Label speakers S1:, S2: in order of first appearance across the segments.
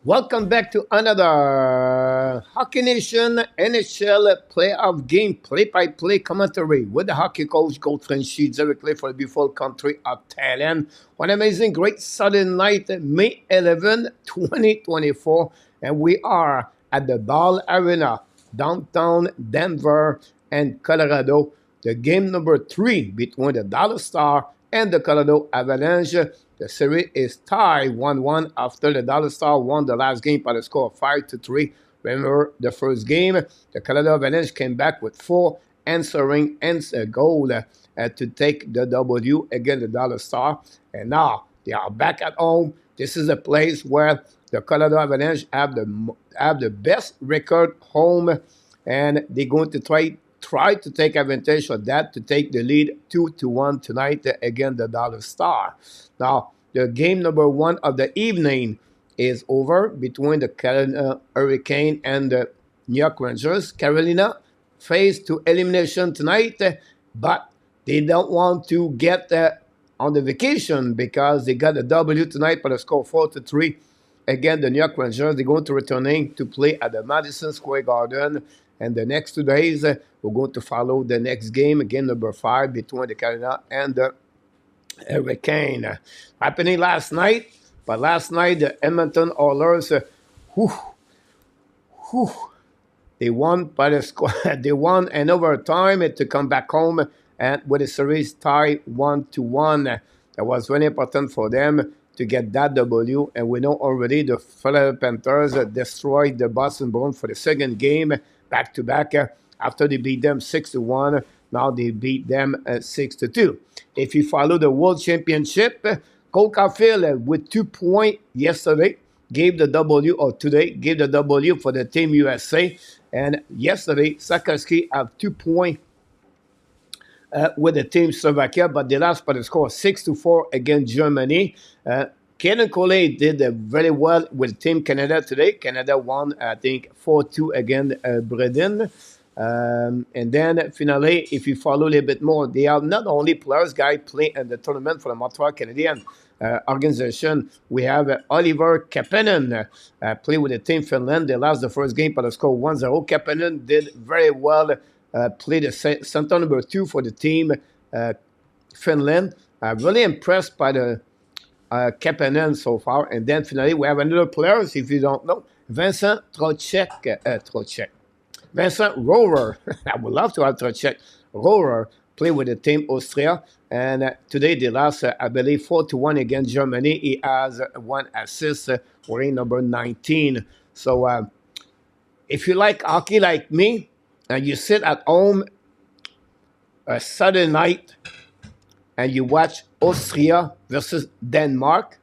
S1: Welcome back to another Hockey Nation NHL playoff game play-by-play commentary with the hockey coach Goaltender directly for the beautiful country of Thailand. One amazing, great Saturday night, May 11, 2024, and we are at the Ball Arena, downtown Denver and Colorado. The game number 3 between the Dallas Stars and the Colorado Avalanche. The series is tied 1-1 after the Dallas Stars won the last game by the score of 5-3. Remember the first game, the Colorado Avalanche came back with 4 answering goal to take the W against the Dallas Stars. And now they are back at home. This is a place where the Colorado Avalanche have the best record home, and they're going to try to take advantage of that to take the lead 2-1 tonight against the Dallas Stars. Now, the game number 1 of the evening is over between the Carolina Hurricane and the New York Rangers. Carolina faced to elimination tonight, but they don't want to get on the vacation because they got a W tonight by the score 4-3 against the New York Rangers. They're going to returning to play at the Madison Square Garden. And the next 2 days, we're going to follow the next game number 5 between the Carolina and the Hurricane. Happening last night, but last night the Edmonton Oilers, they won by the score. They won in overtime to come back home and with the series tie 1-1. That was very important for them to get that W. And we know already the Philadelphia Panthers destroyed the Boston Bruins for the second game back-to-back after they beat them 6-1. Now they beat them 6-2. If you follow the World Championship, Cole Caulfield with 2 points yesterday gave the W, or today gave the W for the Team USA. And yesterday, Sakarski have 2 points with the Team Slovakia, but they lost by the score 6-4 against Germany. Kenan Cole did very well with Team Canada today. Canada won, I think, 4-2 against Britain. And then finally, if you follow a little bit more, they have not only players guy play in the tournament for the Montreal Canadiens organization. We have Oliver Kapanen play with the Team Finland. They lost the first game by the score 1-0. Kapanen did very well, played the center number 2 for the Team Finland. Really impressed by the Kapanen so far. And then finally, we have another player, if you don't know, Vincent Trocheck. Vincent Rohrer, I would love to have Trocheck. Rohrer play with the Team Austria, and today they lost, I believe, 4-1 against Germany. He has 1 assist, wearing number 19. So if you like hockey like me, and you sit at home a Saturday night, and you watch Austria versus Denmark,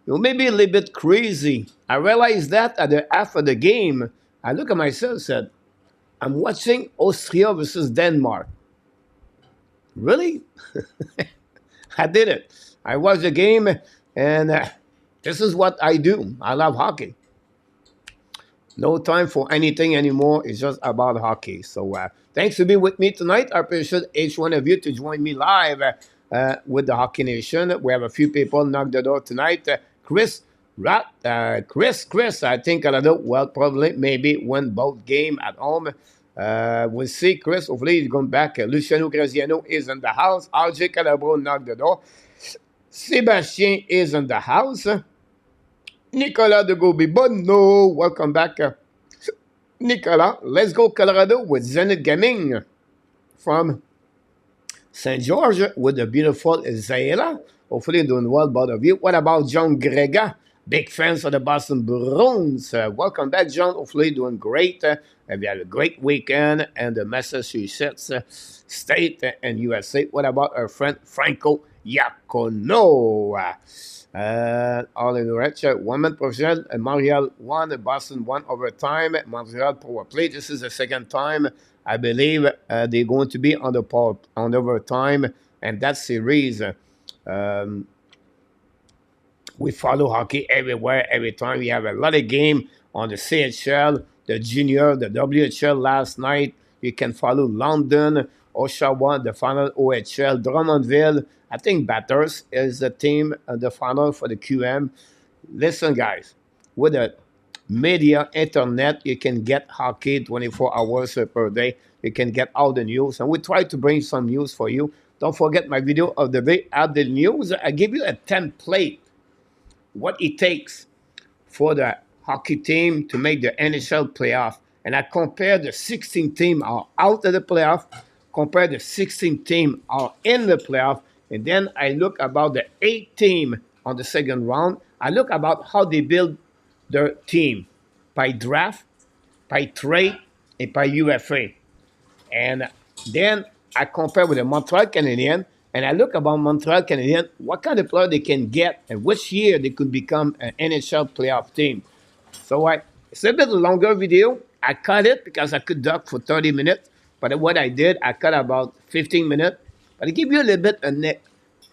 S1: you may be a little bit crazy. I realized that at the half of the game. I look at myself and said, I'm watching Austria versus Denmark. Really? I did it. I watched the game, and this is what I do. I love hockey. No time for anything anymore. It's just about hockey. So thanks for being with me tonight. I appreciate each one of you to join me live with the Hockey Nation. We have a few people knock the door tonight. Chris, I think Colorado will probably maybe win both games at home. We'll see. Chris, hopefully he's going back. Luciano Graziano is in the house. RJ Calabro knocked the door. Sebastien is in the house. Nicolas de Gobi-Bonno, welcome back. Nicolas, let's go Colorado with Zenit Gaming from St. George with the beautiful Zayla. Hopefully you're doing well, both of you. What about John Grega? Big fans of the Boston Bruins. Welcome back, John. Hopefully you're doing great. And we had a great weekend in the Massachusetts State and USA. What about our friend Franco Iacono? All in the red shirt. 1 minute professional. Montreal won. Boston won overtime. Montreal power play. This is the second time. I believe they're going to be on overtime. And that series, we follow hockey everywhere, every time. We have a lot of game on the CHL, the junior, the WHL last night. You can follow London, Oshawa, the final OHL, Drummondville. I think Bathurst is the team, the final for the QM. Listen, guys, with the media, internet. You can get hockey 24 hours per day. You can get all the news. And we try to bring some news for you. Don't forget my video of the day. Add the news. I give you a template, what it takes for the hockey team to make the NHL playoff. And I compare the 16 team are out of the playoff, compare the 16 team are in the playoff, and then I look about the 8 team on the second round. I look about how they build their team by draft, by trade, and by UFA. And then I compare with the Montreal Canadiens, and I look about Montreal Canadiens, what kind of player they can get, and which year they could become an NHL playoff team. So it's a bit longer video. I cut it because I could duck for 30 minutes. But what I did, I cut about 15 minutes. But I give you a little bit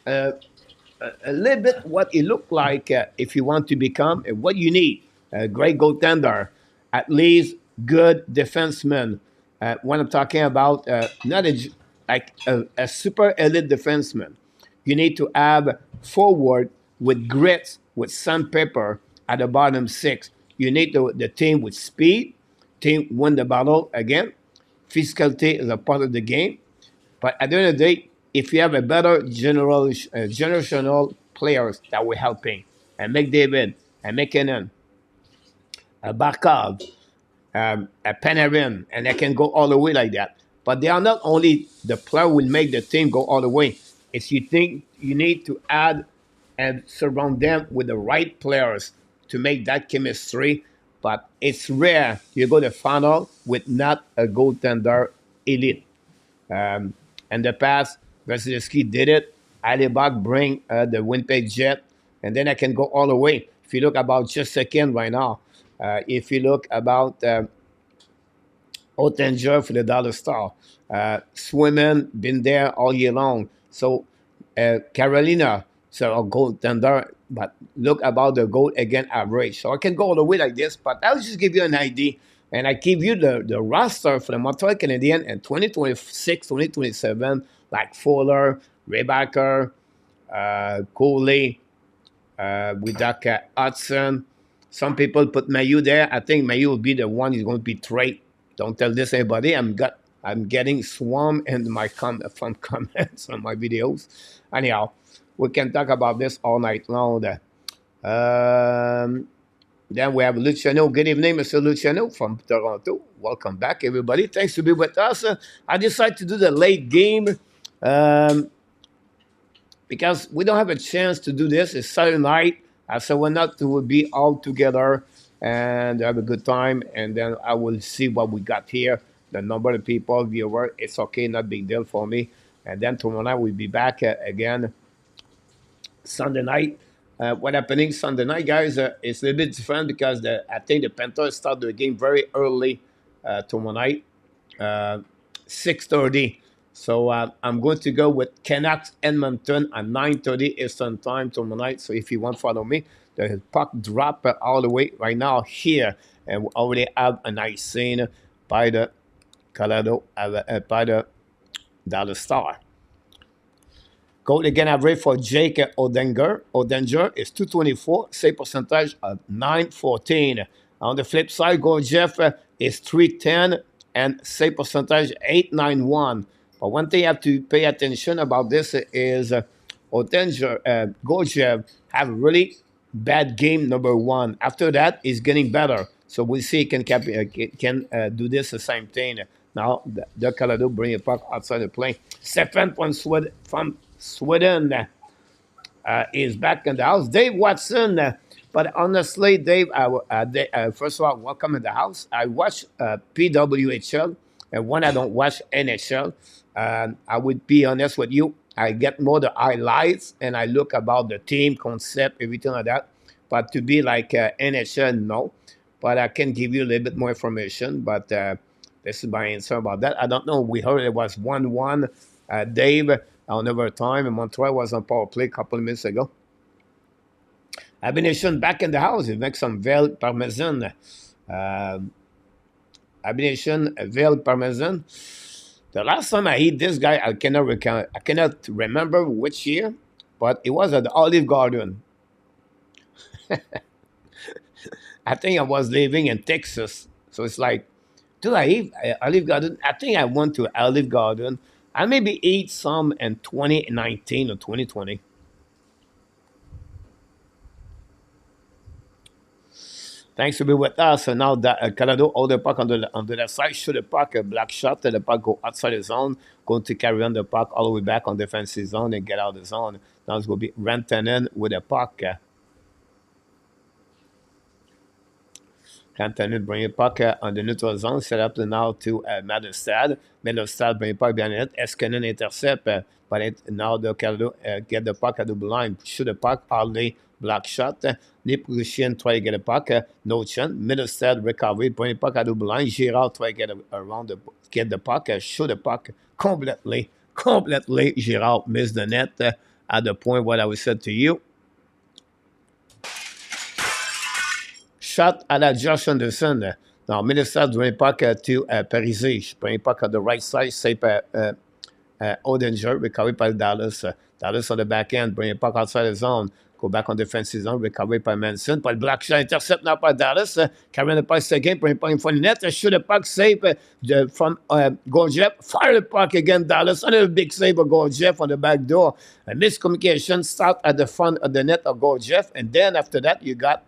S1: uh, a little bit what it looked like if you want to become and what you need. A great goaltender, at least good defenseman. When I'm talking about not like a super elite defenseman, you need to have forward with grit, with sandpaper at the bottom six. You need the team with speed, team win the battle again. Physicality is a part of the game. But at the end of the day, if you have a better generational players that will helping, and McDavid, and McKinnon, Barkov, a Panarin, and they can go all the way like that. But they are not only the player will make the team go all the way. It's you think you need to add and surround them with the right players to make that chemistry. But it's rare you go to the final with not a goaltender elite. Um, in the past, Vasilevsky did it. Alibak bring the Winnipeg Jet, and then I can go all the way. If you look about just second right now, if you look about Goaltender for the Dollar Star, Swimming been there all year long. So Carolina, so a goaltender, but look about the goal again average. So I can go all the way like this, but I'll just give you an idea. And I give you the roster for the Montreal Canadiens in 2026, 2027, like Fuller, Rebacker, Coley, with that Hudson. Some people put Mayu there. I think Mayu will be the one who's going to be traded. Don't tell this anybody. I'm getting swarmed in my from comments on my videos. Anyhow, we can talk about this all night long. Then we have Luciano. Good evening, Mr. Luciano from Toronto. Welcome back, everybody. Thanks to be with us. I decided to do the late game because we don't have a chance to do this. It's Saturday night, so we're not to be all together and have a good time. And then I will see what we got here. The number of people, viewer, it's okay, not big deal for me. And then tomorrow night we'll be back again Sunday night. What happening Sunday night, guys? It's a little bit different because I think the Panthers start the game very early tomorrow night, 6:30. So I'm going to go with Canucks Edmonton at 9:30 Eastern time tomorrow night. So if you want to follow me, the puck drop all the way right now here, and we already have a nice scene by the Colorado by the Dallas Star. Goal again average for Jake Odenger. Odenger is 224, save percentage of 914. On the flip side, goal Jeff is 310 and save percentage 891. But one thing you have to pay attention about this is Odenger, Gorgiev have really bad game number one. After that, he's getting better. So we'll see he can do this the same thing. Now, the Colorado bring it back outside the plane. Stefan from Sweden is back in the house. Dave Watson. But honestly, Dave, first of all, welcome in the house. I watch PWHL, and when I don't watch NHL, I would be honest with you, I get more the highlights, and I look about the team, concept, everything like that. But to be like NHL, no. But I can give you a little bit more information, but this is my answer about that. I don't know. We heard it was 1-1. Dave, on overtime, and Montreal was on power play a couple of minutes ago. Abination back in the house. He makes some veal parmesan. Abination veal parmesan. The last time I eat this guy, I cannot remember which year, but it was at the Olive Garden. I think I was living in Texas. So it's like, do I eat Olive Garden? I think I went to Olive Garden. I maybe ate some in 2019 or 2020. Thanks to be with us. And now that Colorado hold the puck on the left side, shoot the puck, a black shot, the puck go outside the zone, going to carry on the puck all the way back on defensive zone and get out of the zone. Now it's going to be Rantanen with the puck. Rantanen bring the puck on the neutral zone, set up now to Madestad. Madestad bring the puck behind it. Eskinen intercept, but now the Colorado get the puck at the blue line, shoot the puck, Harley black shot. Niprusian try to get a puck, no chance. Middlestead recovery, bring the puck at the blue line. Girard try to get around get the puck, shoot the puck completely. Girard missed the net at the point what I was said to you. Shot à la Josh Anderson. Now, Minnesota bring puck to Parise. Bring puck at the right side, save Odinger, recovered by Dallas. Dallas on the back end, bring puck outside the zone. Go back on defensive zone, recovered by Manson. By black shot, intercept now by Dallas. Carrying the puck again, bring puck in front of the net. Shoot the puck, save from Goaltender. Fire the puck again, Dallas. Another big save of Goaltender on the back door. A miscommunication start at the front of the net of Goaltender. And then after that, you got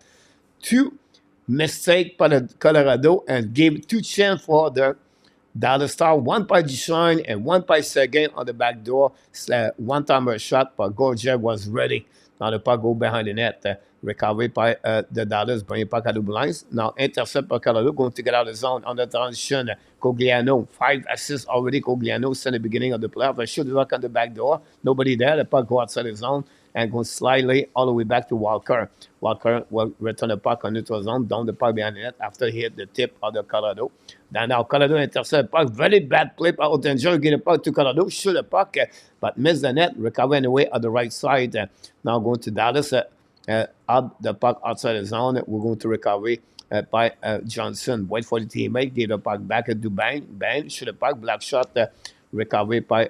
S1: two mistake by the Colorado and gave two chances for the Dallas Star, one by Duchesne and one by Seguin on the back door. One-timer shot, but Gorgiev was ready. Now the puck go behind the net. Recovered by the Dallas, bringing puck at the blinds. Now intercept by Colorado, going to get out of the zone on the transition. Cogliano, 5 assists already. Cogliano since the beginning of the playoff. Shoot the puck on the back door. Nobody there. The puck go outside the zone and go slightly all the way back to Walker. Walker will return the puck on neutral zone, down the puck behind the net after he hit the tip of the Colorado. Now Colorado intercept the puck. Very bad play by Oettinger. Get the puck to Colorado, shoot the puck, but miss the net. Recover anyway on the right side. Now going to Dallas. Out the puck outside the zone. We're going to recovery by Johnson. Wait for the teammate. Give the puck back to Bang. Bang. Shoot the puck. Black shot. Recovery by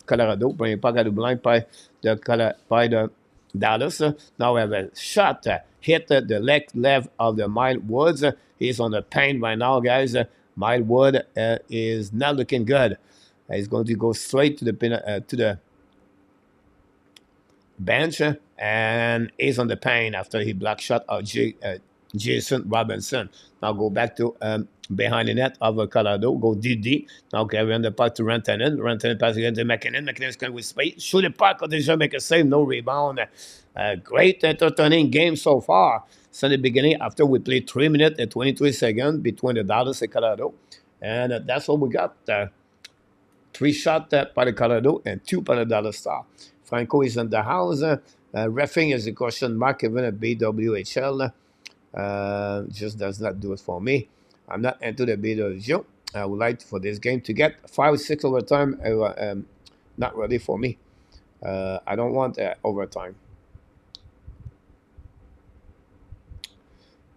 S1: Colorado. Bring the puck at the blind by the Dallas. Now we have a shot. Hit the left of the Mild Woods. He's on the paint right now, guys. Mild Wood is not looking good. He's going to go straight to the bench, and he's on the paint after he black shot of Jason Robinson. Now go back to behind the net of Colorado. Go DD. Now carry on the puck to Rantanen. Rantanen pass again to McKinnon. McKinnon's going with space. Shoot the puck. Déjà make a save. No rebound. Great entertaining game so far. Since the beginning, after we played 3 minutes and 23 seconds between the Dallas and Colorado. And that's what we got. 3 shots by the Colorado and 2 by the Dallas Star. Franco is in the house. Reffing is a question mark, even a BWHL. Just does not do it for me. I'm not into the BWHL. I would like for this game to get 5-6 overtime. Not ready for me. I don't want overtime.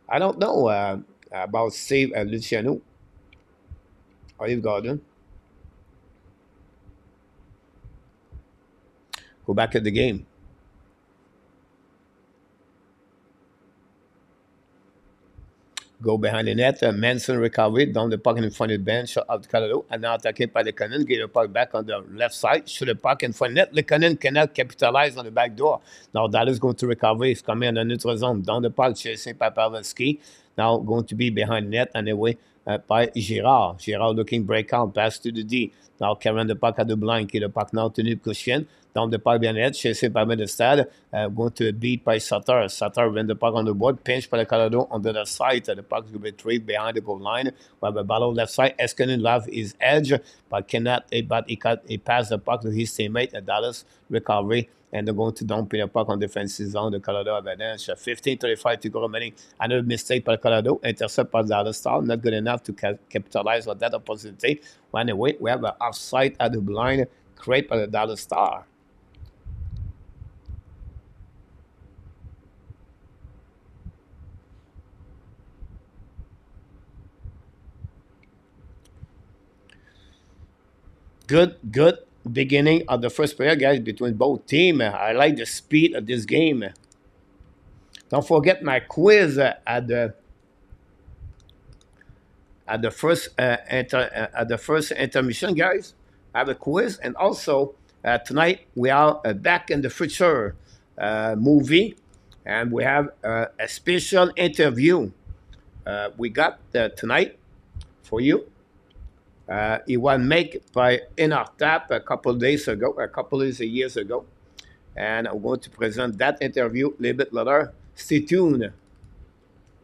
S1: I don't know about Save Luciano. Olive Garden. Go back at the game. Go behind the net. Manson recovered down the puck in front of the bench of Colorado. And now attacked by Lekanen. Get the puck back on the left side. Shoot the puck in front of the net. Lekanen cannot capitalize on the back door. Now Dallas going to recover. He's coming on the neutral zone. Down the puck, chasing by Pavelski. Now going to be behind the net anyway by Girard. Girard looking breakout. Pass to the D. Now carrying the puck at the blind. Get the puck now to Niprusian. Down the puck behind the net, chasing by Medestad, going to beat by Sutter. Sutter win the puck on the board, pinch by the Colorado on the left side. The puck will be retrieved behind the goal line. We have a battle left side. Eskinen love his edge, but cannot. But he passed the puck to his teammate at Dallas. Recovery, and they're going to dump in the puck on defensive zone. The Colorado Avalanche. 15:35 to go remaining. Another mistake by Colorado. Intercept by Dallas Star. Not good enough to capitalize on that opportunity. Well, anyway, we have an offside at the blind. Create by the Dallas Star. Good beginning of the first period, guys, between both teams. I like the speed of this game. Don't forget my quiz at the first intermission, guys. I have a quiz, and also tonight we are back in the future movie, and we have a special interview we got tonight for you. It was made by Inartap a couple of days ago, a couple of years ago, and I'm going to present that interview a little bit later. Stay tuned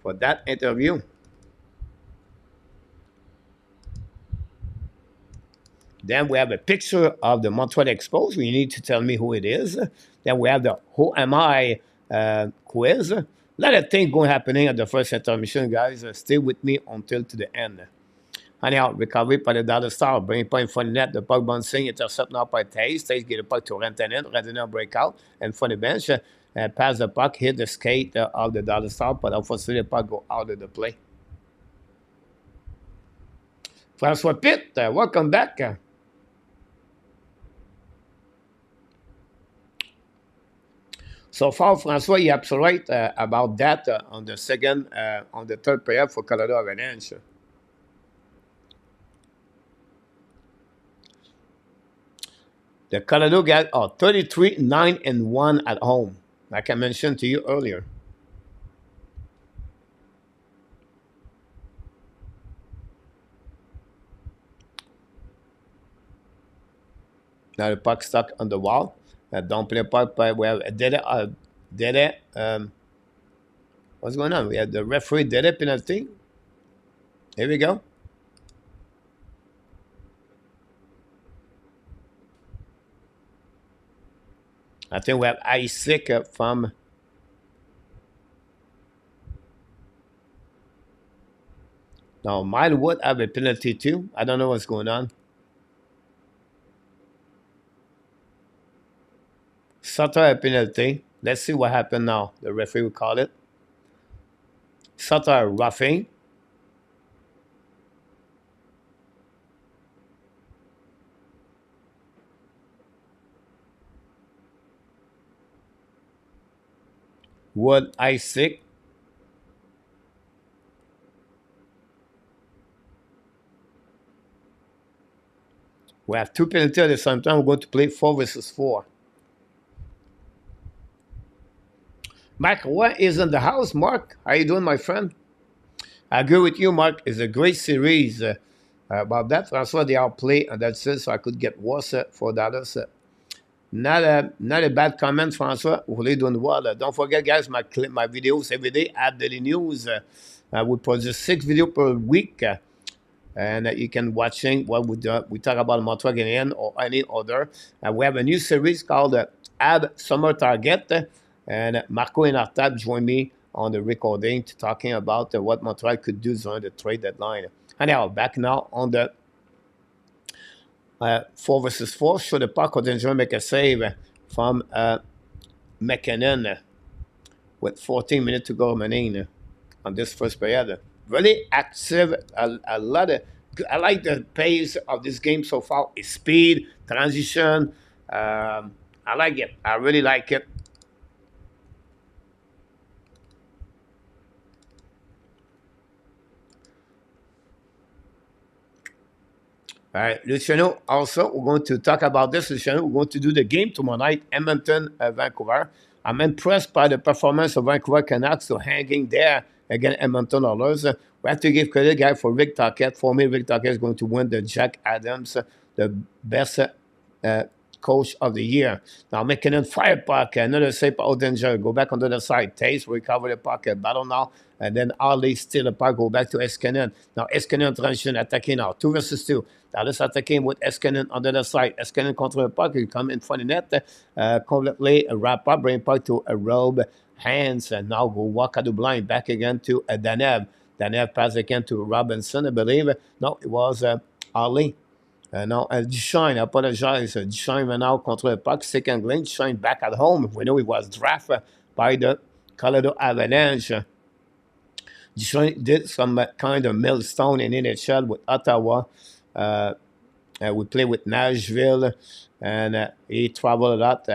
S1: for that interview. Then we have a picture of the Montreal Expos. You need to tell me who it is. Then we have the Who Am I quiz. A lot of things going happening at the first intermission, guys. Stay with me until to the end. Anyhow, recovery par le Dallas Star. Bring pas une fois net de puck bouncing. Intercept now by Taze. Taze get the puck to Rantanen. Rantanen breakout. And from the bench, pass the puck, hit the skate of the Dallas Star. But unfortunately, the puck go out of the play. François Pitt, welcome back. So far, François, you're absolutely right about that on the third period for Colorado Avalanche. The Colorado guys are 33-9-1 at home, like I mentioned to you earlier. Now the puck stuck on the wall. Don't play puck, but we have what's going on? We have the referee did a penalty. Here we go. I think we have Isaac from. Now, Mildwood have a penalty too. I don't know what's going on. Sutter a penalty. Let's see what happened now. The referee will call it. Sutter roughing. Wood Isaac. We have two penalties at the same time. We're going to play 4 versus 4. Mark, what is in the house? Mark, how you doing, my friend? I agree with you, Mark. It's a great series about that. François, they all play, and that's it, so I could get worse for the others. Not a bad comment, François. Vous voulez doing well. Don't forget, guys, my videos every day at Daily News. We produce 6 videos per week. And you can watching what we talk about Montreal Canadiens or any other. We have a new series called Ab Summer Target. And Marco and Artab join me on the recording to talking about what Montreal could do during the trade deadline. Anyhow, back now on the 4 versus 4. Should the puck Goaltender make a save from McKinnon with 14 minutes to go remaining on this first period. Really active, a lot of. I like the pace of this game so far. It's speed, transition. I like it. I really like it. All right, Luciano, also, we're going to talk about this, Luciano. We're going to do the game tomorrow night, Edmonton, Vancouver. I'm impressed by the performance of Vancouver Canucks, so hanging there against Edmonton Oilers. We have to give credit, guy, for Rick Tocchet. For me, Rick Tocchet is going to win the Jack Adams, the best coach of the year. Now, McKinnon fire puck, another save by Goaltender, go back onto the side. Taze recover the puck, battle now, and then Ali steal the puck, go back to Eskenin. Now, Eskenin transition attacking now, 2 versus 2. Dallas attacking with Eskenin on the other side. Eskenin control the puck, he come in front of net, completely wrap up, bring puck to a robe, hands, and now go walk at the blind, back again to Danev. Danev pass again to Robinson, I believe. No, it was Ali. No, Duchesne, I apologize. Duchesne went out control the puck, second lane. Duchesne back at home. We know he was drafted by the Colorado Avalanche. Duchesne did some kind of millstone in NHL with Ottawa. We played with Nashville, and he traveled a lot.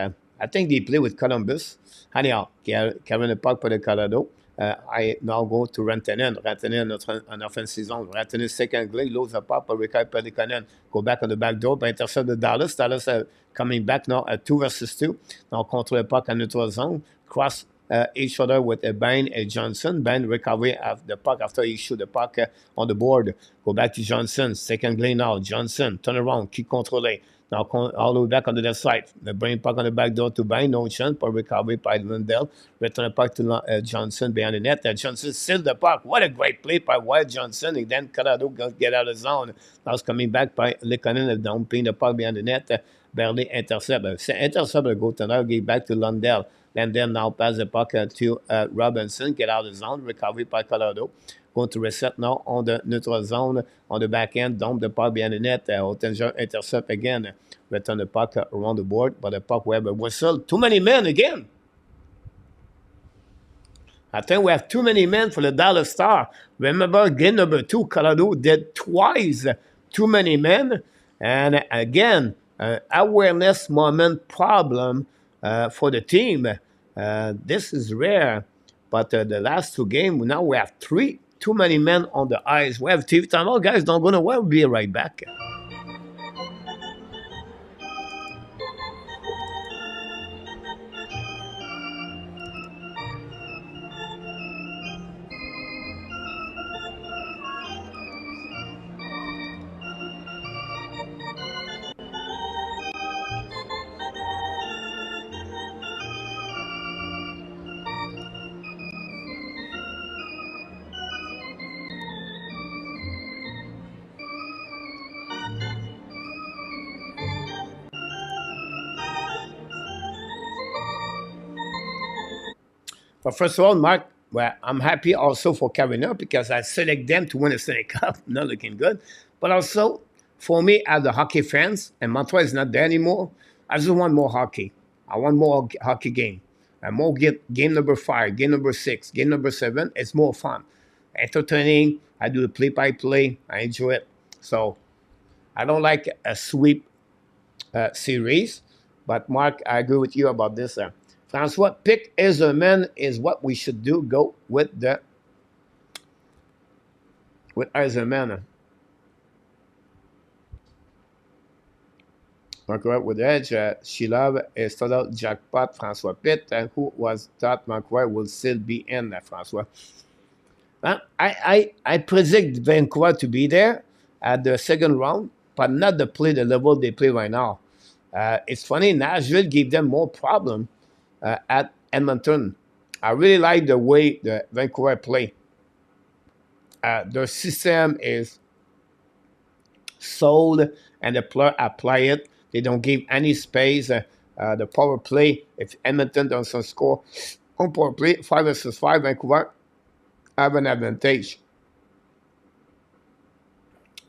S1: I think they play with Columbus. Anyhow, Kevin the puck for the Colorado. I now go to Rantanen. Rantanen en offensive zone. Rantanen second glade, lose the puck, but Rikai Pelikanen go back on the back door, but intercept the Dallas. Dallas coming back now at 2 versus 2. Now control the puck in neutral zone. Cross each other with a Bain and Johnson. Bain recovery of the puck after he shoot the puck on the board. Go back to Johnson. Second glade now. Johnson, turn around, keep controlling. Now all the way back on the left side. The brain puck on the back door to Bain. No chance for recovery by Lundell. Return the puck to Johnson behind the net. Johnson sealed the puck. What a great play by Wyatt Johnson. And then Colorado get out of zone. Now it's coming back by Lekanen. Dumping the puck behind the net. Barely intercept. Intercept the goaltender. Get back to Lundell. Lundell now pass the puck to Robinson. Get out of zone. Recovery by Colorado. Going to reset now on the neutral zone on the back end. Dump the puck behind the net. Goaltender intercept again. Return the puck around the board. But the puck will have a whistle. Too many men again. I think we have too many men for the Dallas Star. Remember, game number 2, Colorado did twice too many men. And again, awareness moment problem for the team. This is rare. But the last 2 games, now we have 3 too many men on the ice. We have TV time. Oh, guys, don't go nowhere. We'll be right back. But first of all, Mark, well, I'm happy also for Carolina because I select them to win the Stanley Cup. Not looking good. But also, for me, as the hockey fans, and Montreal is not there anymore, I just want more hockey. I want more hockey game. And more game number 5, game number 6, game number 7. It's more fun. Entertaining. I do the play-by-play. I enjoy it. So, I don't like a sweep series. But, Mark, I agree with you about this. Francois, pick as a man is what we should do. Go with as a man. Marco with Edge, Sheila started out jackpot. Francois Pitt, who was thought Marco will still be in. Francois. I predict Vancouver to be there at the second round, but not to play the level they play right now. It's funny. Nashville gave them more problem. At Edmonton. I really like the way the Vancouver play. Their system is sold and the player apply it. They don't give any space. The power play, if Edmonton doesn't score on power play, 5 versus 5, Vancouver have an advantage.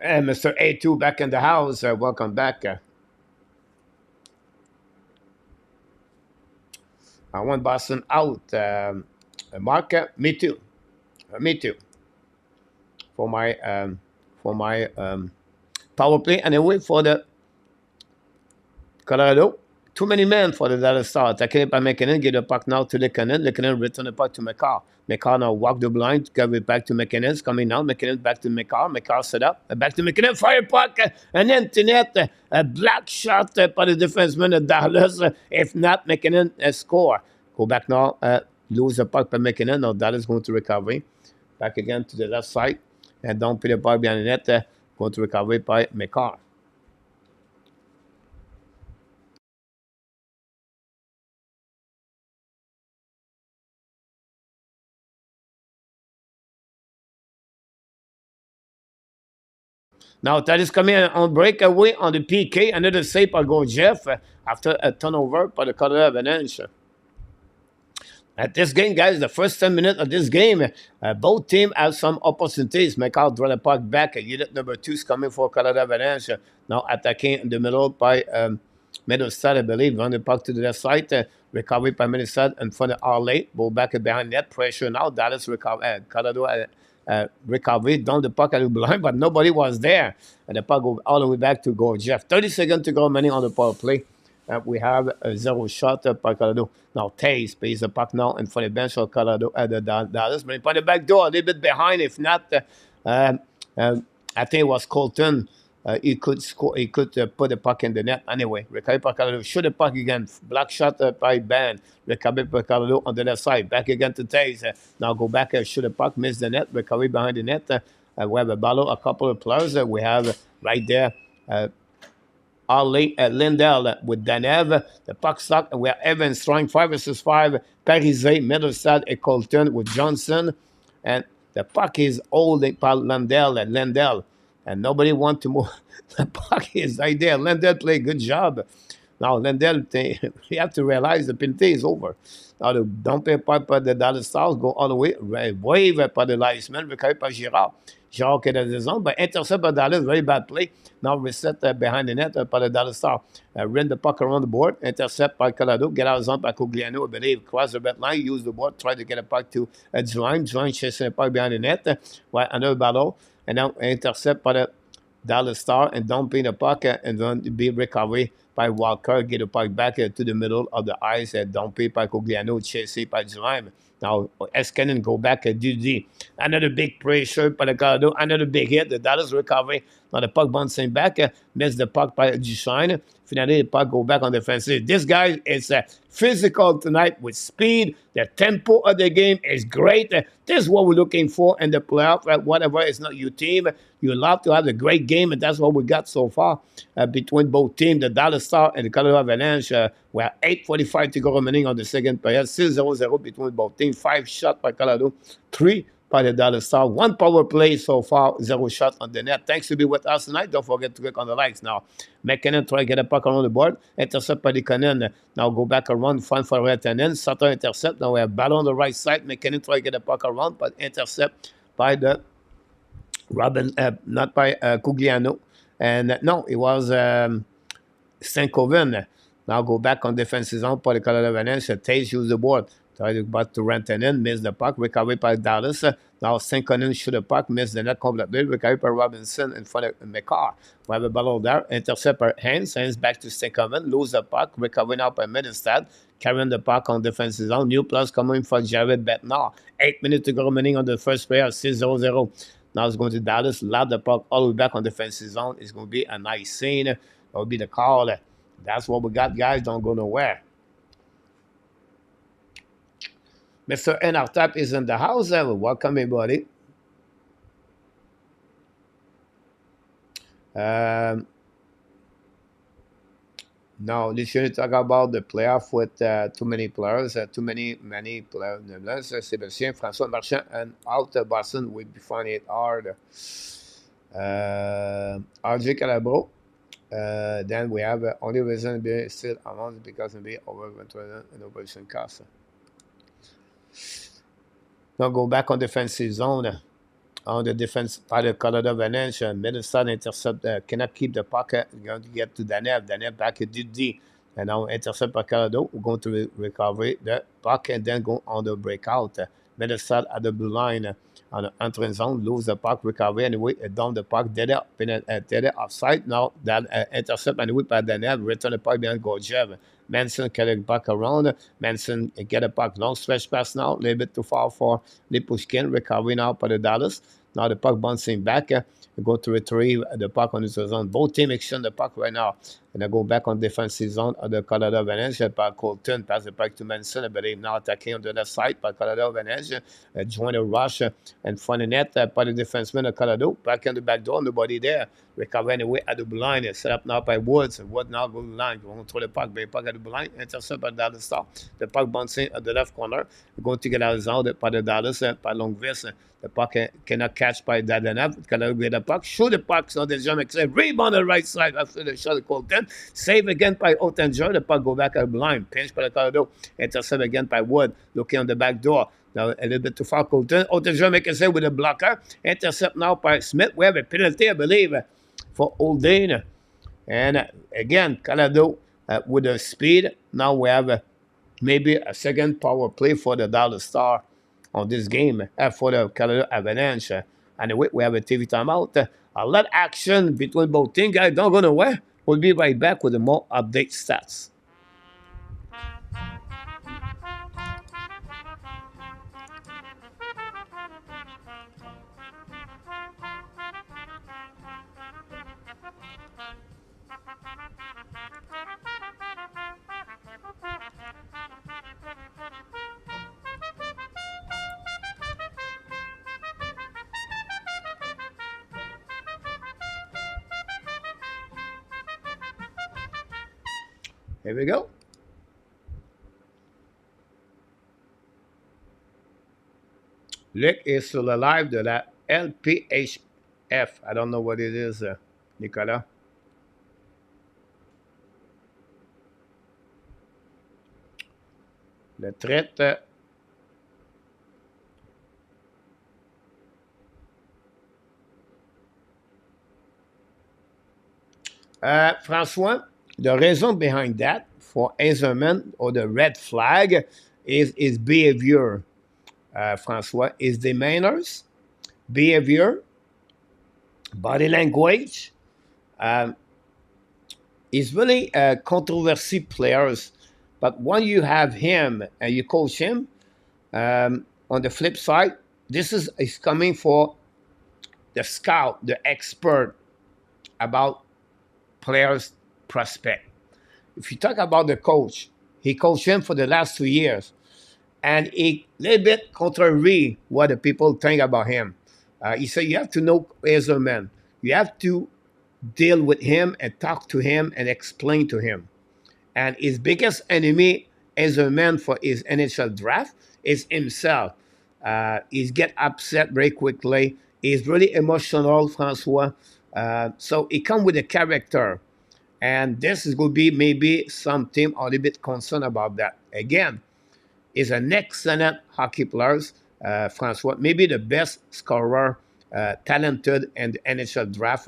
S1: And Mr. A2 back in the house. Welcome back. I want Boston out. Mark, me too. Me too. For my power play. Anyway, for the Colorado, too many men for the Dallas Stars. Attacking by McKinnon, get the puck now to Lekanen. Lekanen return the puck to McCarr. McCarr now walk the blind, give it back to McKinnon. It's coming now. McKinnon back to McCarr. McCarr set up. Back to McKinnon. Fire puck. And then to net. A black shot by the defenseman of Dallas. If not, McKinnon score. Go back now. Lose the puck by McKinnon. Now Dallas going to recovery. Back again to the left side. And don't put the puck behind the net. Going to recovery by McCarr. Now that is coming on breakaway on the PK. Another save by Jeff after a turnover by the Colorado Avalanche. At this game, guys, the first 10 minutes of this game, both teams have some opportunities. McCall draw the puck back. Unit number 2 is coming for Colorado Avalanche. Now attacking in the middle by Middlestad, I believe. Run the puck to the left side. Recovery by Middlestad in front of Arley. Ball back behind net. Pressure now. Dallas recover. Colorado recovery down the puck at the blind, but nobody was there. And the puck go all the way back to Jeff. 30 seconds to go, remaining on the power play. We have a 0 shot by Colorado. Now Taze pays the puck now in front of the bench of Colorado at the Dallas. But by the back door, a little bit behind. If not, um, I think it was Colton. He could score. He could put the puck in the net. Anyway, recovery by Colorado. Shoot the puck again. Black shot by Ban. Recovery by Colorado on the left side. Back again to Taze. Now go back and shoot the puck. Miss the net. Recovery behind the net. We have a battle. A couple of players. We have right there. Lindell with Danev, the puck stock, and we have Evans throwing 5 versus 5, Parise, Middlestad, and Colton with Johnson, and the puck is holding by Lindell, and nobody want to move. The puck is right there. Lindell play good job. Now Lindell, you have to realize the penalty is over. Now the dumper puck by the Dallas Stars go all the way, wave by the linesman, recovered by Girard. Girard qui est dans la zone, but intercept by Dallas, very bad play. Now reset behind the net by the Dallas Stars. Run the puck around the board, intercept by Colorado, get out of zone by Cogliano, I believe, cross the red line, use the board, try to get a puck to Duane. Duane chasing the puck behind the net, another battle, and now intercept by the Dallas Star and dumping the puck and then be recovered by Walker, get the puck back to the middle of the ice and dumping by Cogliano, chasing by Duane. Now, Eskinen go back at DD. Another big pressure by the Colorado. Another big hit. The Dallas recovery. Now the puck bouncing back. Missed the puck by Duchesne. Finally, the puck go back on the defensive. This guy is physical tonight with speed. The tempo of the game is great. This is what we're looking for in the playoff. Whatever is not your team, you love to have a great game, and that's what we got so far between both teams, the Dallas Stars and the Colorado Avalanche. We're 8:45 to go remaining on the second period. 6-0 between both teams. 5 shots by Colorado, 3 by the Dallas Stars. 1 power play so far, 0 shot on the net. Thanks to be with us tonight. Don't forget to click on the likes now. McKinnon try to get a puck around the board. Intercept by Likonen. Now go back around, front for Retanen. Sutter intercept. Now we have ball on the right side. McKinnon try to get a puck around, but intercept by the not by Cugliano. And no, it was Stankoven. Now go back on defensive zone for the Colorado Avalanche. Taze use the board. Try to back to Rantanen, miss the puck, recovered by Dallas. Now Stankoven shoot the puck, miss the net completely, recovered by Robinson in front of McCarr. We have a battle there, intercept by Hands back to Stankoven, lose the puck, recovering out by Middlestad, carrying the puck on defensive zone. New plus coming for Jared Bednar. 8 minutes to go remaining on the first player, 6-0. Now it's going to Dallas, lob the puck all the way back on defensive zone. It's going to be a nice scene. It will be the call. That's what we got, guys. Don't go nowhere. Mr. Enartap is in the house. Welcome, everybody. Now, this should talk about the playoff with too many players, many players. Sébastien, François Marchand, and out of Boston will be finding it hard. RJ Calabro. Then we have only reason being still around because maybe over and operation cost. Now go back on defensive zone. On the defense by the Colorado Avalanche, Middlestad intercept, cannot keep the puck. Going to get to Danev. Danev back at DD. And now intercept by Colorado. We're going to recover the puck and then go on the breakout. Middlestad at the blue line on the entering zone, lose the puck, recover anyway, down the puck, dead offside. Now that intercept anyway by Danev, return the puck behind Gorgiev. Manson carry back around. Manson get a puck, long stretch pass now, a little bit too far for Lipushkin, recovery now by the Dallas. Now the puck bouncing back. Go to retrieve the puck on his zone. Both teams exchange the puck right now. And I go back on defensive zone of the Colorado Avalanche. By Colton, pass the puck to Manson. I believe now attacking on the left side by Colorado Avalanche. Join the rush and front of net by the defenseman of Colorado. Back on the back door, nobody there. Recover anyway at the blue line. Set up now by Woods. Wood now go to the line. Going to throw the puck. Big puck at the blue line. Intercept by Dallas Star. The puck bouncing at the left corner. Going to get out of zone by the Dallas by Longvis. The puck cannot catch by Dadanov. Colorado get the puck. Shoot the puck. So the German rebound on the right side after the shot of Colton. Save again by Ottinger. The puck go back at the line. Pinch by the Colorado. Intercept again by Wood. Looking on the back door. Now a little bit too far, Colton. Ottinger make a save with a blocker. Intercept now by Smith. We have a penalty, I believe, for Oldane. And again, Colorado with the speed. Now we have maybe a second power play for the Dallas Star on this game for the Colorado Avalanche. Anyway, we have a TV timeout. A lot of action between both teams, guys. Don't go nowhere. We'll be right back with the more update stats. Here we go. Luc est sur le live de la LPHF. I don't know what it is, Nicolas. Le traite. François, the reason behind that for Hazelman or the red flag is his behavior. François, is the manners, behavior, body language. He's really a controversy players, but when you have him and you coach him, on the flip side, this is coming for the scout, the expert about players prospect. If you talk about the coach, he coached him for the last 2 years, and he little bit contrary what the people think about him. He said you have to know as a man, you have to deal with him and talk to him and explain to him. And his biggest enemy as a man for his NHL draft is himself. He's get upset very quickly. He's really emotional, Francois. So he come with a character. And this is going to be maybe some team are a little bit concerned about that. Again, is an excellent hockey player, Francois. Maybe the best scorer, talented in the NHL draft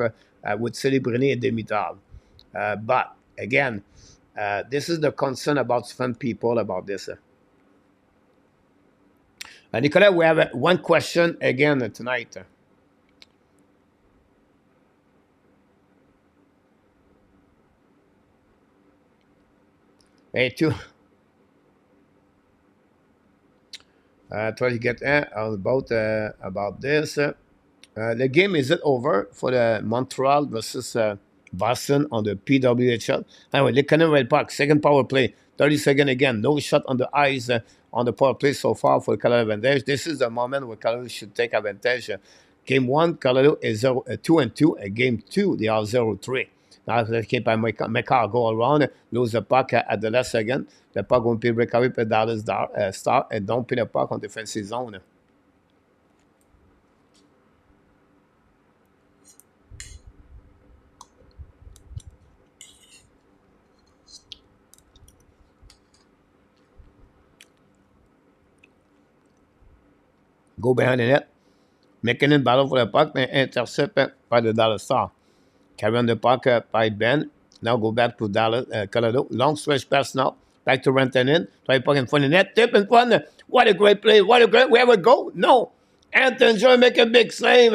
S1: with Celebrity and Dimitar. But again, this is the concern about some people about this. Nicolas, we have one question again tonight. Hey, two. Try to get about this. The game is it over for the Montreal versus Boston on the PWHL. Anyway, the Canadian Park, second power play, 30 seconds again. No shot on the ice on the power play so far for the Colorado Avalanche. This is the moment where Colorado should take advantage. Game 1, Colorado is 2-2. Game 2, they are 0-3. Now, they keep make our go around, lose the puck at the last second. The puck won't be recovered by Dallas Star and don't pin the puck on defensive zone. Go behind the net. Making a battle for the puck, and intercept by the Dallas Star. Carrying the puck by Ben. Now go back to Dallas, Colorado. Long stretch pass now. Back to Rantanen. Try puck in front of the net. Tip in front. What a great play. What a great. We have a goal? No. Anton Joy make a big save.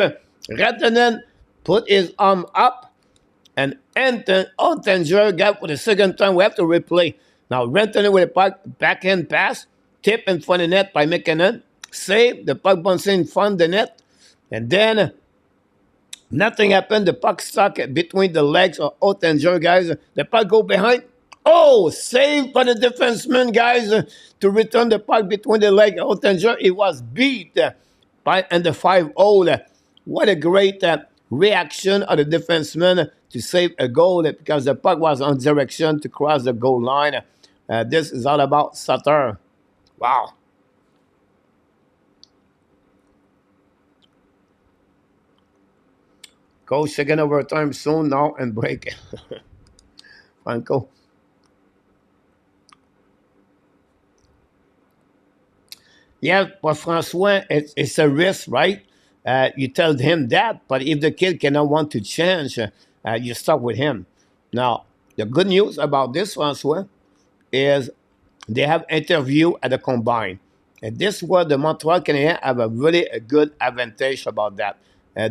S1: Rantanen put his arm up. And Anton Joy got for the second time. We have to replay. Now Rantanen with a puck. Backhand pass. Tip in front of the net by McKinnon. Save. The puck bouncing in front of the net. And then nothing happened. The puck stuck between the legs of Oettinger, guys. The puck go behind. Oh, save for the defenseman, guys, to return the puck between the legs of Oettinger. It was beat by and the 5-0. What a great reaction of the defenseman to save a goal because the puck was on direction to cross the goal line. This is all about Sutter. Wow. Go second overtime soon now and break. Franco. Yeah, but Francois, it's a risk, right? You tell him that, but if the kid cannot want to change, you stuck with him. Now, the good news about this, Francois, is they have interview at the combine. And this was the Montreal Canadiens have a really a good advantage about that,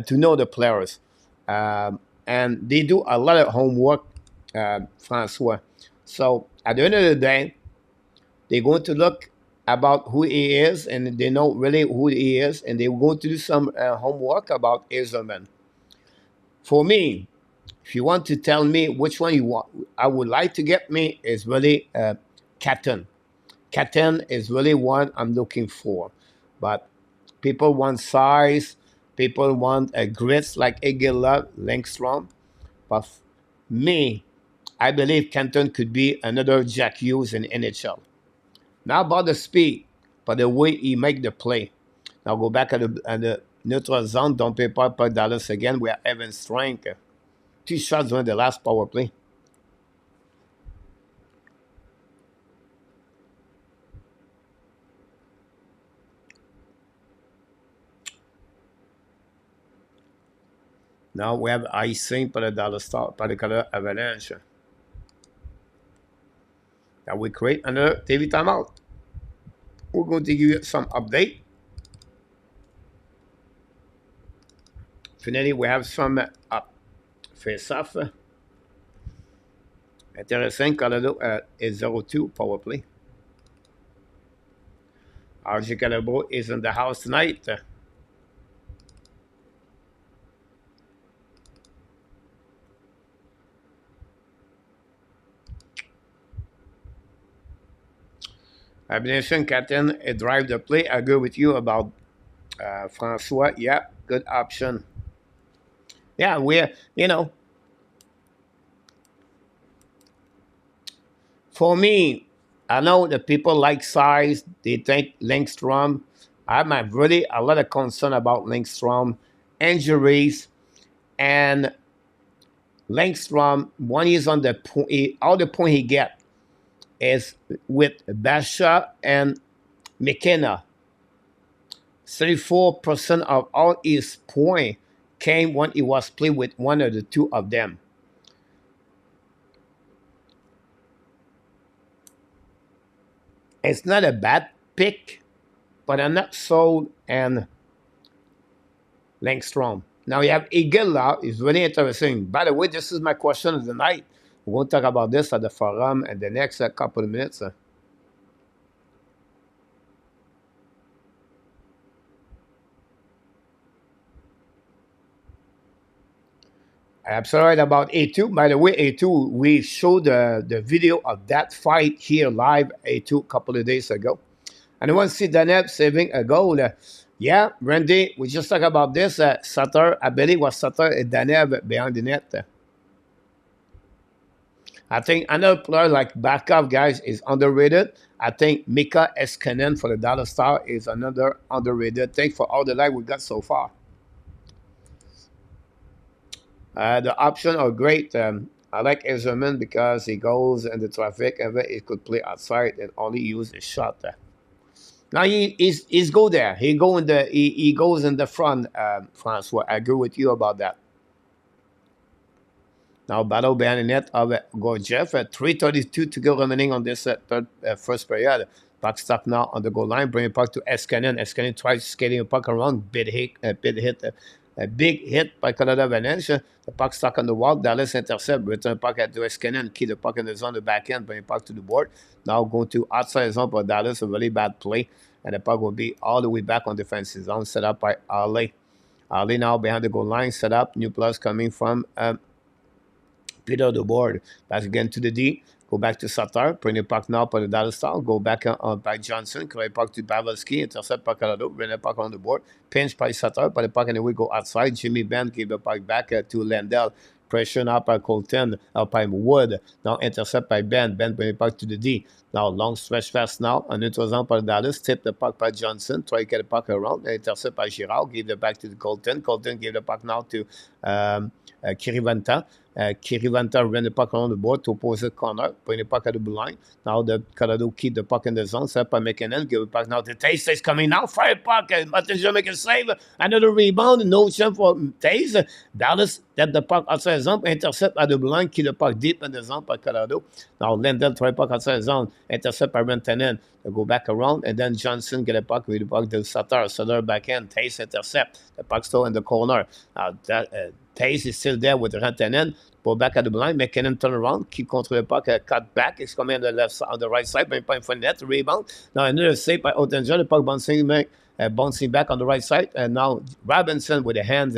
S1: to know the players. And they do a lot of homework, Francois. So at the end of the day, they're going to look about who he is, and they know really who he is, and they're going to do some homework about Hazelman. For me, if you want to tell me which one you want, I would like to get me is really Catton. Catton is really one I'm looking for, but people want size. People want a grits like Igelov, Langstrom. But me, I believe Canton could be another Jack Hughes in NHL. Not about the speed, but the way he make the play. Now go back at the neutral zone. Don't pay by Dallas again. We are even strength. 2 shots on the last power play. Now we have icing for the Dallas Star, for the Colorado Avalanche. Now we create another TV timeout. We're going to give you some update. Finally, we have some face-off. Intéressant, Colorado is 0-2 power play. RJ Calabro is in the house tonight. Abination Captain drive the play. I agree with you about Francois. Yeah, good option. Yeah, we're, for me, I know that people like size. They think Lindstrom. I'm really a lot of concern about Lindstrom, injuries, and Lindstrom, when he's on the point, all the point he get is with Basha and McKenna. 34% of all his point came when he was playing with one of the two of them. It's not a bad pick, but I'm not sold and Langstrom. Now you have Igela. It's really interesting. By the way, this is my question of the night. We're going to talk about this at the forum in the next couple of minutes. I'm sorry about A2. By the way, A2, we showed the video of that fight here live, A2, a couple of days ago. And I want to see Danev saving a goal. Yeah, Randy, we just talked about this. Sutter, I believe was Sutter and Danev behind the net. I think another player like Barkov, guys, is underrated. I think Mika Eskinen for the Dallas Star is another underrated thing for all the light we got so far. The options are great. I like Ezerman because he goes in the traffic and he could play outside and only use a shot. Now he's go there. He goes in the front, Francois. I agree with you about that. Now battle behind the net of Gorgiev at 3:32 to go remaining on this first period. Puck stop now on the goal line. Bring it puck to Eskinen. Eskinen tries skating a puck around. Big hit. A big hit by Colorado Avalanche. The puck stuck on the wall. Dallas intercept. Return puck at Eskinen. Keep the puck in the zone, the back end. Bring it puck to the board. Now going to outside zone for Dallas. A really bad play. And the puck will be all the way back on defensive zone. Set up by Ali. Ali now behind the goal line. Set up. New plus coming from Peter the board. Pass again to the D. Go back to Sutter. Bring the puck now for the Dallas Star. Go back by Johnson. Correct puck to Pavelski. Intercept by Colorado. Bring the puck on the board. Pinch by Sutter. But the puck anyway go outside. Jimmy Benn give the puck back to Lendl. Pressure now by Goaltender. By Wood. Now intercept by Ben. Ben bring the puck to the D. Now long stretch fast now. On neutral zone by Dallas. Tip the puck by Johnson. Try to get the puck around. Intercept by Girard. Give the back to the Goaltender. Goaltender give the puck now to Kirivanta. Kirivanta ran the puck around the board to opposite corner, bring the puck at the blue line. Now the Colorado keep the puck in the zone, set by McKinnon, give it back now to Taze. Taze coming now, fire puck, Martin make a save, another rebound, no chance for Taze. Dallas get the puck outside the zone, intercept at the blue line, keep the puck deep in the zone by Colorado. Now Lendl try puck outside the zone, intercept by Rantanen. They go back around, and then Johnson get a puck with the puck to Sutter. Sutter back end, Taze intercept. The puck still in the corner. Now that Taze is still there with Rantanen. Pull back at the blind. McKinnon turn around. Keep control the puck. Cut back. It's coming on the left side, on the right side. Bring point for net. Rebound. Now another save by Oettinger. The puck bouncing back on the right side. And now Robinson with the hands.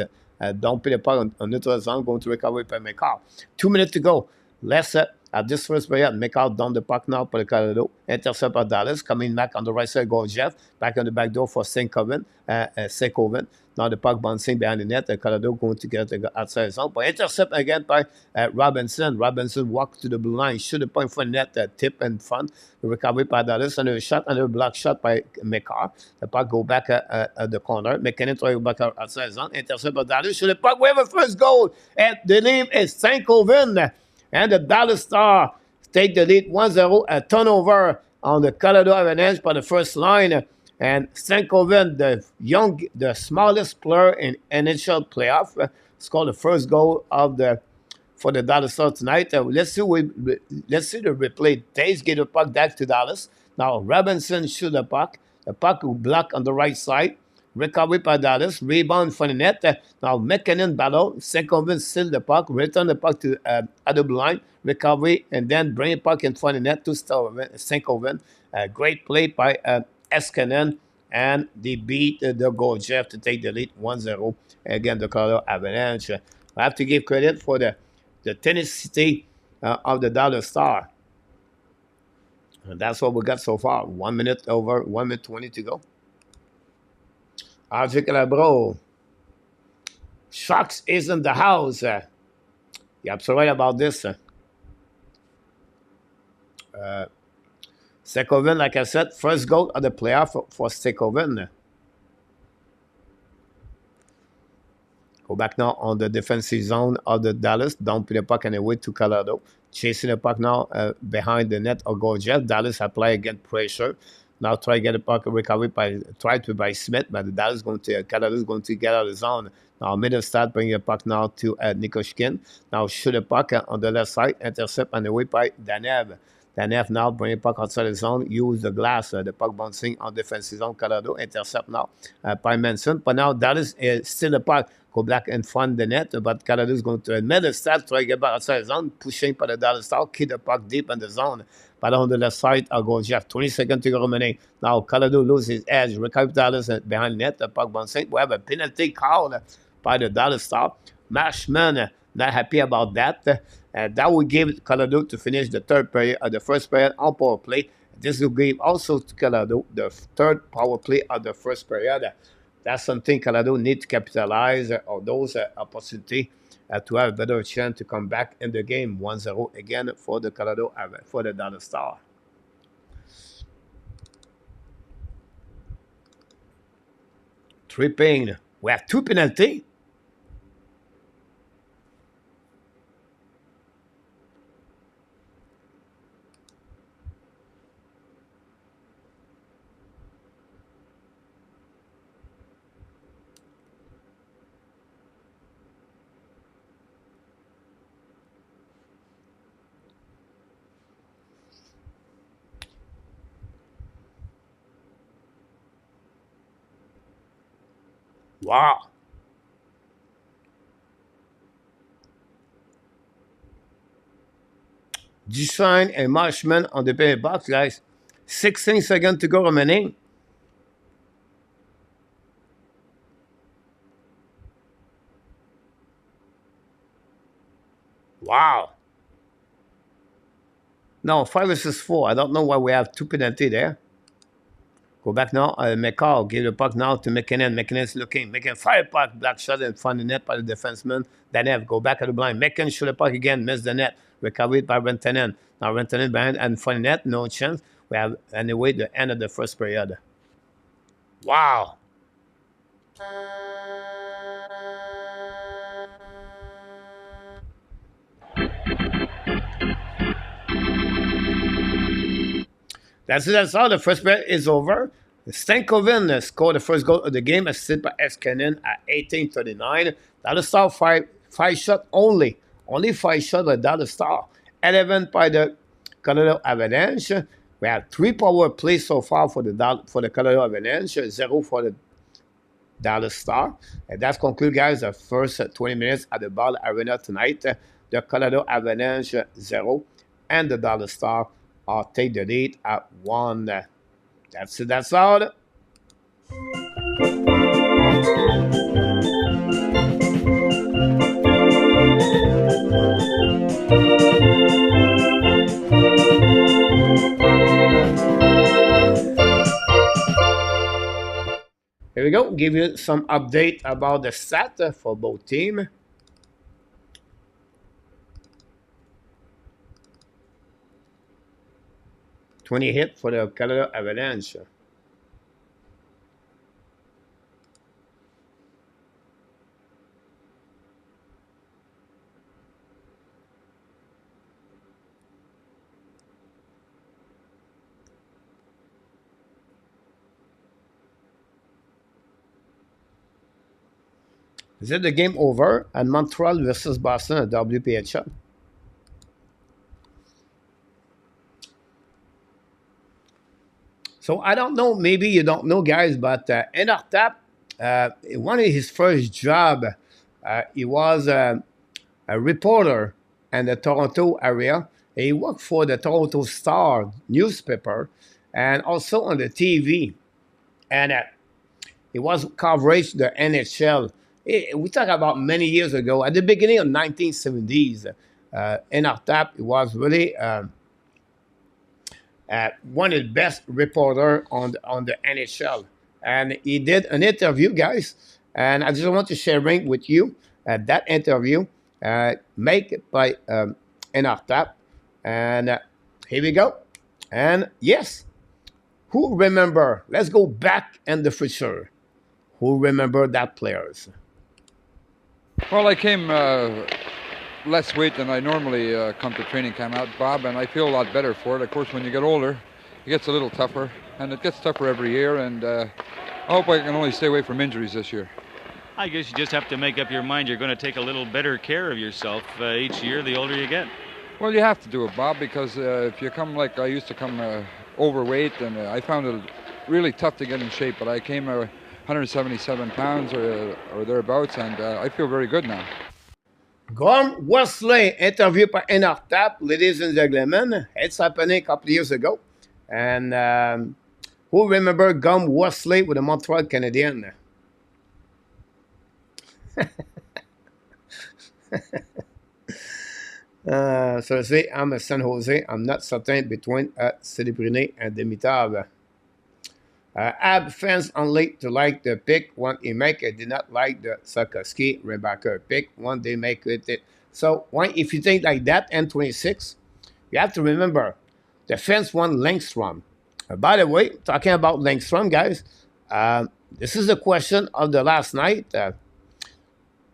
S1: Don't put the puck on neutral zone. Going to recover by McCall. 2 minutes to go. Let's At this first period, make out down the puck now for the Colorado. Intercept by Dallas. Coming back on the right side, goal Jeff. Back on the back door for Sinkoven. Sinkoven. Now the puck bouncing behind the net. The Colorado going to get the outside zone. But intercept again by Robinson. Robinson walks to the blue line. Shoot the point for net. Tip in front. Recovery by Dallas. Another shot. Another block shot by McCarr. The puck go back at the corner. McKinnon try back outside zone. Intercept by Dallas. Shoot the puck. We have a first goal. And the name is Sinkoven. And the Dallas Star take the lead 1-0. A turnover on the Colorado Avalanche by the first line. And Stankoven, the smallest player in NHL Playoffs, scored the first goal for the Dallas Stars tonight. Let's see the replay. Taves get the puck back to Dallas. Now Robinson shoot the puck. The puck will block on the right side. Recovery by Dallas. Rebound for the net. Now McKinnon battle. Stankoven steal the puck. Return the puck to other line. Recovery and then bring the puck in front of the net to Stankoven. Great play by Eskinen, and they beat the goal Jeff to take the lead 1-0 against the Colorado Avalanche. I have to give credit for the tenacity of the Dallas Star. And that's what we got so far. 1 minute 20 to go. RJ Calabro. Sharks is in the house. You're absolutely right about this. Stekoven, like I said, first goal of the playoff for Stekoven. Go back now on the defensive zone of the Dallas. Don't put the puck anyway to Colorado. Chasing the puck now behind the net of goal Jeff. Dallas apply again pressure. Now try to get the puck recovery by Smith, but Colorado is going to get out of the zone. Now middle start, bring the puck now to Nikoshkin. Now shoot the puck on the left side, intercept on the way by Danev. Danev now bring the puck outside the zone, use the glass, the puck bouncing on defensive zone. Colorado intercept now by Manson. But now Dallas is still the puck. Go back in front of the net, but Colorado is going to middle start, try to get back outside the zone, pushing by the Dallas Star, keep the puck deep in the zone. But on the left side, I'll go Jeff. 20 seconds to go remaining. Now Colorado loses his edge. Recover Dallas behind net, the puck bouncing. We have a penalty called by the Dallas Star. Marshman not happy about that. That will give Colorado to finish the first period on power play. This will give also to Colorado the third power play of the first period. That's something Colorado need to capitalize on those opportunity to have a better chance to come back in the game 1-0 again for the Dallas Star. Tripping. We have two penalty. Wow. Design and Marshman on the penalty box, guys. 16 seconds to go remaining. Wow. No, 5 versus 4. I don't know why we have two penalty there. Go back now. McCall give the puck now to McKinnon. McKinnon's looking. McKinnon fire puck. Black shot in front of the net by the defenseman. Danev go back at the blind. McKinnon shoot the puck again. Miss the net. Recovered by Rantanen. Now Rantanen behind and front of the net. No chance. We have anyway the end of the first period. Wow. That's all. The first period is over. Stankoven scored the first goal of the game, assisted by Eskinen at 18:39. Dallas Star five shot only. Only 5 shots by Dallas Star. 11 by the Colorado Avalanche. We have 3 power plays so far for the Colorado Avalanche, 0 for the Dallas Star. And that's conclude, guys, the first 20 minutes at the Ball Arena tonight. The Colorado Avalanche 0 and the Dallas Star take the lead at 1. That's it. That's all. go. Give you some update about the stat for both teams. 20 hit for the Colorado Avalanche. Is it the game over at Montreal versus Boston at WPHL? So I don't know. Maybe you don't know, guys, but Enartap, one of his first job, he was a reporter in the Toronto area. He worked for the Toronto Star newspaper and also on the TV. And it was coverage the NHL. We talk about many years ago, at the beginning of 1970s. Enartap was really one of the best reporter on the NHL, and he did an interview, guys. And I just want to share with you that interview made by Enartap. And here we go. And yes, who remember? Let's go back in the future. Who remember that players?
S2: Well, I came less weight than I normally come to training camp out, Bob, and I feel a lot better for it. Of course, when you get older, it gets a little tougher, and it gets tougher every year, and I hope I can only stay away from injuries this year.
S3: I guess you just have to make up your mind you're going to take a little better care of yourself each year the older you get.
S2: Well, you have to do it, Bob, because if you come like I used to come overweight, and I found it really tough to get in shape, but I came 177 pounds or thereabouts, and I feel very good now.
S1: Gum Wesley, interview by Enartap, ladies and gentlemen. It's happening a couple of years ago. And who remember Gum Wesley with the Montreal Canadiens? Seriously, I'm a San Jose. I'm not certain between Celebrine and Dimitar. Ab fans only to like the pick when he make it. Did not like the Sarkoski Rebecca pick when they make it. So if you think like that, N26, you have to remember the fans want Langstrom. By the way, talking about Langstrom, guys, this is the question of the last night.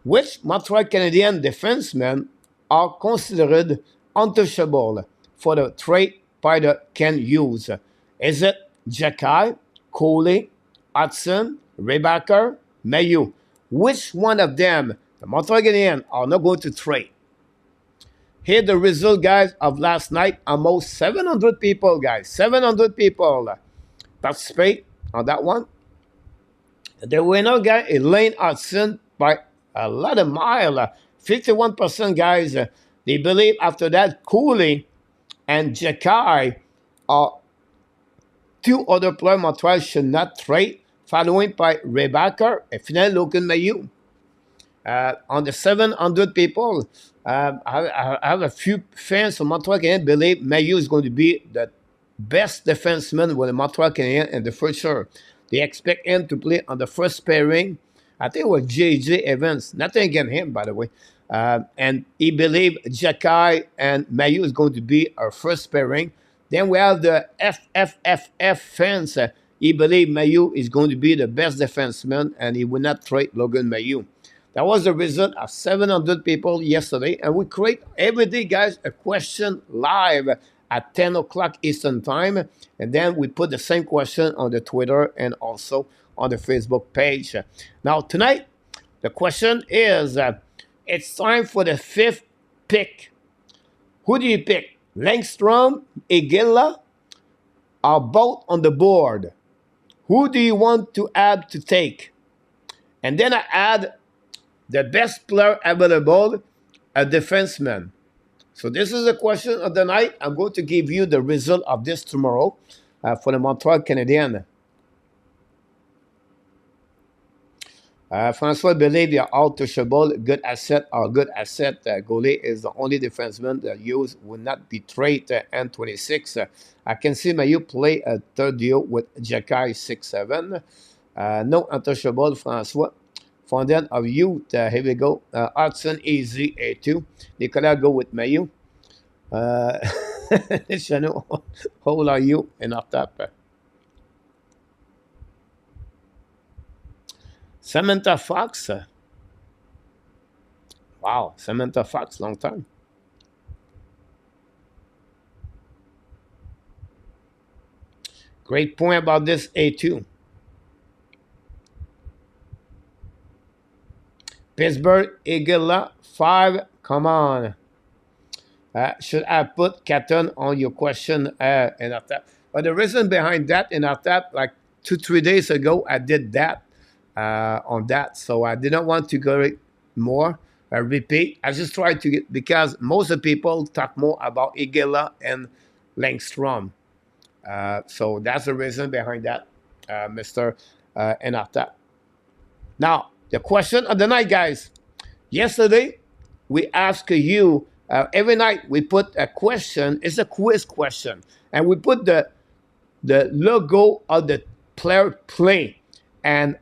S1: Which Montreal Canadian defensemen are considered untouchable for the trade Spider can use? Is it Jacky, Coley, Hudson, Rebecca, Mayu? Which one of them, the Montreal Canadiens, are not going to trade? Here the result, guys, of last night. Almost 700 people, guys. 700 people participate on that one. The winner, guy, is Lane Hudson by a lot of mile. 51%, guys. They believe after that, Cooley and Jacky are two other players Montreal should not trade, following by Rebecca and final Logan Mayu. On the 700 people, I have a few fans of Montreal Canadiens believe Mayu is going to be the best defenseman with the Montreal Canadiens in the future. They expect him to play on the first pairing. I think it was J.J. Evans. Nothing against him, by the way. And he believed Jacky and Mayu is going to be our first pairing. Then we have the FFFF fans. He believed Mayu is going to be the best defenseman, and he will not trade Logan Mayu. That was the result of 700 people yesterday. And we create every day, guys, a question live at 10 o'clock Eastern Time. And then we put the same question on the Twitter and also on the Facebook page. Now, tonight, the question is, it's time for the fifth pick. Who do you pick? Langstrom, Iginla are both on the board. Who do you want to add to take? And then I add the best player available, a defenseman. So this is the question of the night. I'm going to give you the result of this tomorrow for the Montreal Canadiens. Francois believe they are all touchable, good asset or good asset. Goalie is the only defenseman that use will not be traded. N26. I can see Mayu play a third deal with Jacky 6-7. No untouchable, François. Fondant of youth, here we go. Hudson, easy, A2. Nicolas, go with Mayu. Chano, how old are you in our top? Samantha Fox. Wow, Samantha Fox, long time. Great point about this A2. Pittsburgh, Eagle, 5. Come on. Should I put Catton on your question in our tap? But the reason behind that in our tap, like 2, 3 days ago, I did that on that. So I didn't want to go more. Repeat. I just tried to get, because most of the people talk more about Igela and Langstrom. So that's the reason behind that, Mr. Enarta. Now, the question of the night, guys. Yesterday, we asked you, every night we put a question. It's a quiz question. And we put the logo of the player play. And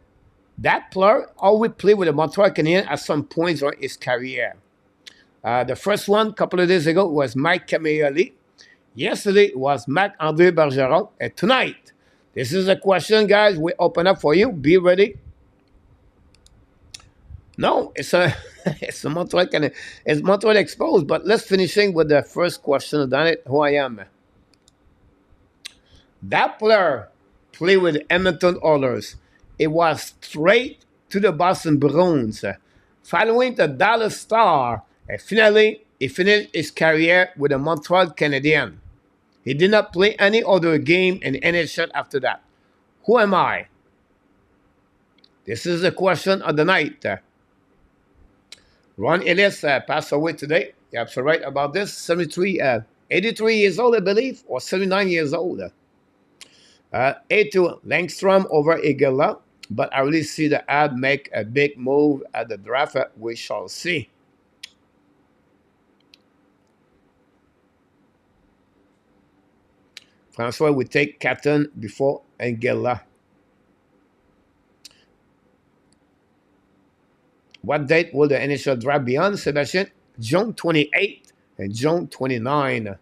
S1: that player always play with the Montreal Canadiens at some points in his career. The first one, a couple of days ago, was Mike Camilleri. Yesterday was Marc-André Bergeron. And tonight, this is a question, guys, we open up for you. Be ready. No, it's a it's a Montreal Canadiens. It's Montreal exposed. But let's finishing with the first question. Done it. Who I am. That player played with Edmonton Oilers. It was straight to the Boston Bruins. Following the Dallas Star, and finally, he finished his career with the Montreal Canadiens. He did not play any other game in NHL after that. Who am I? This is the question of the night. Ron Ellis passed away today. You're absolutely right about this. 83 years old, I believe, or 79 years old. A2, Langstrom over Igala. But I really see the ad make a big move at the draft. We shall see. Francois will take Catton before Angela. What date will the initial draft be on, Sebastian? June 28 and June 29.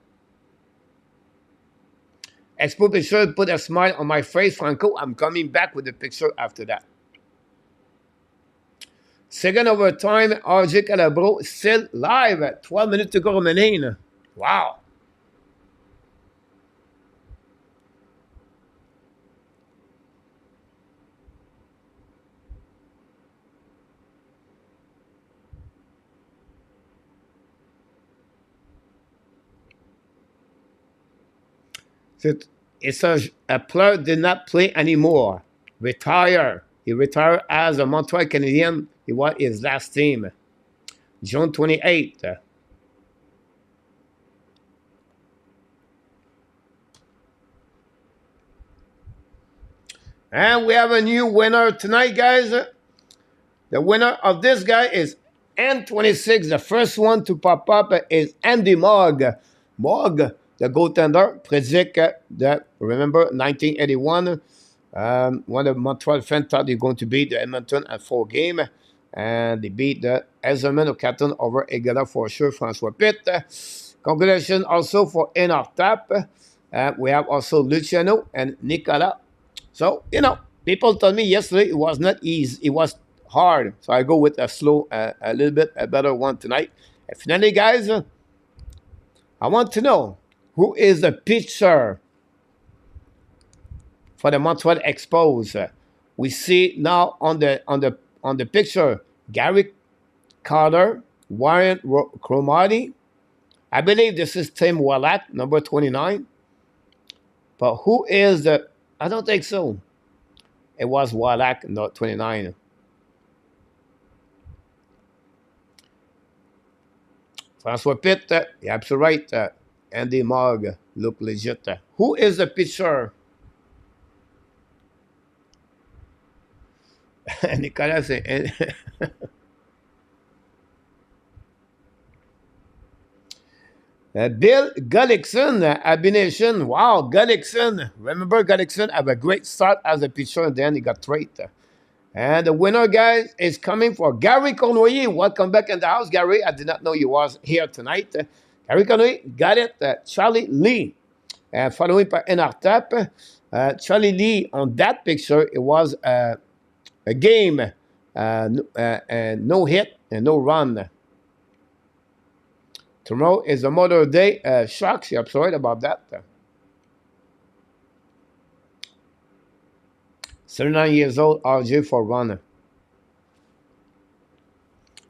S1: Expo picture put a smile on my face, Franco. I'm coming back with the picture after that. Second overtime, RJ Calabro still live at 12 minutes to go remaining. Wow. It's a player did not play anymore. Retire. He retired as a Montreal Canadien. He was his last team. June 28th. And we have a new winner tonight, guys. The winner of this guy is N26. The first one to pop up is Andy Mogg. Mogg, the goaltender, predict that, remember, 1981, one of Montreal fans thought they were going to beat the Edmonton at 4 game, and they beat the Ezerman of Captain over Egala for sure, Francois Pitt. Congratulations also for In Our Tap. We have also Luciano and Nicola. So, people told me yesterday it was not easy. It was hard. So I go with a slow, a little bit, a better one tonight. And finally, guys, I want to know, who is the pitcher for the Montreal Expos? We see now on the picture Gary Carter, Warren Cromartie. I believe this is Tim Wallach, number 29. But who is the? I don't think so. It was Wallach, not 29. Francois Pitt, you're absolutely right. Andy Mogg look legit. Who is the pitcher? Nicolas. Bill Gullickson, Abination. Wow, Gullickson. Remember, Gullickson had a great start as a pitcher, and then he got traded. And the winner, guys, is coming for Gary Cournoyer. Welcome back in the house, Gary. I did not know you was here tonight. Gary Cournoyer got it. Charlie Lee, following by Enartap. Charlie Lee, on that picture, it was a game, no hit and no run. Tomorrow is the Mother Day. Shucks, I'm sorry about that. 39 years old, RJ for runner.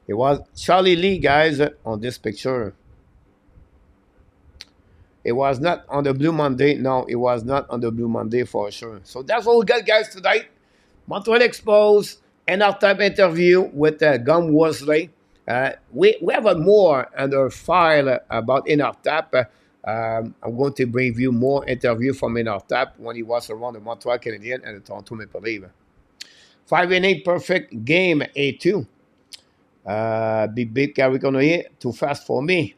S1: It was Charlie Lee, guys, on this picture. It was not on the Blue Monday. No, it was not on the Blue Monday for sure. So that's all we got, guys, tonight. Montreal Expose and our type interview with Gum Worsley. We have more under file about Inartap. I'm going to bring you more interview from Inartap when he was around the Montreal Canadiens and the Toronto Maple Leafs. 5-8 perfect game, A2. Big Gary Cournoyer, too fast for me.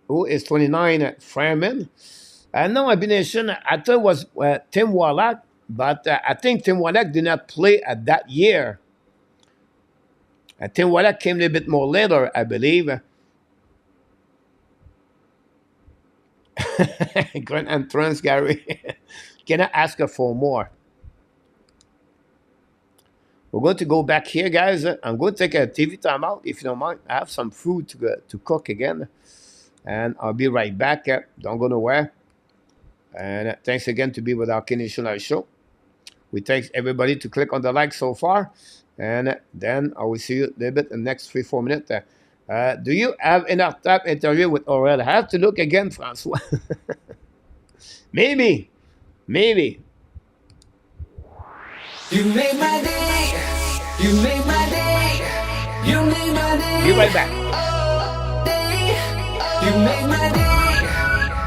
S1: Who is 29? Freeman. No, I've been I thought it was Tim Wallach, but I think Tim Wallach did not play at that year. Tim Wallach came a little bit more later, I believe. Great entrance, Gary. Can I ask her for more? We're going to go back here, guys. I'm going to take a TV timeout, if you don't mind. I have some food to cook again. And I'll be right back. Don't go nowhere. And thanks again to be with our Canadian Live show. We thank everybody to click on the like so far. And then I will see you a little bit in the next 3-4 minutes. Do you have enough time interview with Aurel? I have to look again, Francois. Maybe.
S4: You made my day. You made my day. You made my day.
S1: Be right back.
S4: You made my day.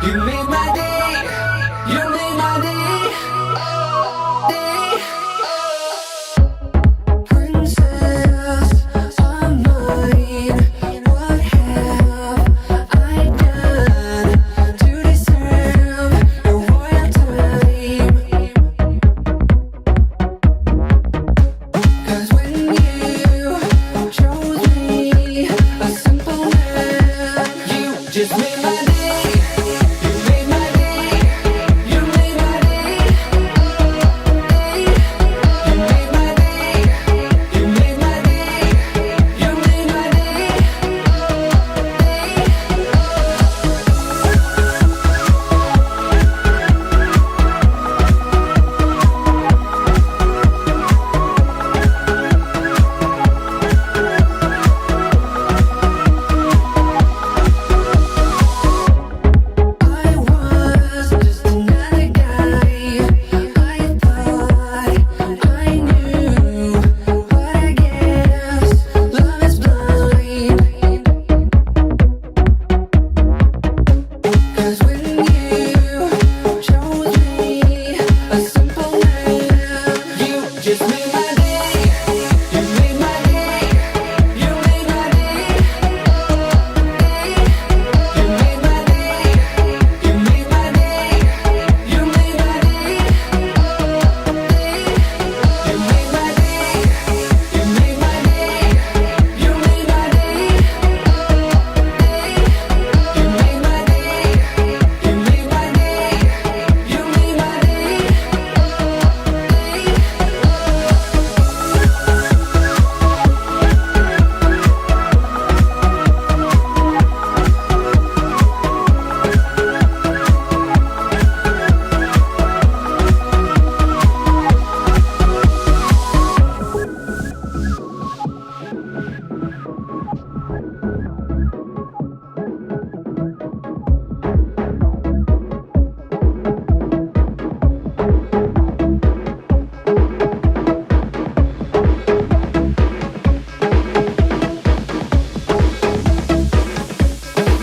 S4: You made my day. You made my day. Princess of mine, what have I done to deserve your royal time? 'Cause when you chose me, a simple man, you just made my day. You made my day. You made my day. You made my day. You made my day. You made my day. I was just another guy. I thought I knew, but I guess love is blind. 'Cause when you chose me, a simple man, you just made my day. You made my day. You made my day. You made my day. You made my day. You made my day. You made my day. You made my day. You made my day. You made my day. You made my day. You made my day.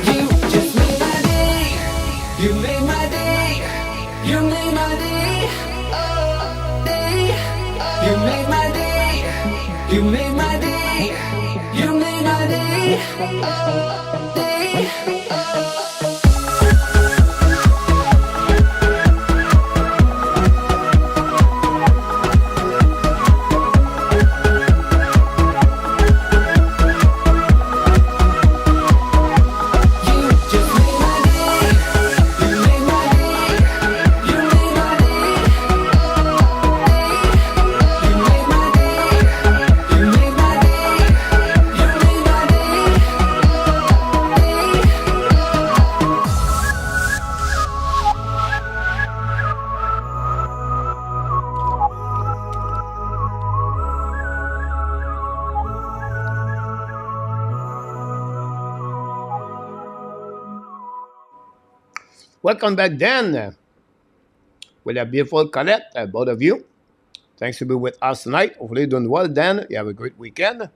S4: You just made my day. You made my day. You made my day. You made my day. You made my day. You made my day, day. You just made my day. You made my day. You made my day. You made my day. You made my day. You made my day.
S1: Welcome back, Dan, with a beautiful Colette, both of you. Thanks for being with us tonight. Hopefully, you're doing well, Dan. You have a great weekend.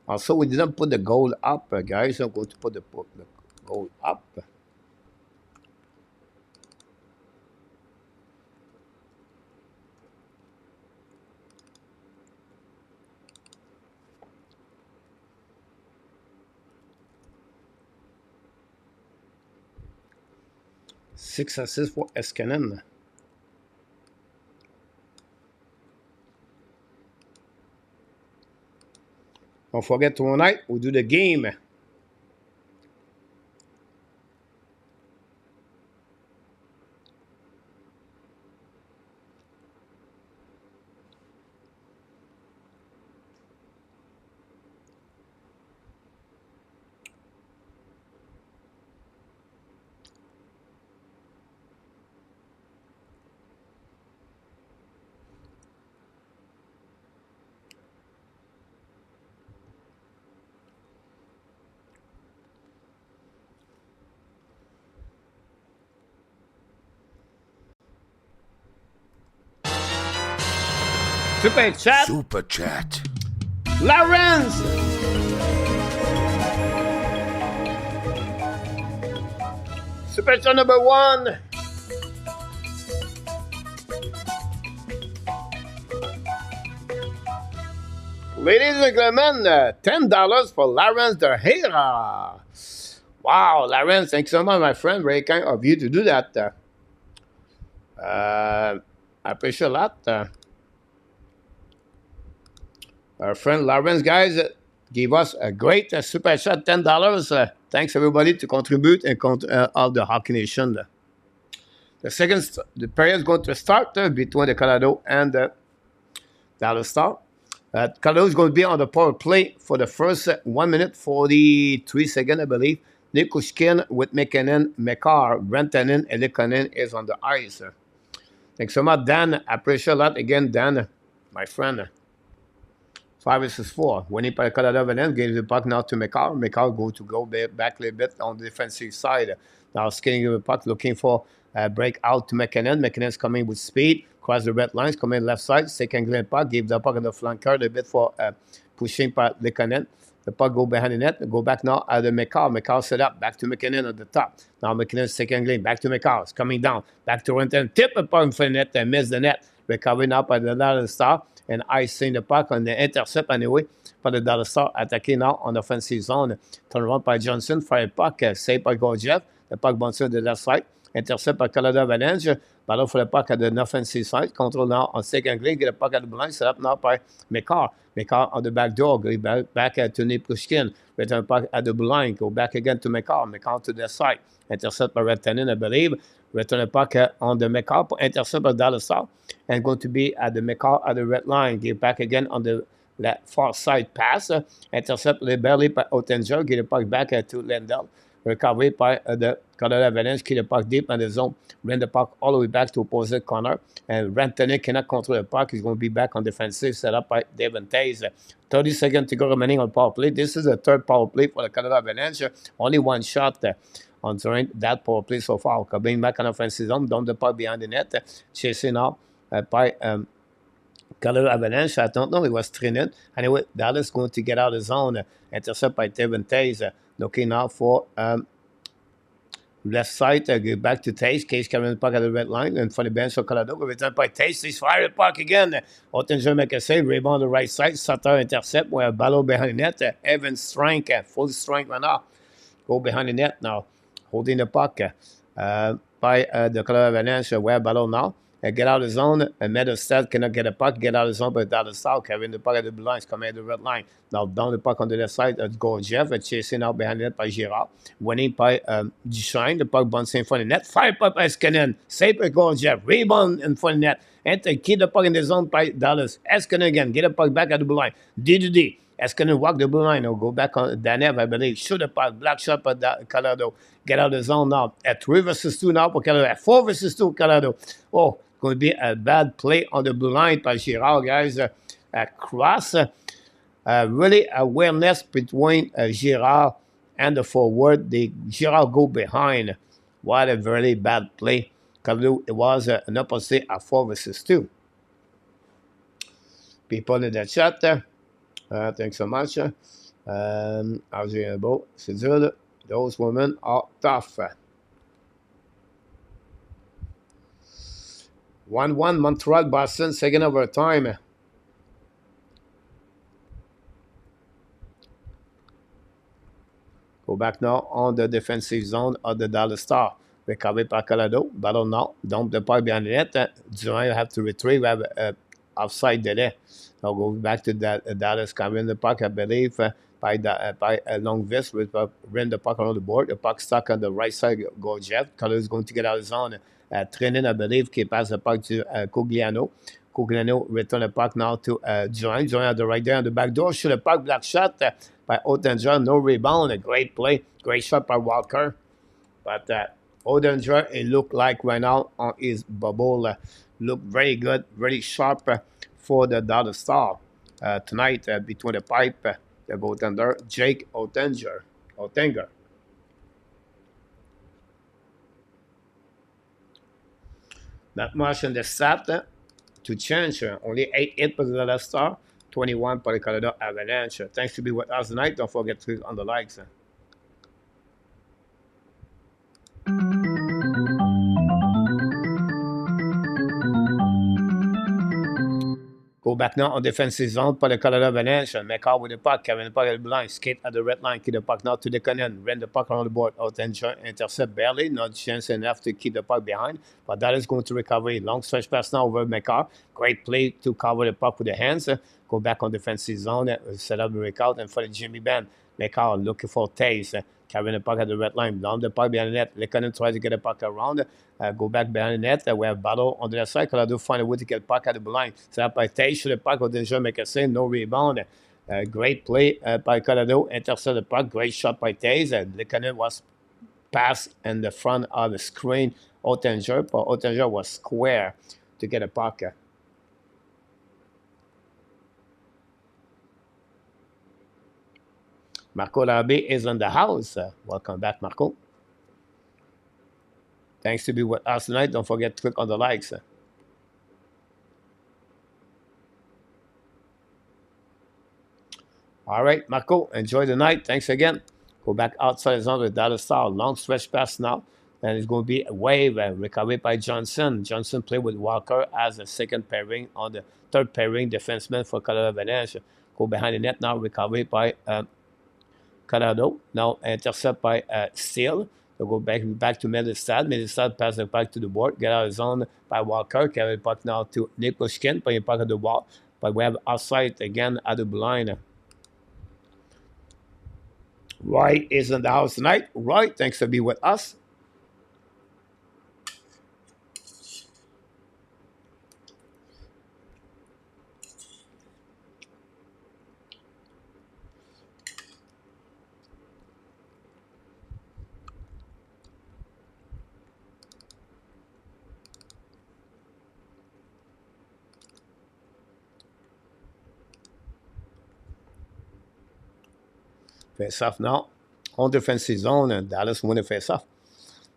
S1: Also, we didn't put the goal up, guys. I'm going to put the goal up. Six assists for Eskinen. Don't forget tomorrow night, we'll do the game. Super chat.
S5: Super Chat.
S1: Lawrence. Super chat number 1. Ladies and gentlemen, $10 for Lawrence de Hera. Wow, Lawrence, thanks so much, my friend. Very kind of you to do that. I appreciate a lot. Our friend Lawrence, guys, gave us a great super chat, $10. Thanks everybody to contribute and of the Hockey Nation. The period is going to start between the Colorado and the Dallas Star. Colorado is going to be on the power play for the first 1 minute 43 seconds, I believe. Nikushkin with McKinnon, McCarr, Rantanen, and Likonen is on the ice. Thanks so much, Dan. I appreciate a lot again, Dan, my friend. 5 versus 4. Winning by Colorado Avalanche, gives the puck now to McCarr. McCarr go back a little bit on the defensive side. Now skating the puck, looking for a break out to McKinnon. McKinnon's coming with speed, cross the red lines, coming left side, second glance puck, give the puck on the flanker a bit for pushing by Likonen. The puck go behind the net, go back now at the McCarr. McCarr set up, back to McKinnon at the top. Now McKinnon's second glance, back to McCarr. It's coming down, back to Renton. Tip the puck in front of the net and miss the net. Recovering up at the Dallas Star. And icing the puck on the intercept anyway. For the Dallas Star attacking now on the offensive zone. Turn around by Johnson, fire puck, saved by Gorgiev. The puck bounces on the left side. Intercept by Colorado Avalanche. Battle for the puck at the offensive side. Control now on second glance. Get the puck at the blind. Set up now by McCarr. McCarr on the back door. Go back to Nipushkin. Return puck at the blind. Go back again to McCarr. McCarr to the side. Intercept by Rantanen, I believe. Return the puck on the McCarr. Intercept by Dallas Star. And going to be at the McCarr at the red line. Give back again on the far side pass. Intercept barely by Goaltender. Get the puck back to Lindell. Recovery by the Colorado Avalanche. Keep the puck deep in the zone. Run the puck all the way back to opposite corner. And Rantanen cannot control the puck. He's going to be back on defensive. Set up by Devon Taze. 30 seconds to go remaining on power play. This is the third power play for the Colorado Avalanche. Only one shot on during that power play so far. Coming back on offensive zone. Down the puck behind the net. Chasing now by Colorado Avalanche. I don't know. It was Trinet. Anyway, Dallas going to get out of the zone. Intercept by Devon Taze. Looking now for left side, go back to Taste. Case carrying the puck at the red line. And for the bench of Colorado, return by Taste. He's fired the puck again. Ottinger make a save. Rebound on the right side. Sutter intercept. We have Ballot behind the net. Evan strength, full strength right now. Go behind the net now. Holding the puck by the Colorado Avalanche. We have Ballot now. Get out of the zone. Meadowstead cannot get a puck. Get out of the zone, but out of style. Carrying the puck at the blue line. Coming at the red line. Now down the puck on the left side. Go Jeff. Chasing out behind the net by Girard. Winning by Duchesne. The puck bouncing in front of the net. Fire puck by Eskinen. Save by Go Jeff. Rebound in front of the net. And keep the puck in the zone by Dallas. Eskinen again. Get the puck back at the blue line. D. Eskinen walk the blue line. Or go back on Danev, I believe. Shoot the puck. Black shot by Colorado. Get out of the zone now. At 3 versus 2 now for Colorado. At 4 versus 2 Colorado. Oh, going to be a bad play on the blue line by Girard, guys. Cross. Really awareness between Girard and the forward. Girard go behind. What a very bad play. Colorado, it was an opposite at 4 versus 2. People in the chat. Thanks so much. How's it about? C'est dur. Those women are tough. 1-1 Montreal, Boston, second overtime. Go back now on the defensive zone of the Dallas Star. Recovered by Colorado. Battle now. Dump the puck behind the net. Durant have to retrieve. Have offside delay. Now go back to Dallas. Covering the puck, I believe, by a long vest. With ran the puck around the board. The puck stuck on the right side. Go Jeff. Colorado is going to get out of the zone. Training, I believe, qui passe the puck to Cogliano. Cogliano return the puck now to Durant. Durant at the right there on the back door. Shoot a puck, black shot by Ottinger. No rebound. A great play. Great shot by Walker. But Ottinger, it looked like right now on his bubble. Looked very good, very sharp for the Dallas Star. Tonight, between the pipe, the goaltender, Jake Ottinger. Not much in the stat to change. Only 8 for the Dallas Star, 21 for the Colorado Avalanche. Thanks to be with us tonight. Don't forget to click on the likes. Go back now on defensive zone for the Colorado Avalanche. McCall with the puck. Carrying the puck at the blind. Skate at the red line. Keep the puck now to the cannon. Ran the puck around the board. Ottinger intercept barely. Not chance enough to keep the puck behind. But that is going to recover. Long stretch pass now over McCall. Great play to cover the puck with the hands. Go back on defensive zone. Set up the breakout. And for the Jimmy Benn. McCall looking for Taze. Carrying the puck at the red line. Down the puck behind the net. Lekonen tries to get the puck around. Go back behind the net. We have Battle on the left side. Colorado find a way to get the puck at the blind. Set up by Taze. Shoot the puck. Ottinger make a save. No rebound. Great play by Colorado. Intercept the puck. Great shot by Taze. Lekonen was passed in the front of the screen. Ottinger. But Ottinger was square to get a puck. Marco Larabé is in the house. Welcome back, Marco. Thanks to be with us tonight. Don't forget to click on the likes. All right, Marco, enjoy the night. Thanks again. Go back outside the zone with Dallas Star. Long stretch pass now. And it's going to be a wave recovered by Johnson. Johnson played with Walker as a second pairing on the third pairing defenseman for Colorado Avalanche. Go behind the net now. Recovered by Colorado. Now intercept by Steele. So go back to Meadowstead. Meadowstead pass the puck to the board. Get out of zone by Walker. Carry the puck now to Nikoshkin. Putting the puck at the wall. But we have offside again at the blind. Roy is in the house tonight. Roy, thanks for being with us. Face off now. On defensive zone, and Dallas win the face off.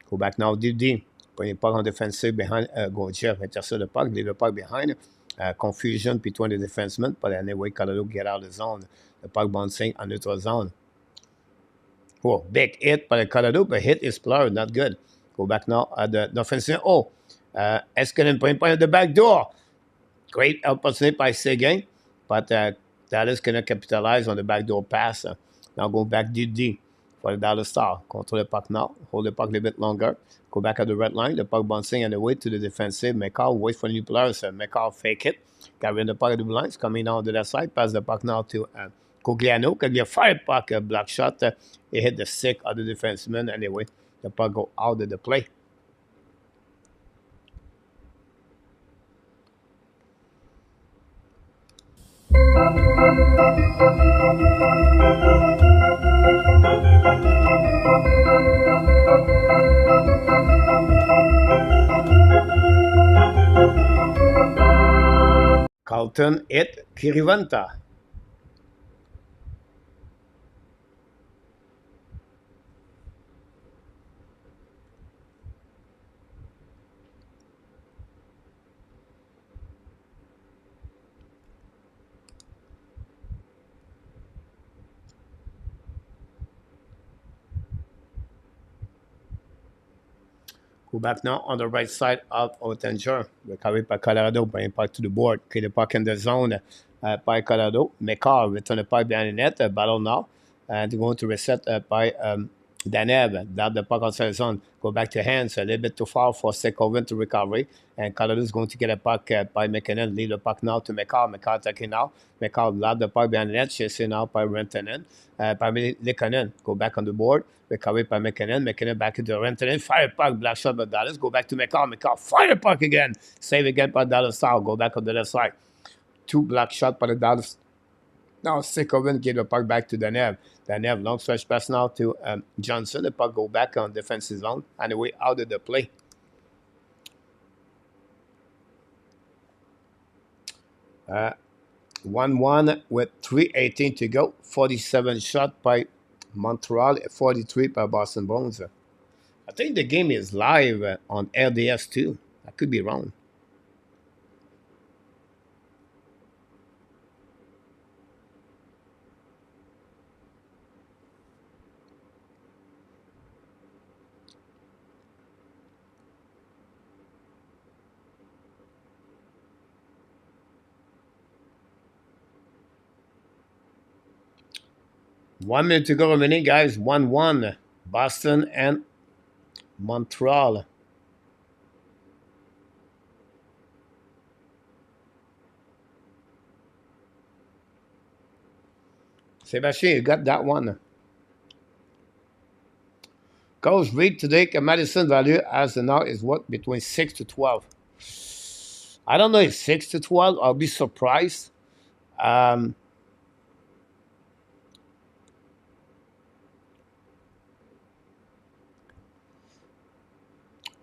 S1: Go back now, DD. Putting the puck on defensive behind Jeff. Intercept the puck, leave the puck behind. Confusion between the defensemen, but anyway, Colorado get out of the zone. The puck bouncing on neutral zone. Oh, big hit by the Colorado, but hit is blurred, not good. Go back now at the offensive. Oh, Eskinen point at the back door. Great opportunity by Seguin, but Dallas cannot capitalize on the backdoor pass. Now go back D for the Dallas Star. Control the puck now. Hold the puck a little bit longer. Go back at the red line. The puck bouncing on the way to the defensive. McCall wait for the new players. McCall fake it. Carrying the puck at the blue lines. Coming down to that side. Pass the puck now to Cogliano. Cogliano fire puck. Block shot. It hit the stick of the defenseman. Anyway, the puck go out of the play. Carlton hit Kirivanta. Go back now on the right side of Ottinger. Recovery by Colorado, bring puck to the board. Create the puck in the zone by Colorado. McCall return the puck behind the net. Battle now. And going to reset by Danev. Dab the puck outside the zone. Go back to hands. A little bit too far for Sekoven to recovery. And Colorado is going to get a puck by McKinnon. Leave the puck now to McCall. McCall attacking now. McCall lab the puck behind the net. Chasing now by Rentonen. By Lekanen. Go back on the board. Recovery by McKinnon. McKinnon back into Rentonen. Fire puck. Black shot by Dallas. Go back to McCall. McCall fire puck again. Save again by Dallas South. Go back on the left side. Two black shot by the Dallas. Now Sekoven give the puck back to Danev. Danev long stretch pass now to Johnson. The puck go back on defensive zone. And away out of the play. 1-1 with 3:18 to go. 47 shot by Montreal, 43 by Boston Bruins. I think the game is live on RDS too. I could be wrong. One minute to go remaining, guys. 1-1. Boston and Montreal. Sebastian, you got that one. Coach read today Madison value as of now is what? Between 6 to 12. I don't know if 6 to 12. I'll be surprised.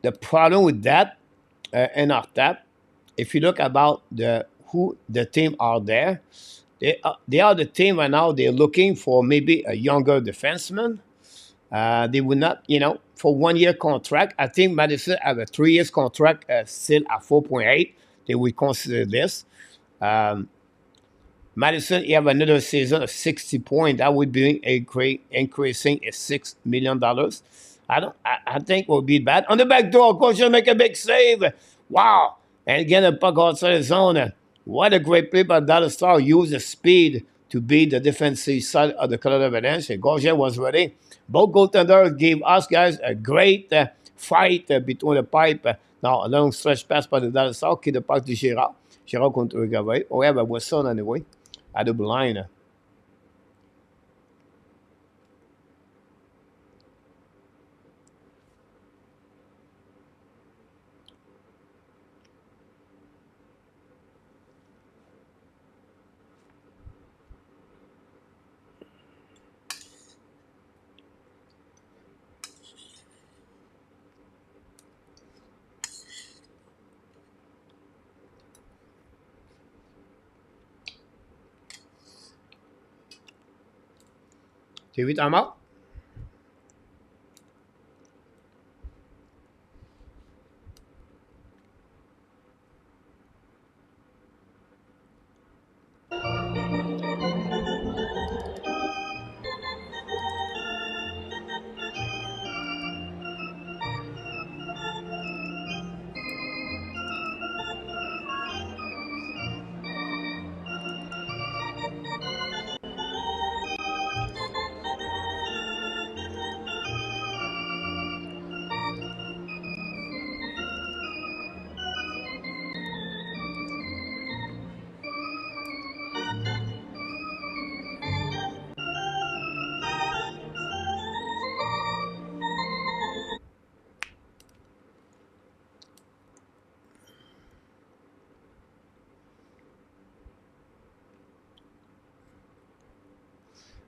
S1: The problem with that and our tap, if you look about who the team are there, they are the team right now. They're looking for maybe a younger defenseman. They would not, for 1 year contract. I think Madison have a 3 years contract still at 4.8. They would consider this. Madison, you have another season of 60 points. That would be increasing $6 million. I think it would be bad. On the back door, coach will make a big save. Wow. And again, a puck outside the zone. What a great play by Dallas Star. Use the speed to beat the defensive side of the Colorado Avalanche. Gauthier was ready. Both goaltenders gave us guys a great fight between the pipe. Now, a long stretch pass by the Dallas Star. Keep the puck to Girard. Girard contre recovery. Oh, yeah, but Wesson anyway. At the blind. TV timeout.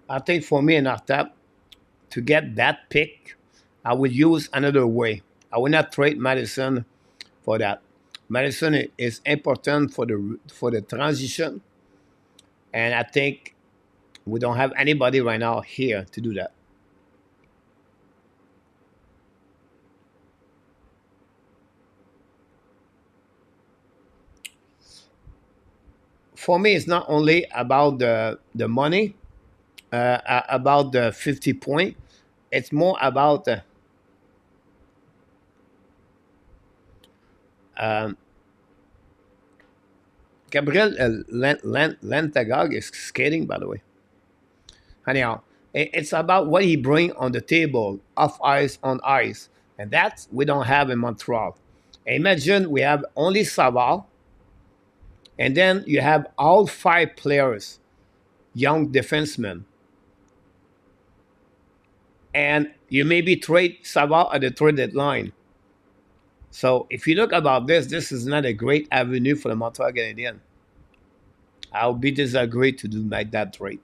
S1: I think for me in our top, to get that pick, I would use another way. I would not trade Madison for that. Madison is important for the transition, and I think we don't have anybody right now here to do that. For me, it's not only about the money, about the 50 point. It's more about um, Gabriel Lentagog is skating, by the way. Anyhow, it's about what he bring on the table, off ice, on ice, and that we don't have in Montreal. Imagine we have only Savard, and then you have all five players, young defensemen, and you maybe trade Savard at the trade deadline. So if you look about this, this is not a great avenue for the Montreal Canadiens. I'll be disagree to do like that trade.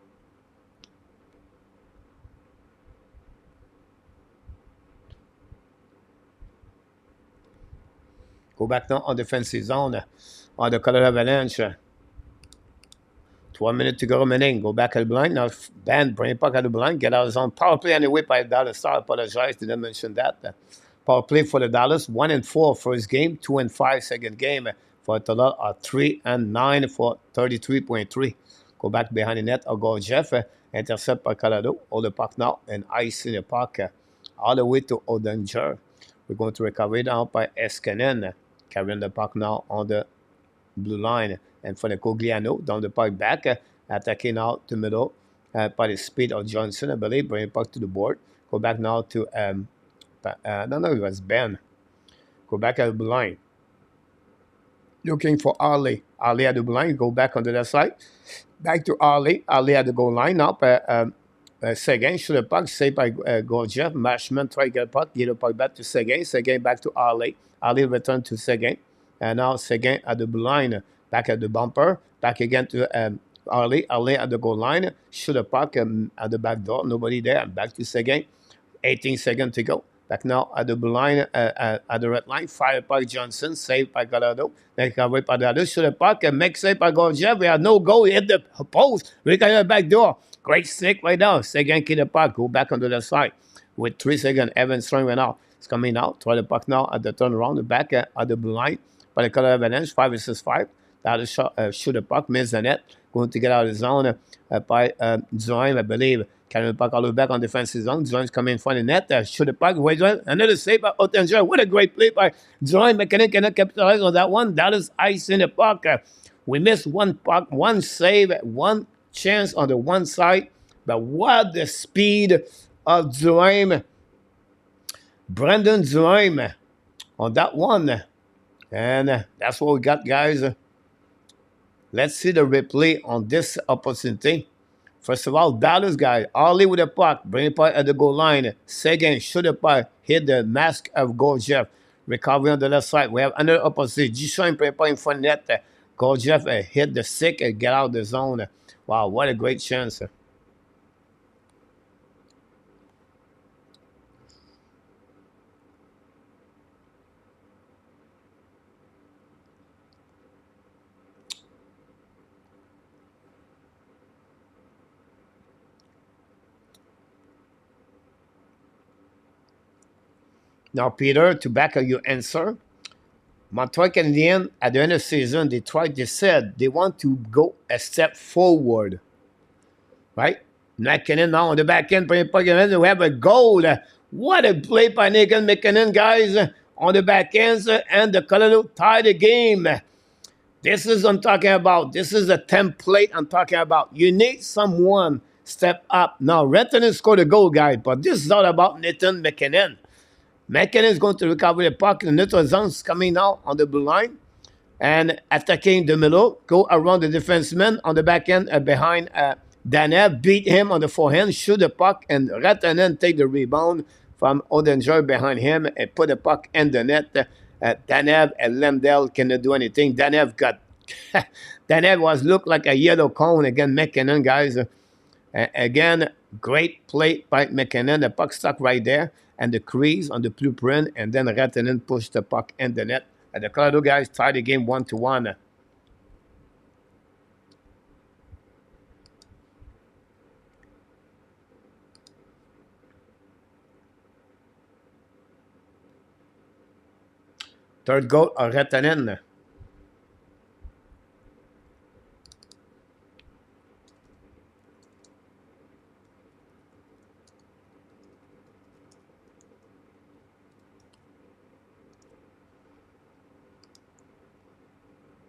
S1: Go back now on defensive zone on the Colorado Avalanche. 3 minutes to go remaining. Go back at the blind. Now, Ben, bring it back at the blind. Get out of zone. Power play anyway by Dallas Star. I apologize. Didn't mention that. Power play for the Dallas. 1-4 first game. 2-5 second game. For a total of 3-9 for 33.3. Go back behind the net. I'll go Jeff. Intercept by Colorado. Hold the puck now. And ice in the puck. All the way to Odenger. We're going to recover it now by Eskinen. Carrying the puck now on the blue line. And for the Cogliano, down the puck back, attacking out to middle by the speed of Johnson, I believe, bring it back to the board. Go back now to, no, it was Ben. Go back at the blue line. Looking for Arley. Arley at the blue line, go back on the left side. Back to Arley. Arley at the goal line now. Seguin, shoot the puck, saved by Gorgiev. Mashman try to get the puck, get the puck back to Seguin. Seguin back to Arley. Arley return to Seguin. And now Seguin at the blue line. Back at the bumper, back again to Arley at the goal line, shoot a puck at the back door, nobody there, back to Seguin, 18 seconds to go. Back now at the blue line, at the red line, fire by Johnson, saved by Colorado, make away by the other, shoot a puck, and make save by Gorgiev, we have no goal, hit the post, we got the back door, great stick right now, Seguin keep the puck, go back on the left side, with 3 seconds, Evans throwing right now, it's coming out, try the puck now at the turnaround, the back at the blue line, by the Colorado Avalanche, 5 versus 5, that shoot the puck, miss the net, going to get out of the zone by Duhaime, I believe. Carrying the puck all the way back on defensive zone. Duhaime's coming in front of the net, shoot the puck, wait, another save by Oettinger. What a great play by Duhaime. McKinnon cannot capitalize on that one. That is ice in the puck. We missed one puck, one save, one chance on the one side, but what the speed of Duhaime. Brendan Duhaime on that one. And that's what we got, guys. Let's see the replay on this opportunity. First of all, Dallas guy, Arley with the puck, bring the puck at the goal line. Seguin, shoot the puck, hit the mask of Gorgiev. Recovery on the left side. We have another opposite. Duchamp bring the puck in front of net. Gorgiev hit the stick and get out of the zone. Wow, what a great chance. Now, Peter, to back up your answer, Montreal Canadiens, at the end of the season, they said they want to go a step forward, right? McKinnon now on the back end, we have a goal. What a play by Nathan McKinnon, guys, on the back ends, and the Colorado tie the game. This is what I'm talking about. This is a template I'm talking about. You need someone step up. Now, Rantanen scored a goal, guys, but this is all about Nathan McKinnon. McKinnon is going to recover the puck. The neutral zone is coming out on the blue line and attacking the middle. Go around the defenseman on the back end behind Danev. Beat him on the forehand. Shoot the puck and Rantanen take the rebound from Odenger behind him and put the puck in the net. Danev and Lemdell cannot do anything. Danev was looked like a yellow cone against McKinnon, guys. Again, great play by McKinnon. The puck stuck right there and the crease on the blueprint, and then Rantanen pushed the puck in the net. And the Colorado guys tied the game 1-1. Third goal of Rantanen.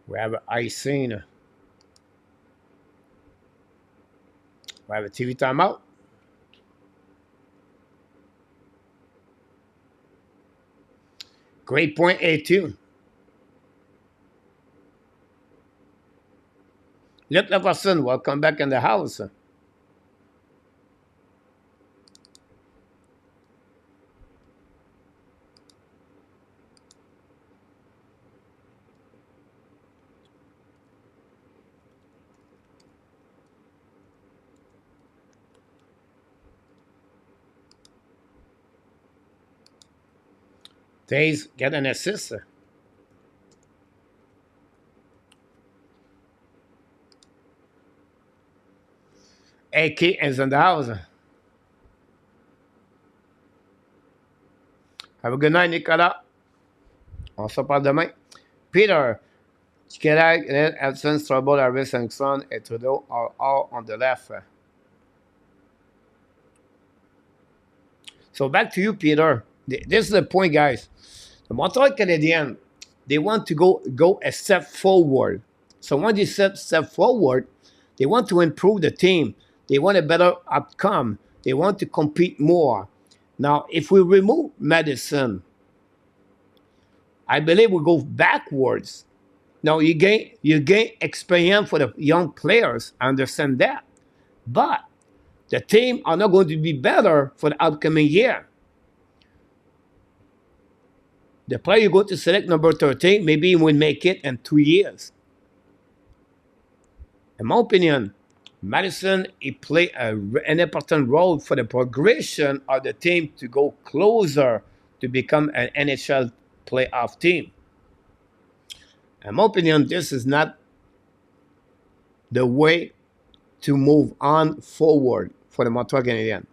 S1: We have icing. We have a TV timeout. Great point, A2. Luc Leverson, welcome back in the house. Tays get an assist. AK is in the house. Have a good night, Nicolas. On se parle demain. Peter, Chicalag, Edson, Strobel, Harris, Sankson, and Trudeau are all on the left. So back to you, Peter. This is the point, guys. The Montreal Canadiens, they want to go a step forward. So when they step forward, they want to improve the team. They want a better outcome. They want to compete more. Now, if we remove Madison, I believe we go backwards. Now, you gain experience for the young players. I understand that. But the team are not going to be better for the upcoming year. The player you go to select, number 13, maybe he will make it in 2 years. In my opinion, Madison, he played an important role for the progression of the team to go closer to become an NHL playoff team. In my opinion, this is not the way to move on forward for the Montreal Canadiens.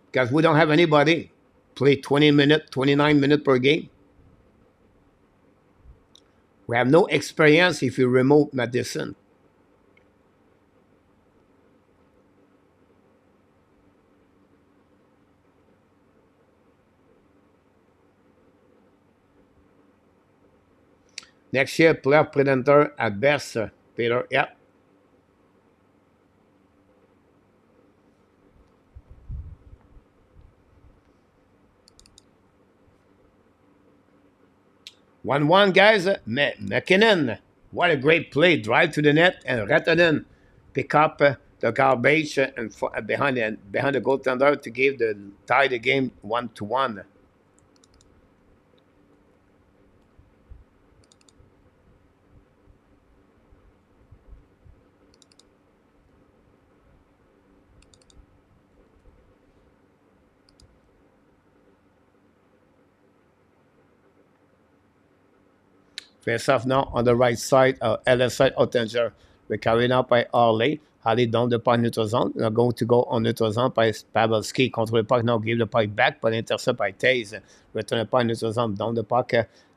S1: Because we don't have anybody play 20 minutes, 29 minutes per game. We have no experience if you remove Madison. Next year, playoff predator at best, Peter. Yep. One, guys. McKinnon. What a great play. Drive to the net and Rantanen pick up the garbage and behind the goaltender to tie the game 1-1. Face off now on the right side, LS side, Goaltender. We're carried out by Harley. Harley down the puck neutral zone. Now going to go on neutral zone by Pavelski. Control the puck now, give the puck back, but intercept by Taze. Return the puck neutral zone, down the puck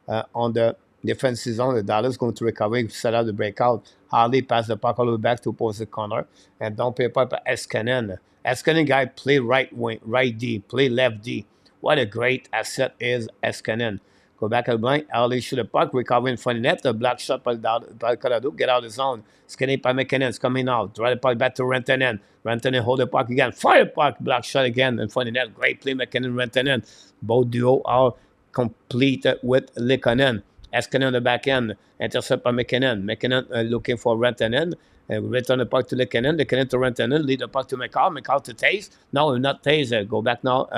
S1: on the defensive zone. The Dallas going to recover, set out the breakout. Harley pass the puck all the way back to opposite corner. And down pay puck by Eskanen. Eskanen guy play right wing, right D, play left D. What a great asset is Eskanen. Go back at the blank. Harley shoot the puck, recover in front of the net. The block shot by Colorado. Get out of the zone. Skinny by McKinnon. It's coming out. Drive the puck back to Rantanen. Rantanen hold the puck again. Fire puck. Block shot again in front of the net. Great play, McKinnon, Rantanen. Both duo are complete with Likonen. Eskanen on the back end. Intercept by McKinnon. McKinnon looking for Rantanen. Return the puck to Likonen. Likonen to Rantanen. Lead the puck to McCall. McCall to Taze. No, not Taze. Go back now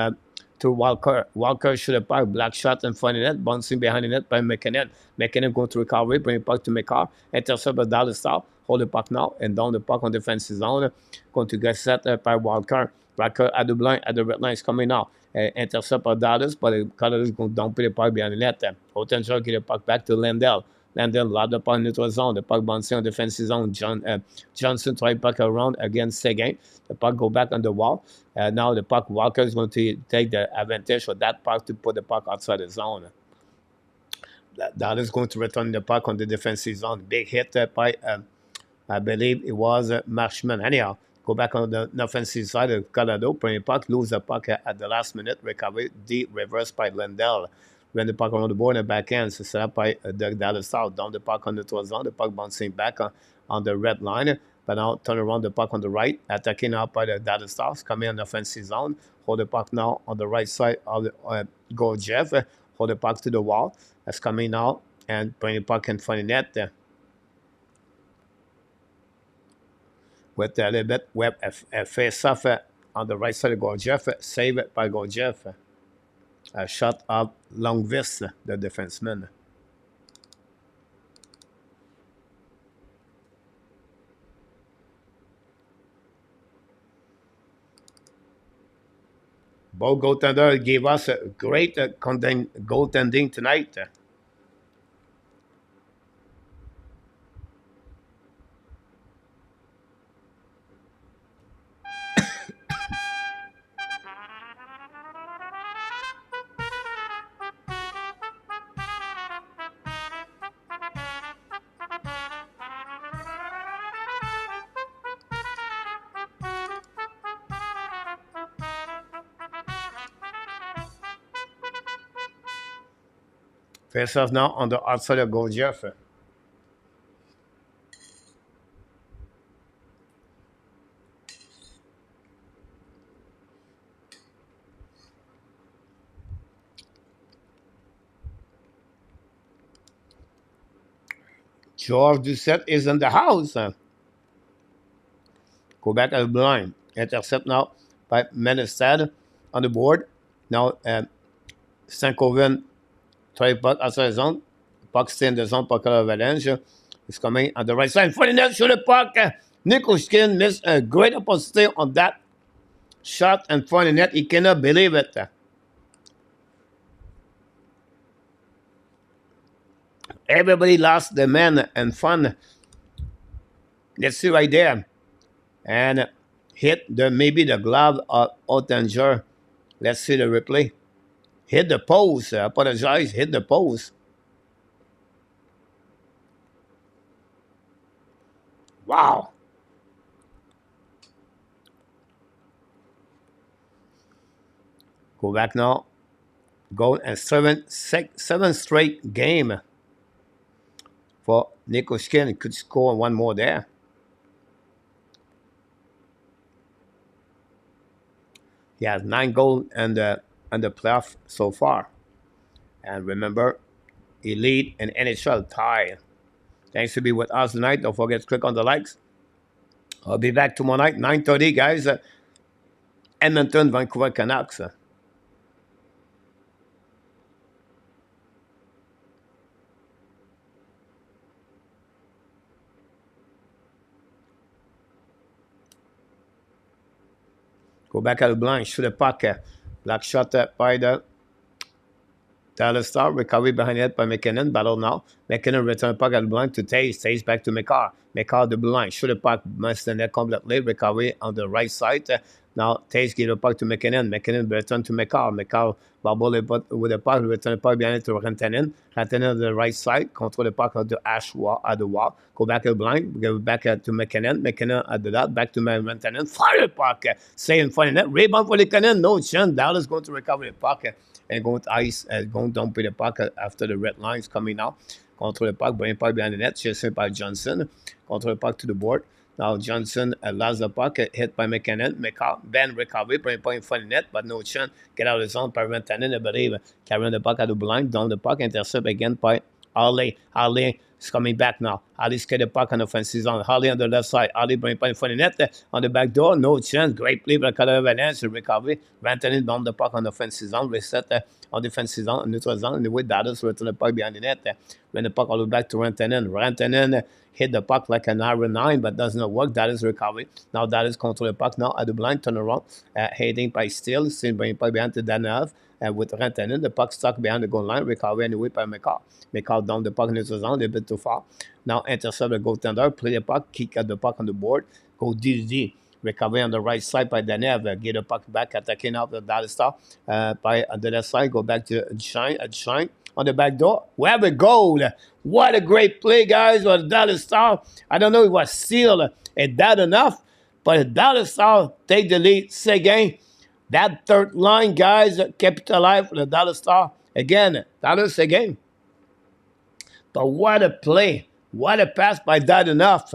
S1: to Walker. Walker shoot the puck, black shot in front of the net, bouncing behind the net by McKinnon. McKinnon going to recovery, bring the puck to McCarr, intercept by Dallas Star, hold the puck now, and down the puck on defensive zone, going to get set by Walker. Walker at the blind, at the red line is coming now. Intercept by Dallas, but the Colorado is going to dump the puck behind the net. Goaltender get the puck back to Lindell. Lindell lobbed the puck in neutral zone. The puck bouncing on defensive zone. Johnson tried puck around against Seguin. The puck go back on the wall. Now the puck, Walker is going to take the advantage of that puck to put the puck outside the zone. Dallas is going to return the puck on the defensive zone. Big hit by, I believe it was Marshman. Anyhow, go back on the offensive side of Colorado. Bring the puck, lose the puck at the last minute. Recovery, deep reverse by Lindell. When the puck around the board and the backhand, so set up by the Dallas South. Down the puck on the neutral zone. The puck bouncing back on the red line. But now turn around the puck on the right. Attacking out by the Dallas Stars. Coming on the offensive zone. Hold the puck now on the right side of the goal, Jeff. Hold the puck to the wall. That's coming now. And bring the puck in front of the net. With a little bit, Webb a face-off on the right side of goal, Jeff. Save it by goal, Jeff. A shot of Longvis, the defenseman. Both goaltender gave us a great goaltending tonight. Face off now on the outside of goal, Jeff. George Doucette is in the house. Go back at the blind. Intercept now by Menestad on the board. Now, Stankoven try puck outside the zone. Puck stay in the zone. Puck Colorado Avalanche is coming on the right side. For the net, shoot the puck. Nikolskin missed a great opportunity on that shot in front of the net. He cannot believe it. Everybody lost the man and fun. Let's see right there. And hit maybe the glove of Ottinger. Let's see the replay. Hit the post. I apologize. Hit the post. Wow. Go back now. Goal and seven straight game for Nikolskin. Could score one more there. He has 9 goals in the playoff so far. And remember, he lead in NHL tie. Thanks for being with us tonight. Don't forget to click on the likes. I'll be back tomorrow night, 9:30, guys. Edmonton, Vancouver Canucks. Go back at the blind, shoot a puck. Black shot by the Dallas Star. Recovery behind it by McKinnon. Battle now. McKinnon return puck at the blind to Taze. Taze back to McCarr. McCarr the blue line. Shoot a puck. Missed the net completely. Recovery on the right side. Now Taze give the puck to McKinnon. McKinnon return to McCarr. McCarr bubble with the puck. Return the puck behind it to Rantanen. Rantanen on the right side. Control the puck at the at the wall. Go back at the blind. Go back to McKinnon. McKinnon at the dot. Back to Rantanen. Fire the puck. Stay in front of net. Rebound for the cannon. No chance. Dallas going to recover the puck. And going to ice, going down with the puck after the red lines coming out. Control the puck, bring the puck behind the net, chasing by Johnson. Control the puck to the board. Now Johnson lost the puck, hit by McKinnon. Ben recovery, bring the puck in front of the net, but no chance. Get out of the zone by Rantanen, I believe. Carrying the puck at the blind, down the puck, intercept again by Harley. Harley He's coming back now. Ali get the puck on the offensive zone. Holly on the left side. Ali bring it in front of the net. On the back door, no chance. Great play by Colorado Avalanche. Recovery. Rantanen bomb the puck on the offensive zone. Reset on the defensive zone, neutral zone. And the way Dallas return the puck behind the net. When the puck all the way back to Rantanen. Rantanen hit the puck like an iron 9, but does not work. Dallas recovery. Now Dallas control the puck. Now at the blind, turn around. Heading by Steele. Still bringing puck behind to Danov. With Rantanen, the puck stuck behind the goal line. Recovery anyway by McCall. McCall down the puck neutral zone. A little bit too far. Now intercept the goaltender. Play the puck. Kick at the puck on the board. Go DD. Recovery on the right side by Danev. Get the puck back. Attacking out the Dallas Star. By on the left side. Go back to Shine. On the back door. We have a goal. What a great play, guys. For the Dallas Star. I don't know if it was sealed. Is that enough? But the Dallas Star take the lead. Second. That third line, guys, capitalize for the Dallas Star. Again, Dallas again. But what a play. What a pass by that enough.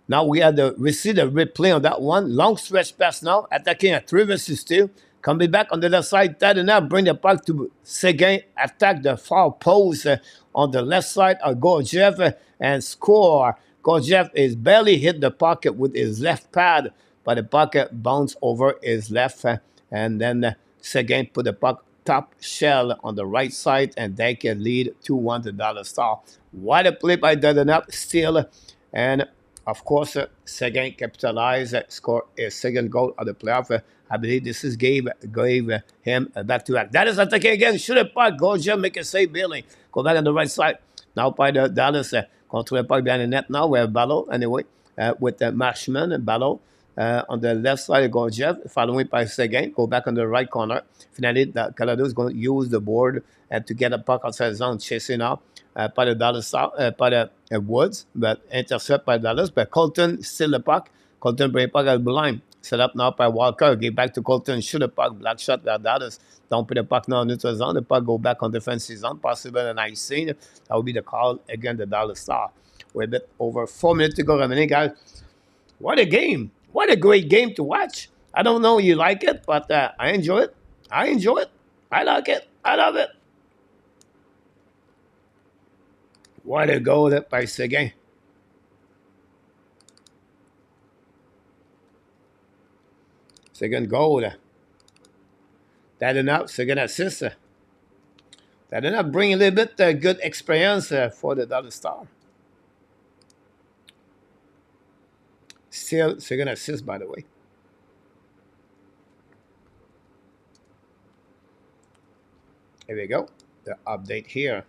S1: Now we have the receive the replay on that one. Long stretch pass now. Attacking at 3 versus 2. Coming back on the left side. That enough. Bring the puck to Seguin. Attack the far post on the left side of Gorgiev and score. Gorgiev is barely hit the pocket with his left pad. But the pocket bounced over his left. And then Seguin put the puck top shell on the right side, and they can lead 2-1 to Dallas Star. What a play by Dadenap still. And, of course, Seguin capitalized, scored his second goal of the playoff. I believe this is gave him a back-to-back. That is attacking again. Shoot a puck. Gorgia make a save, Billy. Go back on the right side. Now by the Dallas. Control the puck behind the net now. We have Ballot, anyway, with the Marshman and Ballot. On the left side of Gorgiev, following by Seguin, go back on the right corner. Finally, Colorado is going to use the board to get a puck outside the zone, chasing out by the Dallas, by the Woods, but intercept by Dallas. But Colton still the puck. Colton bring puck at the line. Set up now by Walker. Get back to Colton, shoot the puck, black shot by Dallas. Don't put the puck now in neutral zone. The puck go back on defensive zone, possible an icing. That will be the call against the Dallas Star. We're a bit over 4 minutes to go remaining, guys. What a game. What a great game to watch. I don't know if you like it, but I enjoy it. I enjoy it. I like it. I love it. What a goal that by Seguin. Second goal. That enough. Second assist. That enough bring a little bit good experience for the Dallas Star. Still second assist, by the way. Here we go. The update here.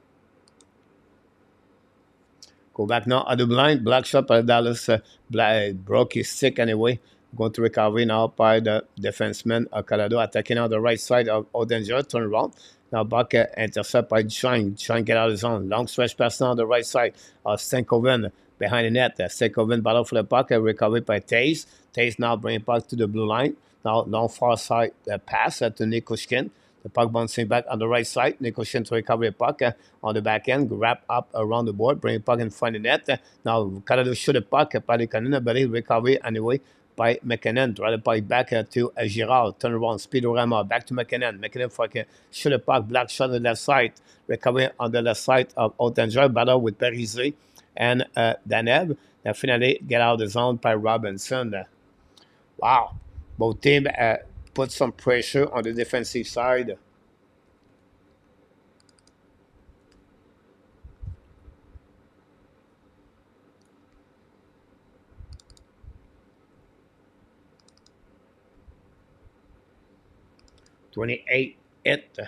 S1: Go back now at the blind. Black shot by Dallas. Broke his stick anyway. Going to recovery now by the defenseman of Colorado. Attacking on the right side of Oettinger. Turn around. Now back intercept by Shine. Shine get out of his zone. Long stretch pass now on the right side of Stankoven. Behind the net, Stankoven battle for the puck, recovered by Taze. Taze now bringing puck to the blue line. Now long far side pass to Nikushkin. The puck bouncing back on the right side. Nikushkin to recover the puck on the back end. Grab up around the board, bring the puck in front of the net. Now Colorado shoot the puck by the Cannon, but he recovery anyway by McKinnon. Draw the puck back to Girard. Turn around, Speedorama, back to McKinnon. McKinnon for shoot the puck, black shot on the left side. Recovery on the left side of Oettinger. Battle with Parise and Danev. And finally get out of the zone by Robinson. Wow. Both teams put some pressure on the defensive side. $28 hit.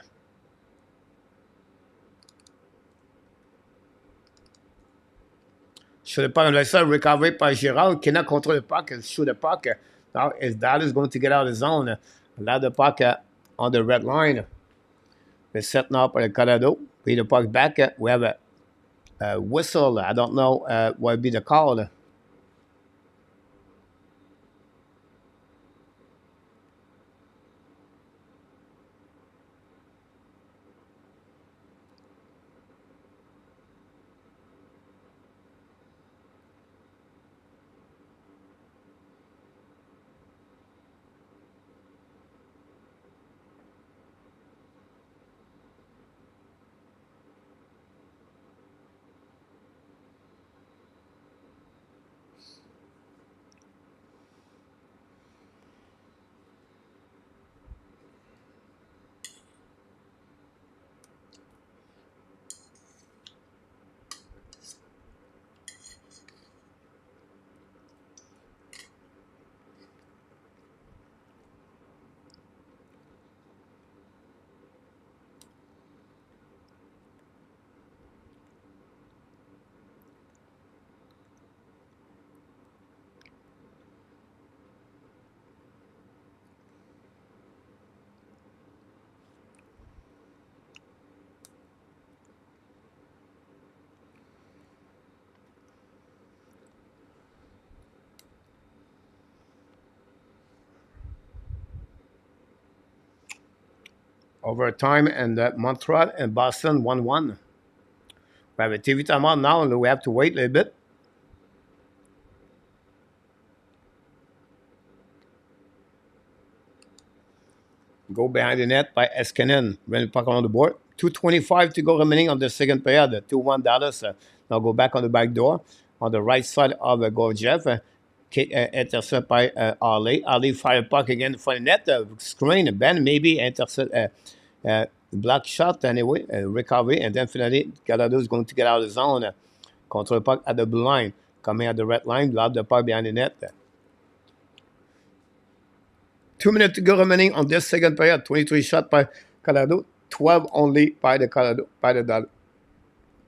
S1: Shoot the puck on the side, recovery by Girard. Cannot control the puck and shoot the puck. Now is Dallas going to get out of the zone? Allow the puck on the red line. They're setting up by the Colorado. Beat the puck back. We have a whistle. I don't know what would be the call. Overtime and Montreal and Boston 1-1. We have a TV timeout now, and we have to wait a little bit. Go behind the net by Eskinen. Bring the puck on the board. 2:25 to go remaining on the second period. 2-1 Dallas. Now go back on the back door. On the right side of Gorgiev. Intercept by Ali. Ali fire puck again for the net. Screen. Ben maybe intercept. Black shot anyway. Recovery. And then finally, Colorado is going to get out of the zone. Control the puck at the blue line. Coming at the red line. Lob the puck behind the net. 2 minutes to go remaining on this second period. 23 shots by Colorado, 12 only by the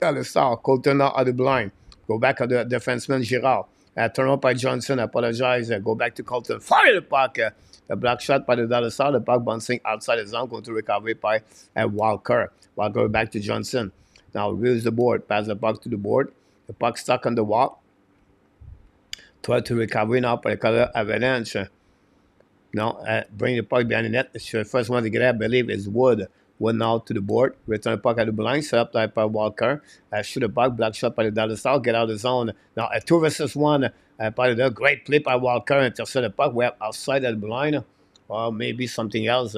S1: Dallas Stars. Goaltender at the blind. Go back at the defenseman Girard. Turn up by Johnson. Apologize. Go back to Colton. Fire the puck. The black shot by the Dallas Stars. The puck bouncing outside the zone. Going to recovery by Walker. Walker back to Johnson. Now reels the board. Pass the puck to the board. The puck stuck on the wall. 12 to recovery now by the Colorado Avalanche. Now, bring the puck behind the net. The first one to get out, I believe, is Wood. Wood now to the board. Return the puck at the blind. Set up by Walker. Shoot the puck. Black shot by the Dallas Stars. Get out of the zone. Now, a 2 versus 1 by the great play by Walker. Intercept the puck. We have outside at the blind. Or maybe something else.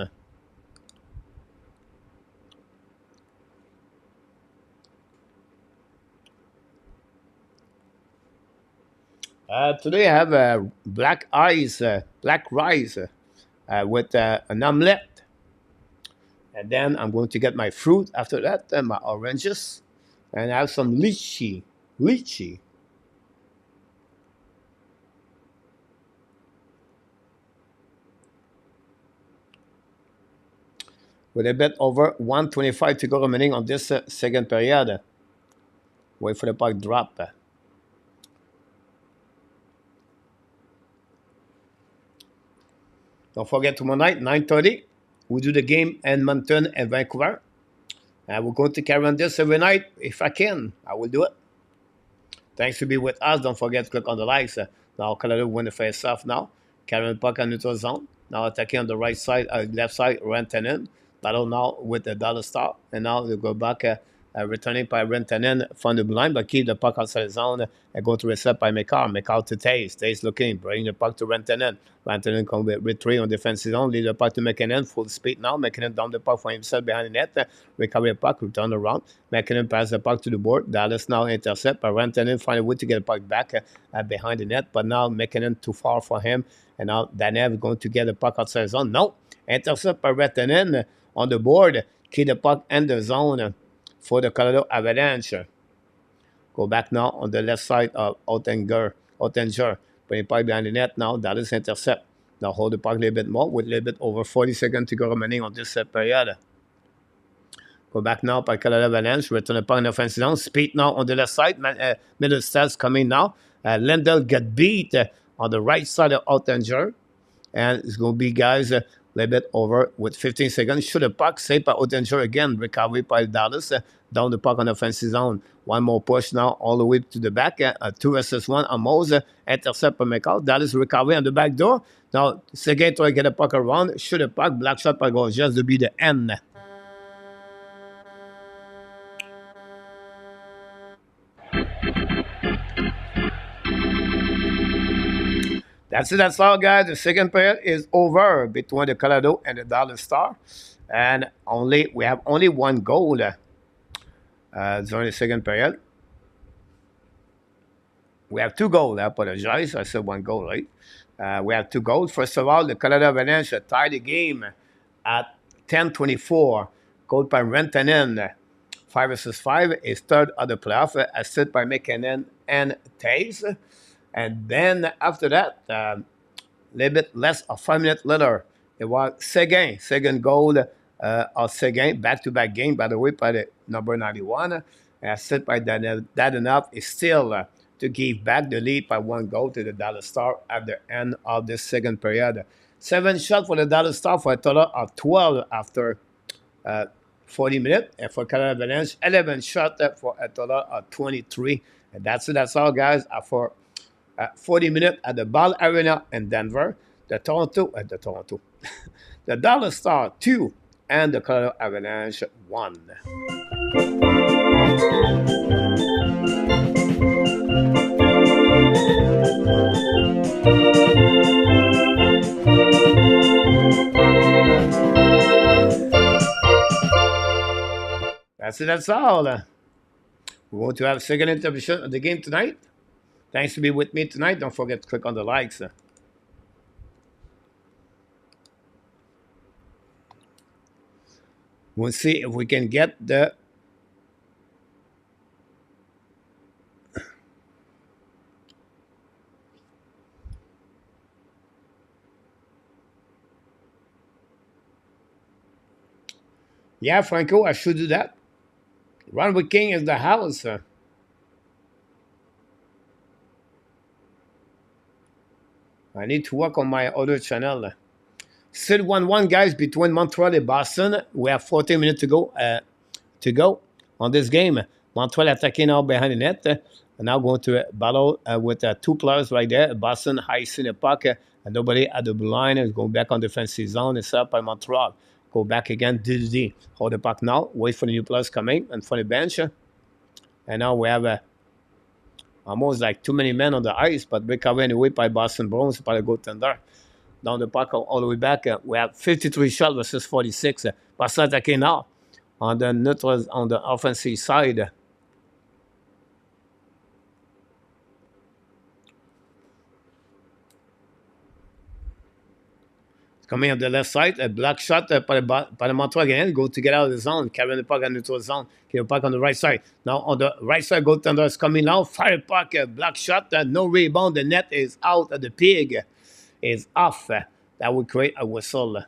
S1: Today I have black rice with an omelette. And then I'm going to get my fruit after that, my oranges. And I have some lychee. With a bit over 1:25 to go remaining on this second period. Wait for the puck drop. Don't forget tomorrow night, 9:30, we do the game in Edmonton and Vancouver. We're going to carry on this every night. If I can, I will do it. Thanks for being with us. Don't forget to click on the likes. Now Colorado win the face-off now. Carrying the puck on neutral zone. Now attacking on the right side, left side, Rantanen. Battle now with the Dallas Stars. And now they go back, returning by Rantanen from the blind, but keep the puck outside the zone and go to reset by McCarr. McCarr to Taze. Taze looking, bring the puck to Rantanen. Rantanen come with retreat on defensive zone, lead the puck to McKinnon, full speed now. McKinnon down the puck for himself behind the net. Recovery the puck, return around. McKinnon pass the puck to the board. Dallas now intercept, but Rantanen find a way to get the puck back behind the net. But now McKinnon too far for him. And now Danev is going to get the puck outside the zone. No, intercept by Rantanen on the board. Keep the puck in the zone for the Colorado Avalanche. Go back now on the left side of Goaltender. Bring the puck behind the net now. Dallas intercept. Now hold the puck a little bit more with a little bit over 40 seconds to go remaining on this period. Go back now by Colorado Avalanche. Return the puck in the offensive zone. Speed now on the left side. Middle stats coming now. Lindell get beat on the right side of Goaltender. And it's going to be, guys, a little bit over with 15 seconds. Shoot the puck. Saved by Goaltender again. Recovery by Dallas. Down the puck on the offensive zone. One more push now all the way to the back. 2 versus 1 on Mose. Intercept by McCall. Dallas recovery on the back door. Now, Seguin try to get the puck around. Shoot the puck. Black shot by goal. Just to be the end. That's it. That's all, guys. The second period is over between the Colorado and the Dallas Stars. And we have only one goal during the second period. We have 2 goals. I apologize. I said 1 goal, right? We have 2 goals. First of all, the Colorado Avalanche tied the game at 10:24. Goal by Rantanen. 5 versus 5 is third of the playoff. Assist by McKinnon and Taze. And then after that, a little bit less of 5 minutes later, it was Seguin. Second goal of Seguin. Back-to-back game, by the way, by the number 91. Assist by that enough is still to give back the lead by 1 goal to the Dallas Stars at the end of the second period. 7 shots for the Dallas Stars for a total of 12 after 40 minutes. And for Colorado Avalanche, 11 shots for a total of 23. And that's it. That's all, guys. For 40 minutes at the Ball Arena in Denver. The Dallas Stars 2, and the Colorado Avalanche won. That's all. We want to have a second intermission of the game tonight. Thanks to be with me tonight. Don't forget to click on the likes. We'll see if we can get the yeah, Franco, I should do that. Ronwood King is the house. I need to work on my other channel. Still 1-1, guys, between Montreal and Boston. We have 14 minutes to go on this game. Montreal attacking now behind the net. And now going to battle with 2 players right there. Boston icing the puck. And nobody at the blue line is going back on defensive zone. It's up by Montreal. Go back again. DD. Hold the puck now. Wait for the new players coming and for the bench. And now we have almost like too many men on the ice, but recovered anyway by Boston Bruins by the goaltender. Down the puck all the way back. We have 53 shots versus 46. Boston attacking now on the neutral, on the offensive side. Coming on the left side, a block shot by the Montreal again. Go to get out of the zone. Carrying the puck on the neutral zone. Carry the puck on the right side. Now on the right side, goaltender is coming now. Fire puck, block shot. No rebound. The net is out. The pig is off. That would create a whistle.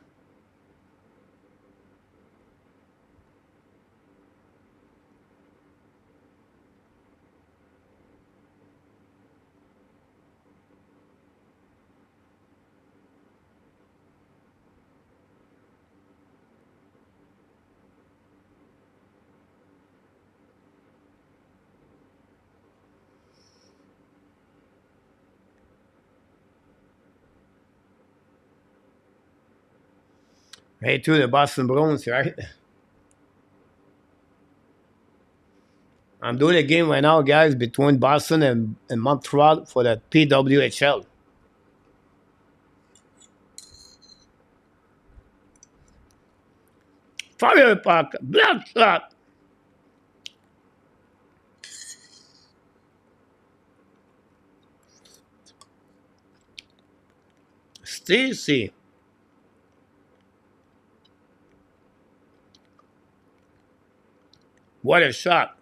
S1: Hey, to the Boston Bruins, right? I'm doing a game right now, guys, between Boston and Montreal for the PWHL. Fire puck, block shot. Stacy. What a shot.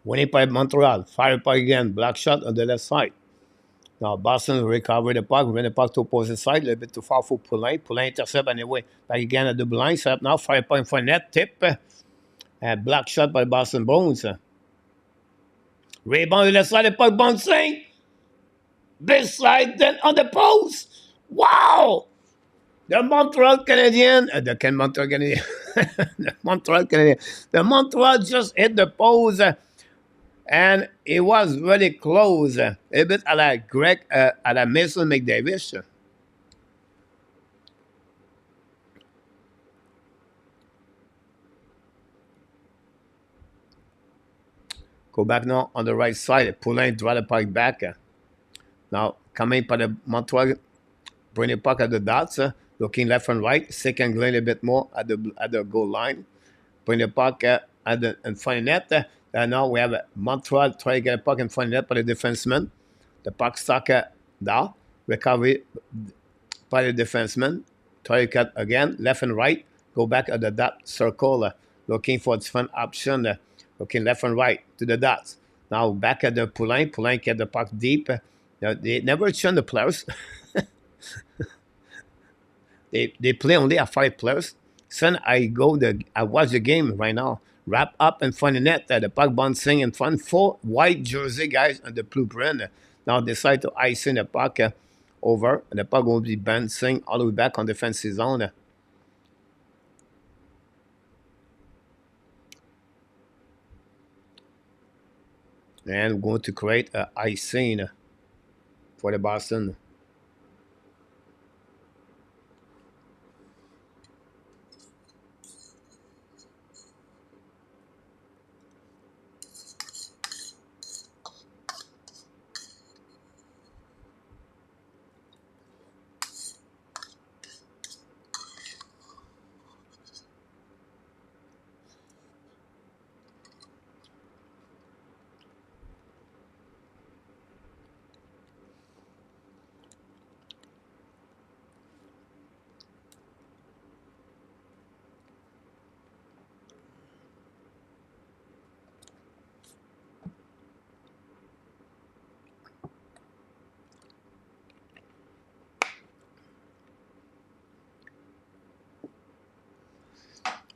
S1: Winning by Montreal. Fire puck again. Black shot on the left side. Now Boston recover the puck. Win the puck to opposite side. A little bit too far for Poulin. Poulin intercept anyway. Back again at the blind. Set up now. Fire puck in front of net. Tip. And black shot by Boston Bruins. Rebound on the left side. The puck bouncing. This side. Then on the post. Wow. The Montreal Canadiens. The Montreal Canadiens. The Montreal Canadiens. The Montreal just hit the post. And it was really close. A bit à la Greg, à la Mason McDavis. Go back now on the right side. Poulin draw the puck back. Now coming by the Montreal, bring the puck at the dots. Looking left and right. Second glance a bit more at the goal line. Bring the puck at the in front of net. And now we have Montreal trying to get a puck in front of net by the defenseman. The puck stuck down. Recovery by the defenseman. Try to cut again, left and right. Go back at the dot circle. Looking for different option. Looking left and right to the dots. Now back at the Poulin. Poulin get the puck deep. They never turn the players. They play only at 5 players. So I watch the game right now. Wrap up in front of net. The puck bouncing in front. 4 white jersey guys on the blueprint. Now decide to ice in the puck over. And the puck will be bouncing all the way back on defensive zone. And we're going to create an ice scene for the Boston.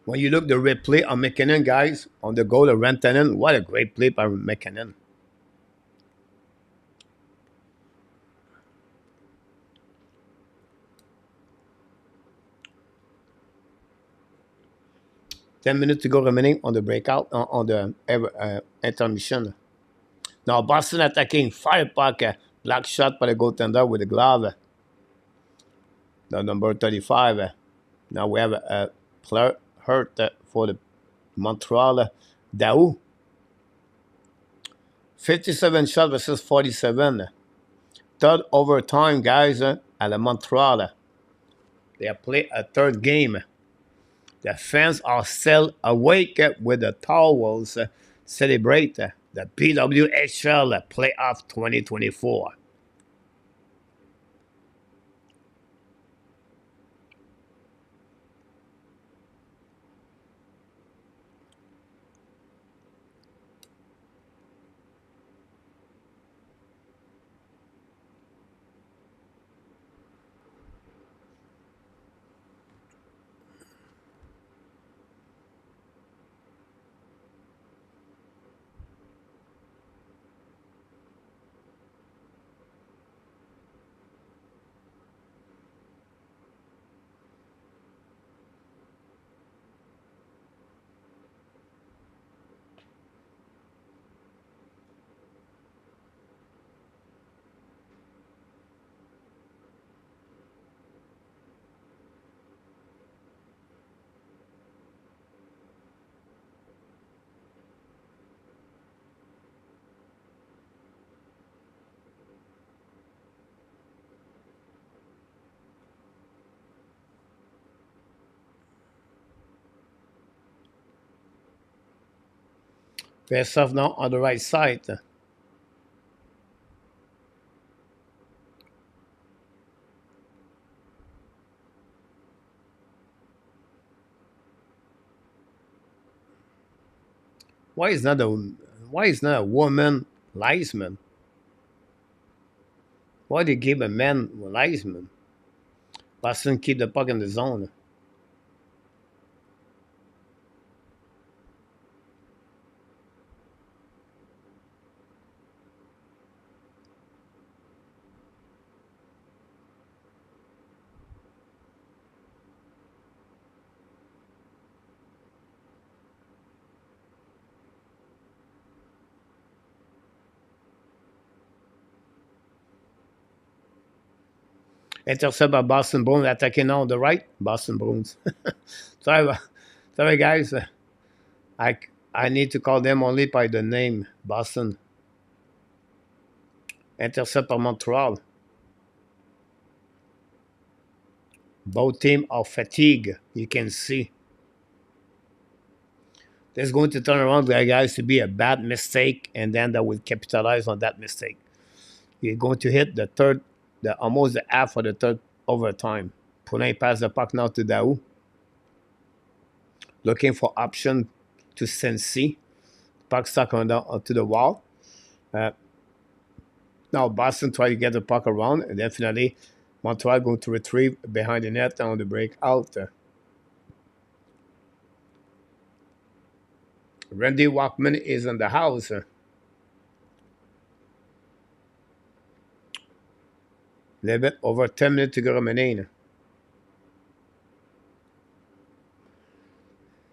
S1: When you look the replay on McKinnon, guys, on the goal of Rantanen, what a great play by McKinnon. Ten minutes to go remaining on the breakout on the intermission. Now Boston attacking, fire puck, black shot by the goaltender with the glove. The number 35. Now we have a player hurt for the Montreal. Daou. 57 shot versus 47. Third overtime, guys, at the Montreal. They have played a third game. The fans are still awake with the towels. Celebrate the PWHL Playoff 2024. Face off now on the right side. Why is not a woman linesman? Why they give a man linesman? Boston keep the puck in the zone. Intercept by Boston Bruins attacking on the right. Boston Bruins. sorry guys. I need to call them only by the name Boston. Intercept by Montreal. Both teams are fatigued. You can see. This is going to turn around, guys, to be a bad mistake, and then that will capitalize on that mistake. You're going to hit the third, almost the half of the third overtime. Poulin pass the puck now to Daou. Looking for option to Sensi. Puck stuck on to the wall. Now Boston try to get the puck around, and definitely Montreal going to retrieve behind the net on the breakout. Randy Walkman is in the house. A little bit over 10 minutes to go remaining.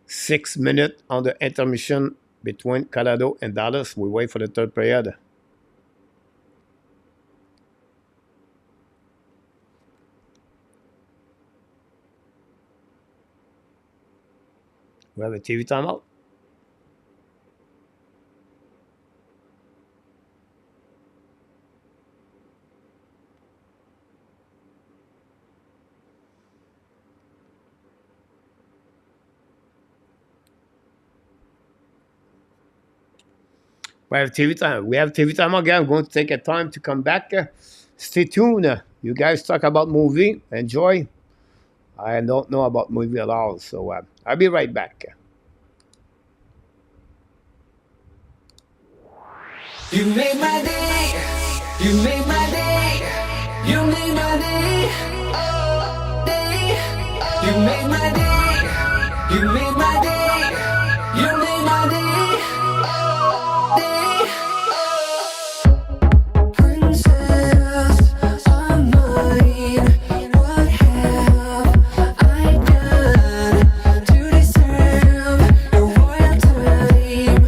S1: 6 minutes on the intermission between Colorado and Dallas. We wait for the third period. We have a TV timeout. We have TV time. We have TV time again. I'm going to take a time to come back. Stay tuned. You guys talk about movie. Enjoy. I don't know about movie at all, so I'll be right back.
S4: You made my day. You made my day. You made my day. Oh, day. You made my day. You made my day. You made my day. Oh, day. Princess of mine, what have I done to deserve your royal time?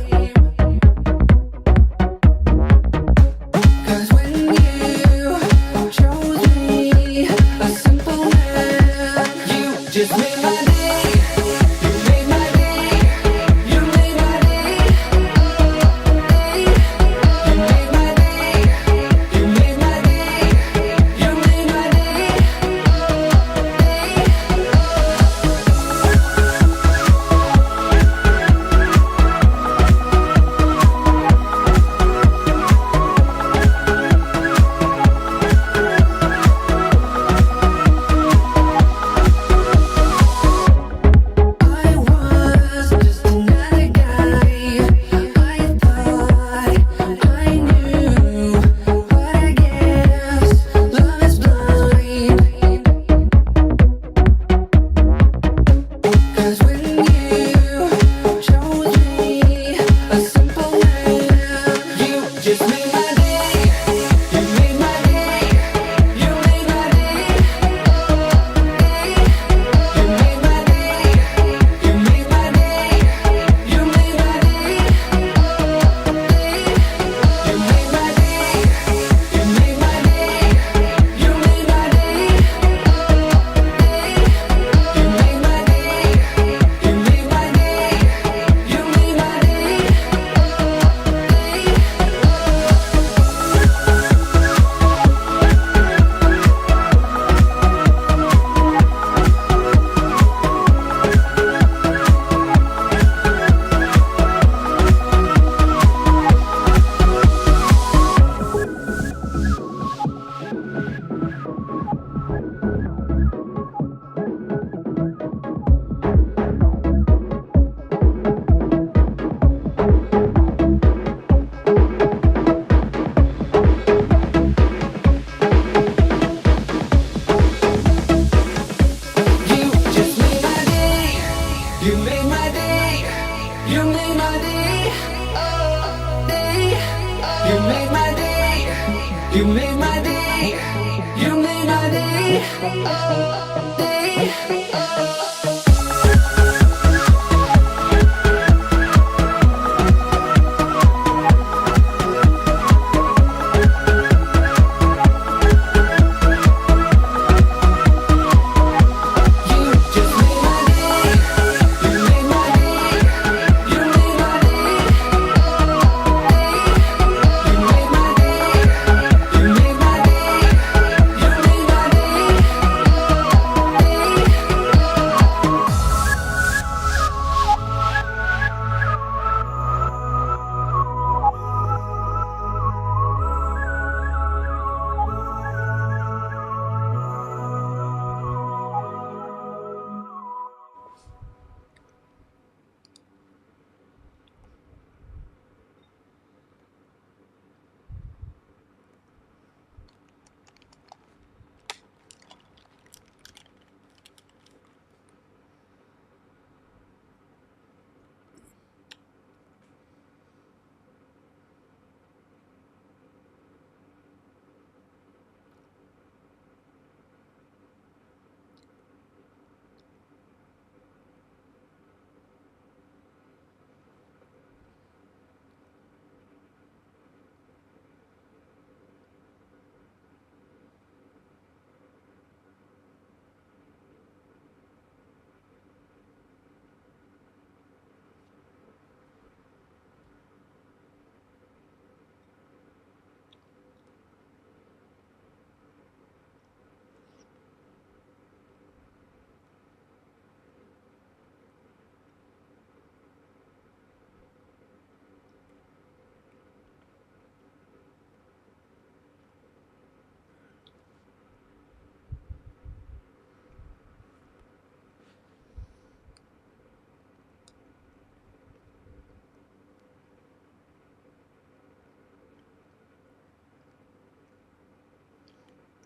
S4: 'Cause when you chose me, a simple man, you just made my day. You made my day. You made my day. Day. You made my day. You made my day. You made my day. I was just another guy. I thought I knew, but I guess love is blind. 'Cause when you chose me, a simple man, you just made my day. You made my day. You made my day. You made my day. You made my day. You made my day. You made my day. You made my day. You made my day. You made my day. You made my day. You made my day. You just made my day. You made my day. You made my day. Oh, day. You made my day. You made my day. You made my day. Oh, day. You just made my day. You made my day. You made my day. You made my day. You made my day. You made my day.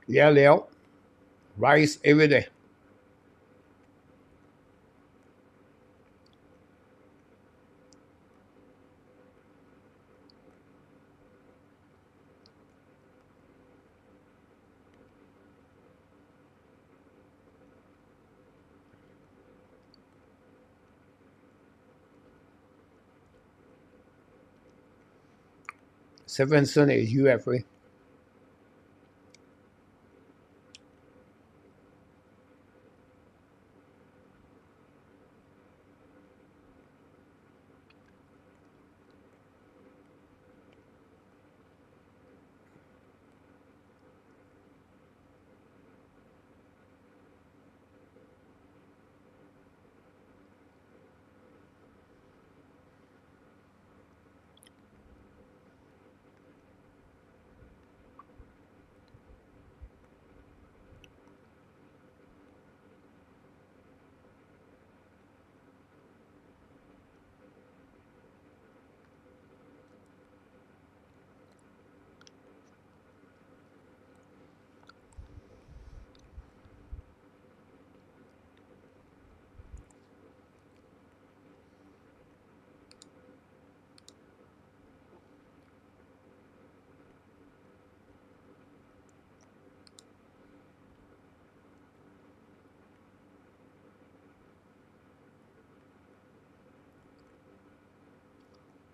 S1: Yeah, Leo. Rice every day. Stevenson is UFA.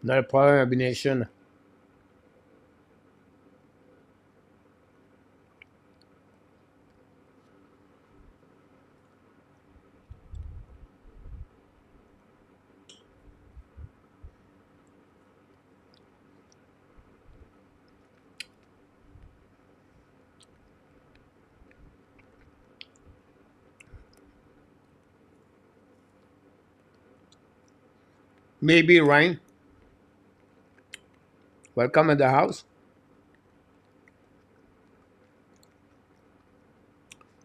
S1: Not a problem combination. Maybe Ryan. Welcome in the house.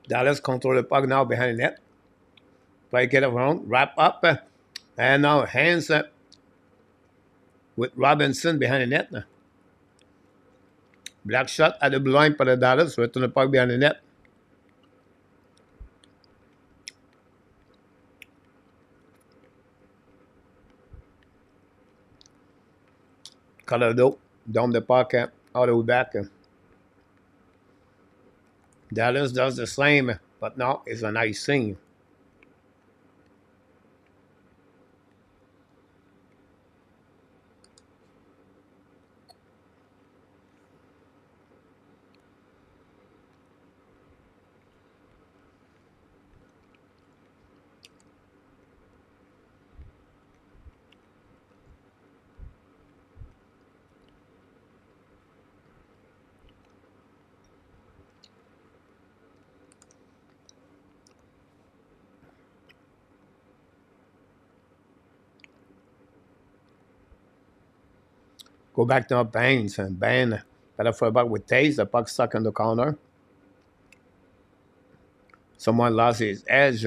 S1: Dallas control the puck now behind the net. Play get around, wrap up, and now hands with Robinson behind the net. Black shot at the blue line for the Dallas. Return the puck behind the net. Colorado down the puck all the way back. Dallas does the same, but now it's a nice thing. Go back to Baines and Bain got a full back with Taze. The puck stuck in the corner. Someone lost his edge.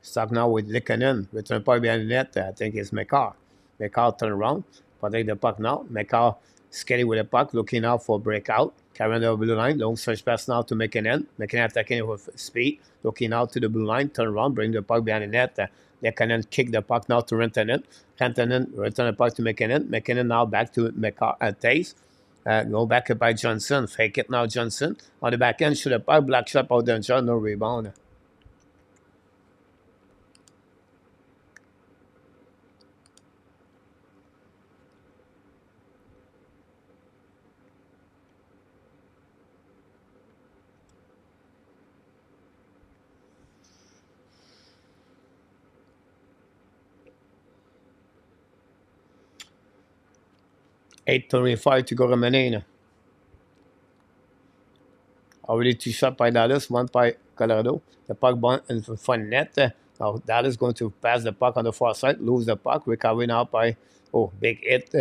S1: Stuck now with Likanen. Return puck behind the net. I think it's McCarr. McCarr turn around. Protect the puck now. McCarr skating with the puck, looking out for breakout. Carrying the blue line. Long stretch pass now to McKinnon. McKinnon attacking with speed. Looking out to the blue line. Turn around. Bring the puck behind the net. Likanen kick the puck now to Rantanen. Rantanen return the puck to McKinnon. McKinnon now back to McCarr at Taze. Go back by Johnson. Fake it now, Johnson. On the back end, shoot the puck. Black shot out there. No rebound. $8.25 to go remaining. Already 2 shots by Dallas, 1 by Colorado. The puck bounced in front net. Now Dallas going to pass the puck on the far side, lose the puck, recovery now by, big hit.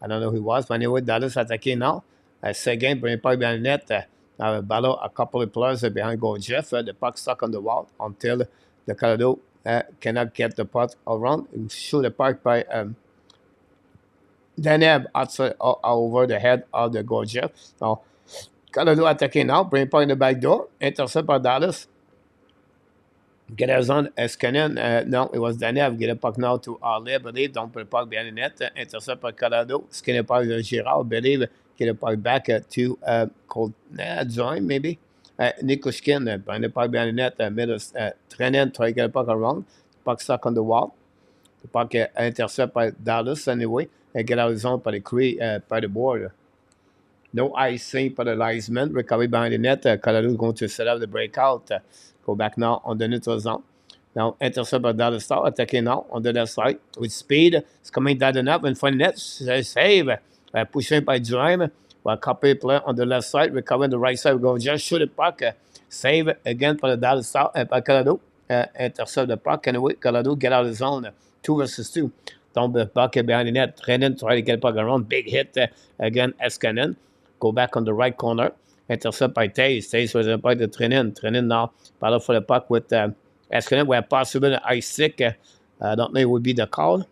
S1: I don't know who it was, but anyway, Dallas attacking now. Second, bring the puck behind the net. Now battle a couple of players behind goal Jeff. The puck stuck on the wall until the Colorado cannot get the puck around and shoot the puck by Deneb outside over the head of the goal Jeff. Now Colorado attacking now, bring point in the back door, intercept par Dallas. Get a zone, Eskinen, no, it was Danev, get a puck now to Harley, I believe, don't put the puck behind the net, intercept by Colorado, skin a puck to Girard, I believe, get a puck back to join maybe, Nikushkin, behind the puck behind the net, middle, Trenin, try to get a puck around, puck stuck on the wall, the puck intercept by Dallas anyway, and get out of zone by the board. No icing for the linesman. Recovery behind the net. Colorado is going to set up the breakout. Go back now on the neutral zone. Now intercept by Dallas Star. Attacking now on the left side with speed. It's coming down and up in front of the net. Save. Pushing by Jerome. While copy play on the left side. Recovering the right side. We're going to just shoot the puck. Save again for the Dallas Star. By Colorado. Intercept the puck. Anyway, Colorado get out of the zone. 2 versus 2. Dump the puck behind the net. Renan try to get the puck around. Big hit again. Eskanen. Go back on the right corner. Intercept by Taze. Taze was the puck to Trenin. Trenin now battle for the puck with Eskanen. Where possible ice stick. I don't know it would be the call.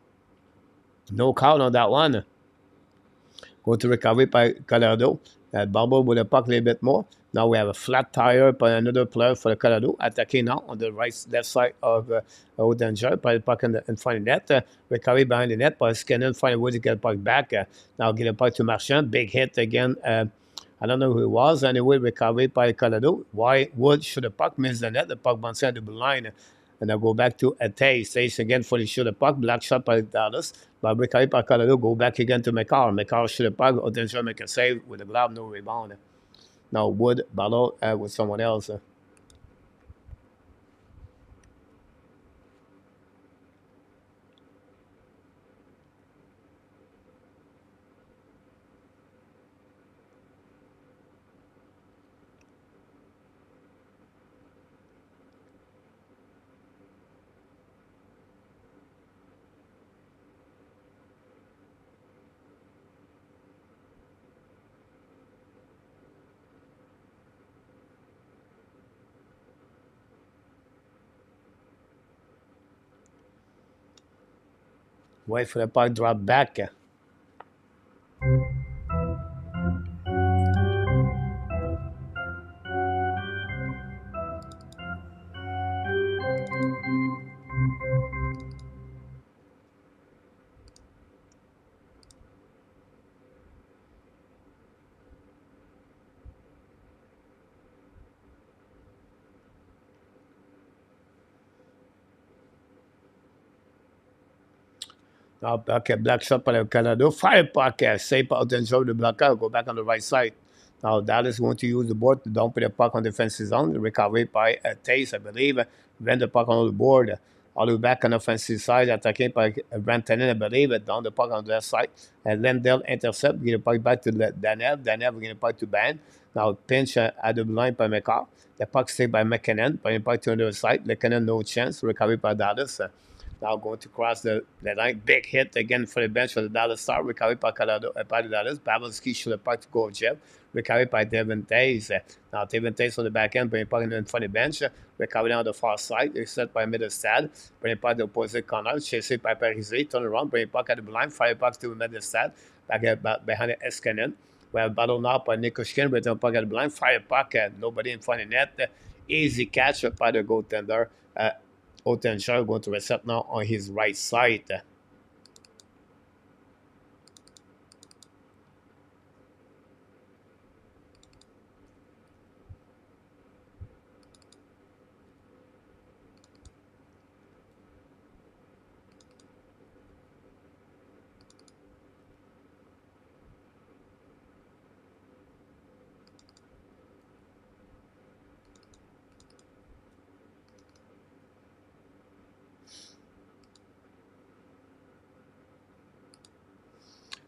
S1: No call on that one. Go to recovery by Colorado. Bubble with the puck a little bit more. Now we have a flat tire by another player for the Colorado. Attacking now on the left side of Goaltender. By the puck in front of the net. Recovery behind the net. By Skinner. Find a way to get the puck back. Now get the puck to Marchand. Big hit again. I don't know who it was. Anyway, recovery by Colorado. Why would should the puck miss the net? The puck bounces at the blue line. And I'll go back to Taze. Taze again for the shoot the puck. Black shot by Dallas. But recovery by Colorado. Go back again to McCarr. McCarr shoot the puck. Goaltender make a save with the glove. No rebound. Now Wood battle with someone else. Wait for the puck drop back. Now back black shot by Canada. Fire puck. Save out and show the block out. Go back on the right side. Now Dallas going to use the board to dump the puck on the defensive zone. Recovery by Taze, I believe. Then the puck on the board. All the way back on the offensive side. Attacking by Brantanen, I believe. Down the puck on the left side. And Lendell intercept. Get the puck back to Danev. Danev get the puck to Ban. Now pinch at the line by McCarr. The puck saved by McKinnon. By the puck to the other side. McKinnon no chance. Recovery by Dallas. Now going to cross the line. Big hit again for the bench for the Dallas Star. Recovered by Colorado, by the Dallas. Pavelski should have puck to go Jeff. Recovered by Devin Taze. Now Devin Taze on the back end, bring puck in front of the bench. Recovered on the far side. It's set by Middlestad. Bring puck to the opposite corner. Chased by Parise. Turn around. Bring puck at the blind. Fire puck to Middlestad. Back behind the Eskanen. We have battle now by Nikushkin. Return puck at the blind. Fire puck. Nobody in front of the net. Easy catch by the goaltender. Goaltender going to reset now on his right side.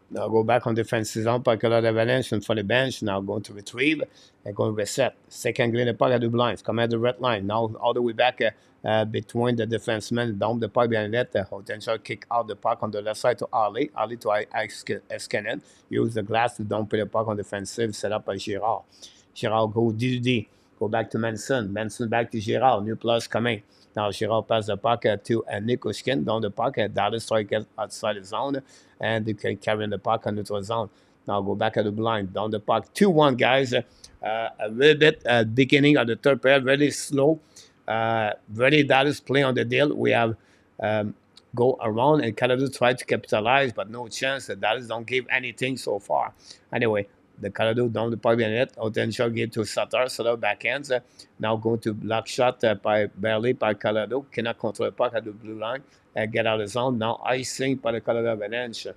S1: Now go back on defensive zone by Colorado Avalanche and for the bench. Now going to retrieve and going to reset. Second green the puck at the blinds. Come at the red line. Now all the way back between the defensemen. Down the puck behind the net. Potential kick out the puck on the left side to Ali. Ali to Eskanen. Use the glass to dump the puck on defensive. Set up by Girard. Girard go DD. Go back to Manson. Manson back to Girard. New plus coming. Now Girard pass the puck to Nikushkin. Down the puck. Dallas try to get outside the zone. And they can carry the puck on the zone. Now go back at the blind. Down the puck. 2-1, guys. A little bit beginning of the third period. Very slow. Very Dallas play on the deal. We have go around and Canada try to capitalize, but no chance. The Dallas don't give anything so far. Anyway, the Colorado down the puck behind net. Potential give to Sutter. Sutter backhands. Now going to block shot by barely by Colorado. Cannot control the puck at the blue line. Get out of zone. Now icing by the Colorado Avalanche.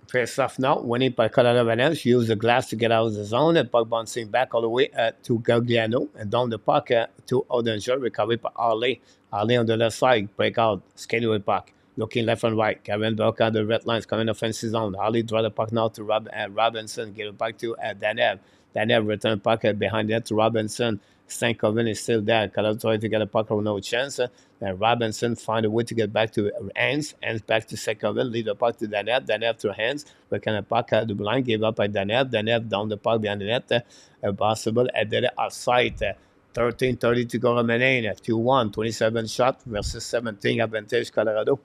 S1: Face off now, winning by Colorado Avalanche. Use the glass to get out of the zone. And puck bouncing back all the way to Gagliano. And down the puck to Odenger. Recovery by Arley. Arley on the left side. Break out. Skating with puck. Looking left and right. Kevin Burke on the red lines. Coming offensive zone. Arley draw the puck now to Robinson. Give it back to Danev. Danev return puck behind that to Robinson. Stankoven is still there. Colorado trying to get a puck with no chance. Then Robinson find a way to get back to Hans. Hans back to Stankoven. Lead the puck to Danev. Danev to Hans. We can puck at the blind. Gave up by Danev. Danev down the puck behind the net. Possible at the offside. 13:30 to go remaining. 2-1. 27 shot versus 17 advantage Colorado.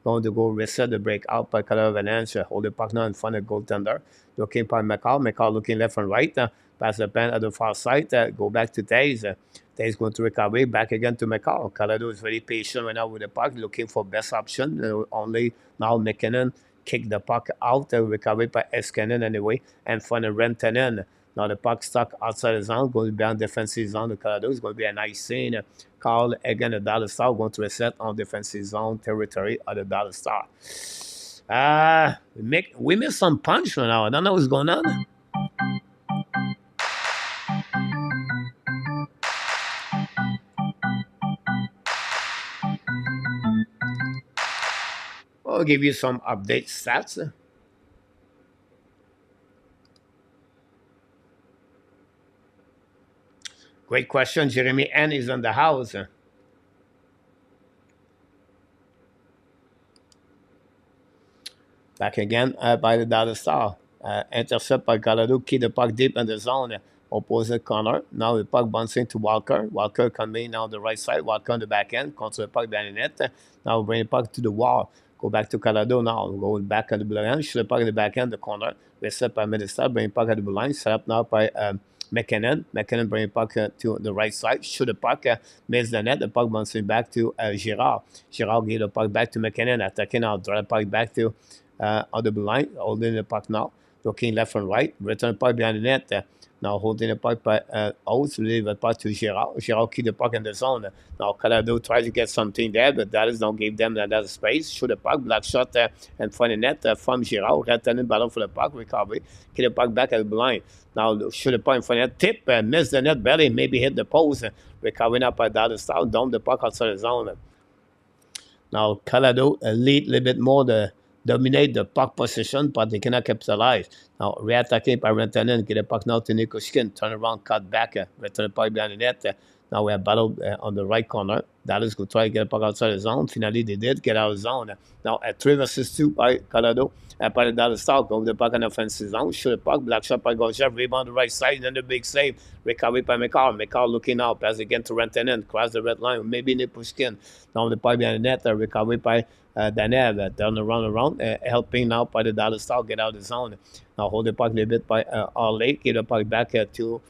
S1: Going to go reset the break out by Colorado Avalanche. Hold the puck now in front of goaltender. Looking by McCall. McCall looking left and right. Pass the pen at the far side. Go back to Taze. Taze going to recover. Back again to McCall. Colorado is very patient right now with the puck. Looking for best option. Only now McKinnon kick the puck out. Recovery by Eskinen anyway. And front of Rantanen. Now the puck stuck outside the zone, going beyond defensive zone. The Colorado is going to be a nice scene. Carl again, the Dallas Star going to reset on defensive zone territory of the Dallas Star. We missed some punch right now. I don't know what's going on. I'll give you some update stats. Great question. Jeremy N is in the house. Back again by the Dallas Star. Intercept by Colorado. Keep the puck deep in the zone. Opposite corner. Now the puck bouncing to Walker. Walker coming now the right side. Walker on the back end. Control the puck behind the net. Now bring the puck to the wall. Go back to Colorado now. Go back at the blue line. Shoot the puck in the back end, the corner. Reset by Middlestar. Bring the puck at the blue line. Set up now by McKinnon. McKinnon bring the puck to the right side. Shoot the puck. Miss the net. The puck bouncing back to Girard. Girard give the puck back to McKinnon. Attacking now. Draw the puck back to on the blue line. Holding the puck now. Looking left and right. Return the puck behind the net. Now holding the puck by Oates. Leave the puck to Girard. Girard keep the puck in the zone. Now Colorado tries to get something there, but Dallas don't give them that space. Shoot the puck. Black shot in front of the net from Girard. Returning battle for the puck. Recovery. Keep the puck back at the blind. Now shoot the puck in front of the net. Tip. Miss the net belly. Maybe hit the post. Recovering up by Dallas. Down the puck outside the zone. Now Colorado lead a little bit more dominate the puck position, but they cannot capitalize. Now, re-attacking by Rantanen, get the puck now to Nikoshkin, turn around, cut back, return the puck behind the net. Now we have battle on the right corner. Dallas could try to get the puck outside the zone. Finally, they did get out of the zone. Now, at 3 versus 2 by Colorado, by the Dallas Star, go with the puck on the offensive zone, shoot the puck, black shot by Gorgev, rebound on the right side, and then the big save, recovery by McCall. McCall looking out, pass again to Rantanen, cross the red line, maybe Nikoshkin. Now the puck behind the net, recovery by Danev, down around, helping now by the Dallas Star get out of the zone. Now hold the puck a little bit by Arley, give the puck back to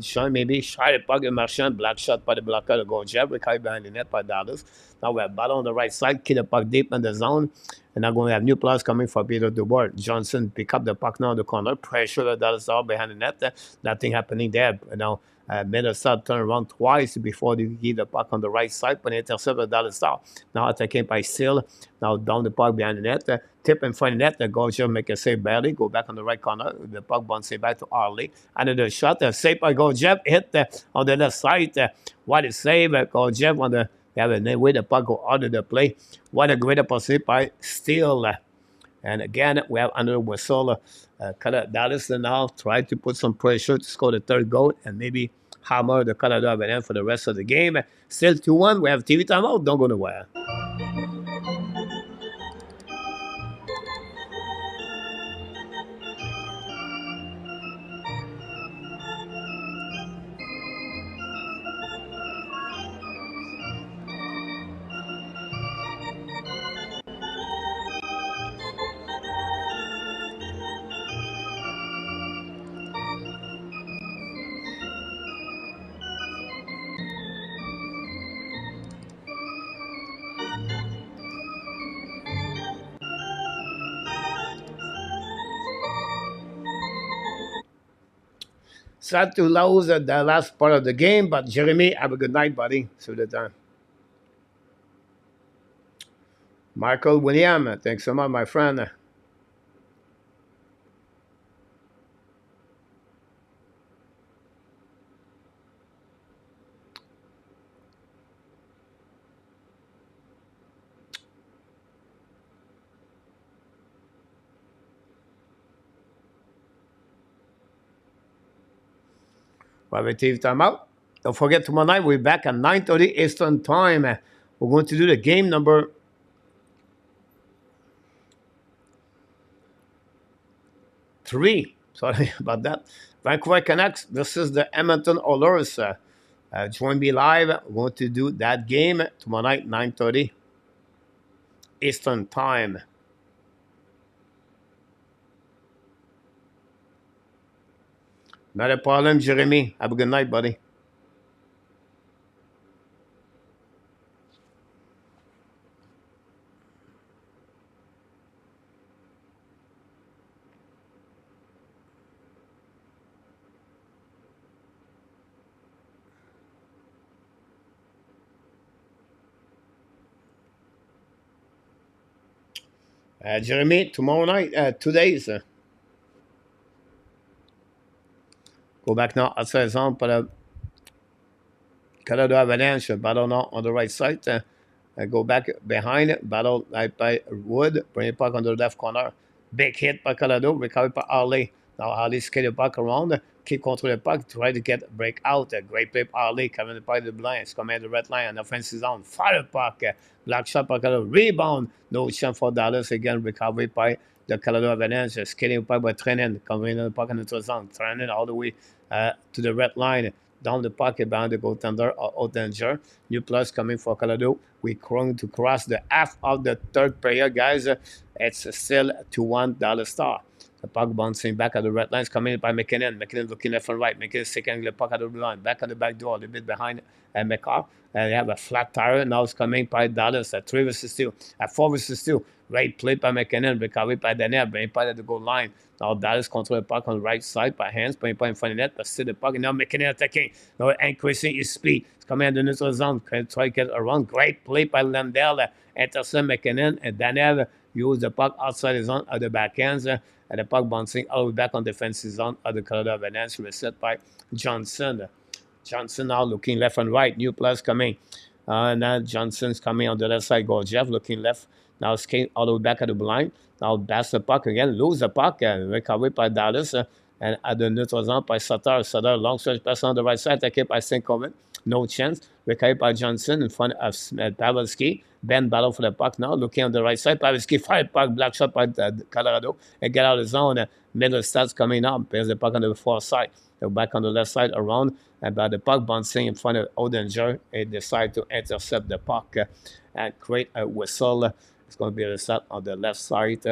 S1: Sean, maybe try the puck in Marchand, black shot by the blocker, the Gorgev, recovery behind the net by Dallas. Now we have battle on the right side, keep the puck deep in the zone, and now going to have new players coming for Peter Dubois. Johnson pick up the puck now in the corner, pressure the Dallas Star behind the net, nothing happening there. Now Minnesota turn around twice before they give the puck on the right side, but intercept the Dallas Star. Now attacking by Seal. Now down the puck behind the net. Tip in front of the net. The Gorgev make a save barely. Go back on the right corner. The puck bouncing back to Arley. Another shot. Save by Gorgev. Hit on the left side. What a save. Gorgev on the way the puck go out of the play. What a great opportunity by Steele. And again, we have another whistle. Dallas now try to put some pressure to score the third goal and maybe hammer the Colorado Avalanche for the rest of the game. Still 2-1. We have TV timeout. Don't go nowhere. Sad to lose at the last part of the game, but Jeremy, have a good night, buddy. See you the time. Michael William, thanks so much, my friend. We have a TV timeout. Don't forget, tomorrow night we're back at 9:30 Eastern Time. We're going to do the game number 3. Sorry about that. Vancouver Canucks versus the Edmonton Oilers. Join me live. We're going to do that game tomorrow night, 9:30 Eastern Time. Not a problem, Jeremy. Have a good night, buddy. Jeremy, tomorrow night, 2 days. Go back now outside zone pour le Colorado Avalanche. Battle now on the right side. Go back behind. Battle by Wood. Bring it back on the left corner. Big hit by Colorado. Recovered by Harley. Now Harley skate the puck around. Keep control the puck. Try to get break out. Great play by Harley. Coming the puck to the blind. It's coming at the red line. On offensive zone. Fire the puck. Black shot by Colorado. Rebound. No chance for Dallas. Again, recovery by the Colorado Avalanche. Skating the puck by Trenin. Coming in the puck in the zone. Trenin all the way to the red line. Down the pocket behind the goaltender or Goaltender. New plus coming for Colorado. We're going to cross the half of the third period, guys. It's still 2-1 Dallas Star. The puck bouncing back at the red lines, coming in by McKinnon. McKinnon looking left and right. McKinnon second the puck at the blue line. Back at the back door, a little bit behind McCarr. They have a flat tire. Now it's coming by Dallas at 3 versus 2. At 4 versus 2. Great play by McKinnon. Recovery by Daniel. Bring it at the goal line. Now Dallas control the puck on the right side by hands. Bring it in front of the net. But still the puck. And now McKinnon attacking. Now increasing his speed. It's coming at the neutral zone. Try to get around. Great play by Landell. Intercept McKinnon. And Daniel use the puck outside the zone of the backhands. And the puck bouncing all the way back on defensive zone of the Colorado Avalanche. Reset by Johnson. Johnson now looking left and right. New plus coming. Now Johnson's coming on the left side. Go Jeff looking left. Now skate all the way back at the blind. Now pass the puck again. Lose the puck. Recovered by Dallas. And at the neutral zone by Sutter. Sutter long stretch pass on the right side. Taken by Sinkovic. No chance. Recovered by Johnson in front of Pavelski. Ben battle for the puck now. Looking on the right side. Pavelski fire puck. Black shot by Colorado. And get out of the zone. Middle stats coming up. There's the puck on the far side. They're back on the left side around. And by the puck bouncing in front of Oettinger. It decide to intercept the puck and create a whistle. It's going to be a reset on the left side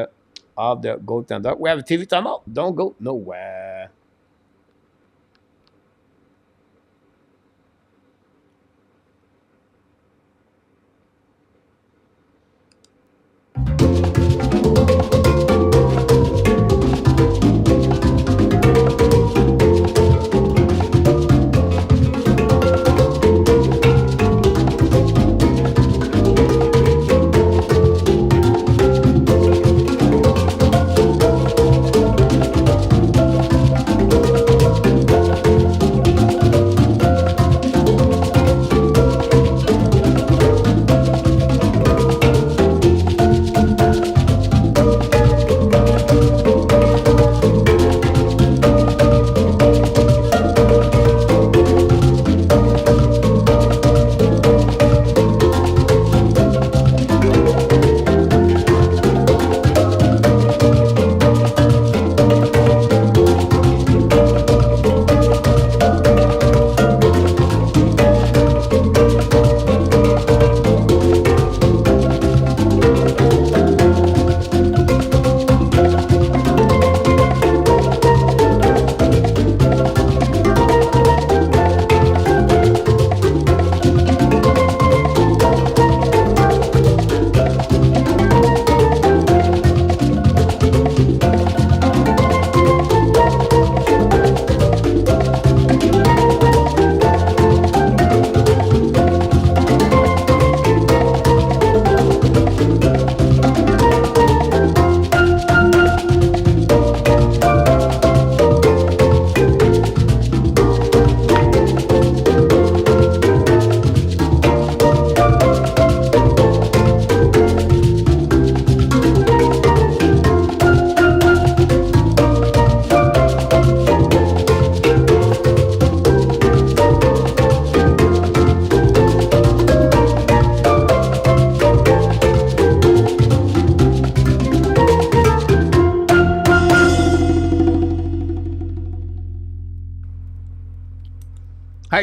S1: of the goaltender. We have a TV timeout. Don't go nowhere.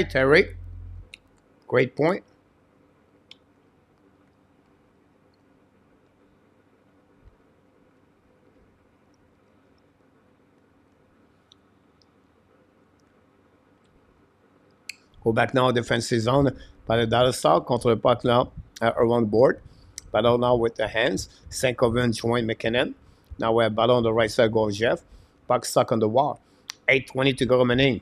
S1: right, Terry. Great point. Go back now, defensive zone. Par le Dallas Star contre le puck là, around the board. Battle now with the hands. Sankoven join McKinnon. Now we have battle on the right side, goes Jeff. Puck stuck on the wall. 8:20 to go remaining.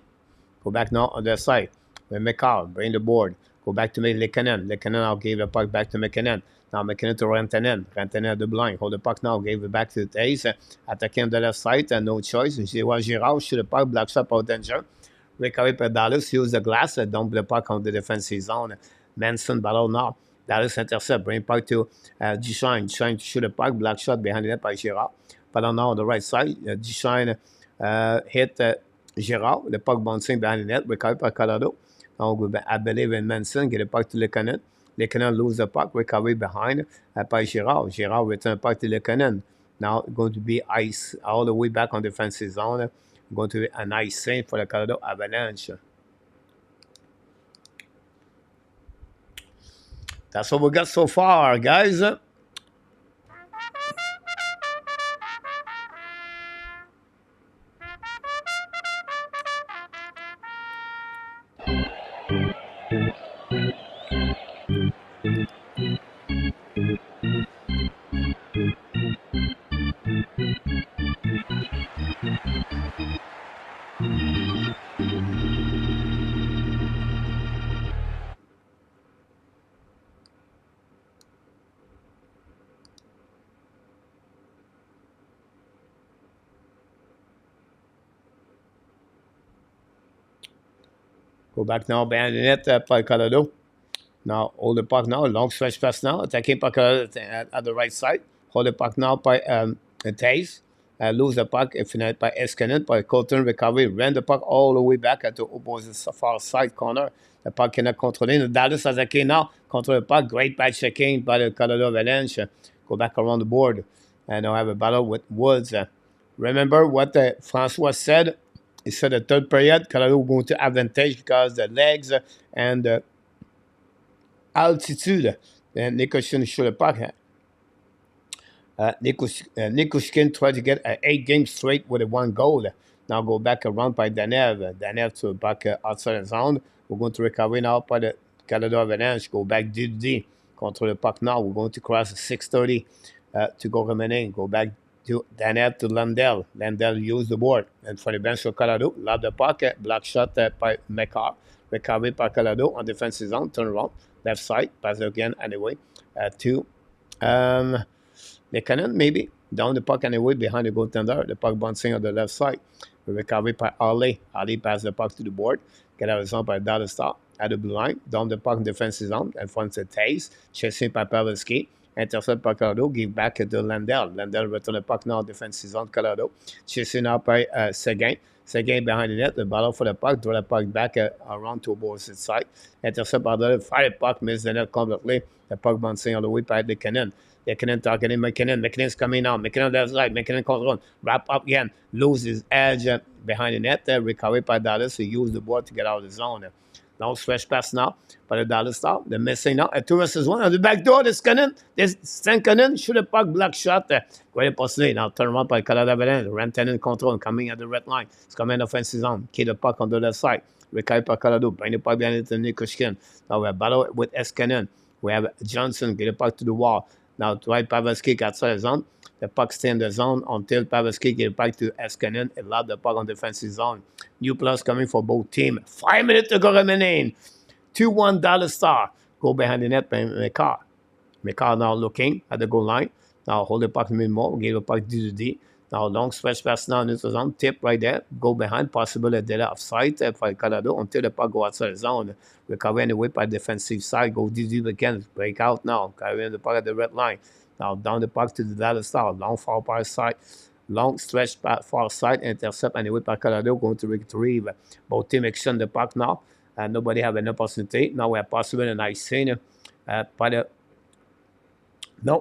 S1: Go back now on the side. With McCall, bring the board. Go back to Lekanen. Lekanen now gave the puck back to McKinnon. Now McKinnon to Rantanen. Rantanen at the blind. Hold the puck now. Gave it back to the Taze. Attacking on the left side. No choice. Girard shoot the puck. Black shot out danger. Recovery par Dallas. Use the glass. Dump the puck on the defensive zone. Manson battle now. Dallas intercept. Bring puck to Duchesne. Duchesne to shoot the puck. Black shot behind the net by Girard. Battle now on the right side. Duchesne hit Girard. The puck bouncing behind the net. Recovery par Colorado. Now go back. I believe in Manson. Get the puck to Lekanen. Lekanen lose the puck. Recovery behind by Girard. Girard return puck to Lekanen. Now going to be ice all the way back on defensive zone. Going to be an ice save for the Colorado Avalanche. That's what we got so far, guys. Go back now behind the net by Colorado. Now hold the puck now. Long stretch pass now. Attacking puck at the right side. Hold the puck now by Taze. Lose the puck if not by Escanet. By Colton recovery. Ran the puck all the way back at the opposite far side corner. The puck cannot control it. Dallas attacking now. Control the puck. Great back checking by the Colorado Avalanche. Go back around the board. And now have a battle with Woods. Remember what Francois said? He said the third period, Colorado going to advantage because the legs and the altitude. And Nikoshkin shoot the puck. Nikoshkin tried to get 8 games straight with a 1 goal. Now go back around by Danev. Danev to back outside the zone. We're going to recover now by the Colorado Avalanche. Go back D. Control the puck now. We're going to cross 6:30 to go remaining. Go back to Danev to Landell. Landell use the board. And for the bench of Colorado, lob the puck. Black shot by McCarr. Recovery by Colorado on defensive zone. Turn around. Left side. Pass again anyway. To Lekanen maybe. Down the puck anyway behind the goaltender. The puck bouncing on the left side. Recovery by Ali. Ali pass the puck to the board. Get out of zone by Dallas Star. At the blue line. Down the puck in defensive zone. And front to Taze. Chasing by Pavelski. Intercept by Colorado. Give back to Landell. Landell return the puck now. Defensive zone Colorado. Chasing out by Seguin. Seguin behind the net. The battle for the puck. Draw the puck back around to opposite side. Intercept by the fire puck. Miss the net completely. The puck bouncing all the way by the cannon. McKinnon targeting McKinnon. McKinnon's coming now. McKinnon left side. McKinnon control. Wrap up again. Lose his edge behind the net. Recovery by Dallas. He used the board to get out of the zone. Now stretch pass now by the Dallas Star. They're missing now. 2 versus 1 on the back door. There's Cannon. There's Sankonen. Shoot a puck. Black shot. Great possibility. Now turn around by Colorado Avalanche. Rantanen control. Coming at the red line. It's coming offensive zone. Keep the puck on the left side. Recovery by Colorado. Bring the puck behind it to Nikoshkin. Now we have battle with Escanen. We have Johnson. Get the puck to the wall. Now try Pavelski outside the zone. The puck stay in the zone until Pavelski get back to Escanen and lob the puck on defensive zone. New plus coming for both teams. 5 minutes to go remaining. 2-1 Dallas Star. Go behind the net by McCarr. McCarr now looking at the goal line. Now hold the puck a minute more. Give the puck to D. Now long stretch pass now in the zone. Tip right there. Go behind. Possible a delay offside for Colorado until the puck go outside the zone. Recover anyway by defensive side. Go D again. Break out now. Carrying the puck at the red line. Now down the puck to the Dallas Star. Long far far side. Long stretch far side. Intercept anyway by Colorado. Going to retrieve. Both teams exchange the puck now. And nobody have an opportunity. Now we have possible an icing by the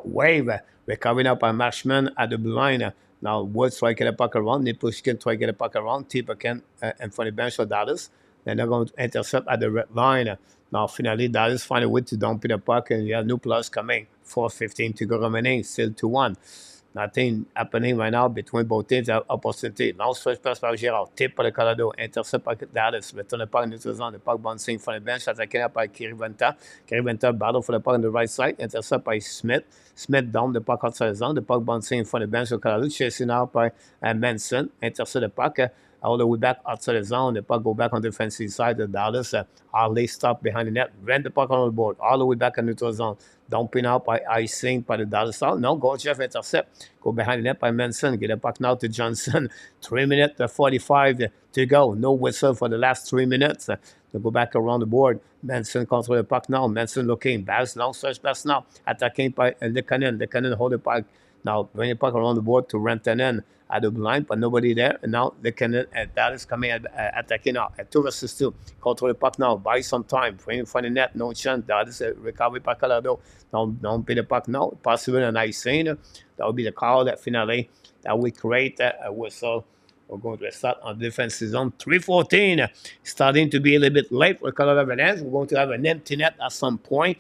S1: wave. Recovery now by Marshman at the blue line. Now Woods try to get a puck around. Nipushkin try to get a puck around. Tip again in front of the bench for Dallas. and they're going to intercept at the red line. Now, finally, Dallas find a way to dump in the puck, and you have new plus coming. 4:15 to go remaining, still 2-1. Nothing happening right now between both teams. Opportunity. Lance first pass par Girard. Tip par le Colorado. Intercept par Dallas. Retourne le puck en utilisant le puck bouncing from the bench. Attaqué par Kiriventa. Kiriventa battle for the puck on the right side. Intercept by Smith. Smith down the puck outside the zone. The puck bouncing from the bench of Colorado. Chasing out by Manson. Intercept the puck. All the way back outside the zone. The puck go back on the defensive side of Dallas. Harley stop behind the net. Ran the puck on the board. All the way back in the neutral zone. Dumping out by icing by the Dallas Star. No, Gorgev intercept. Go behind the net by Manson. Get the puck now to Johnson. 3 minutes 45 to go. No whistle for the last 3 minutes. They go back around the board. Manson control the puck now. Manson looking. Bass long search pass now. Attacking by Lekanen. Lekanen hold the puck. Now bring the puck around the board to Rantanen at the blind, but nobody there. And now Lekanen and Dallas coming attacking now. At 2 versus 2. Control the puck now. Buy some time. Bring for the net. No chance. Dallas recovery by Colorado. Don't pay the puck now. Possible an icing. That would be the call that finale that we create a whistle. We're going to start on defensive zone. 3:14. Starting to be a little bit late for Colorado Avalanche. We're going to have an empty net at some point.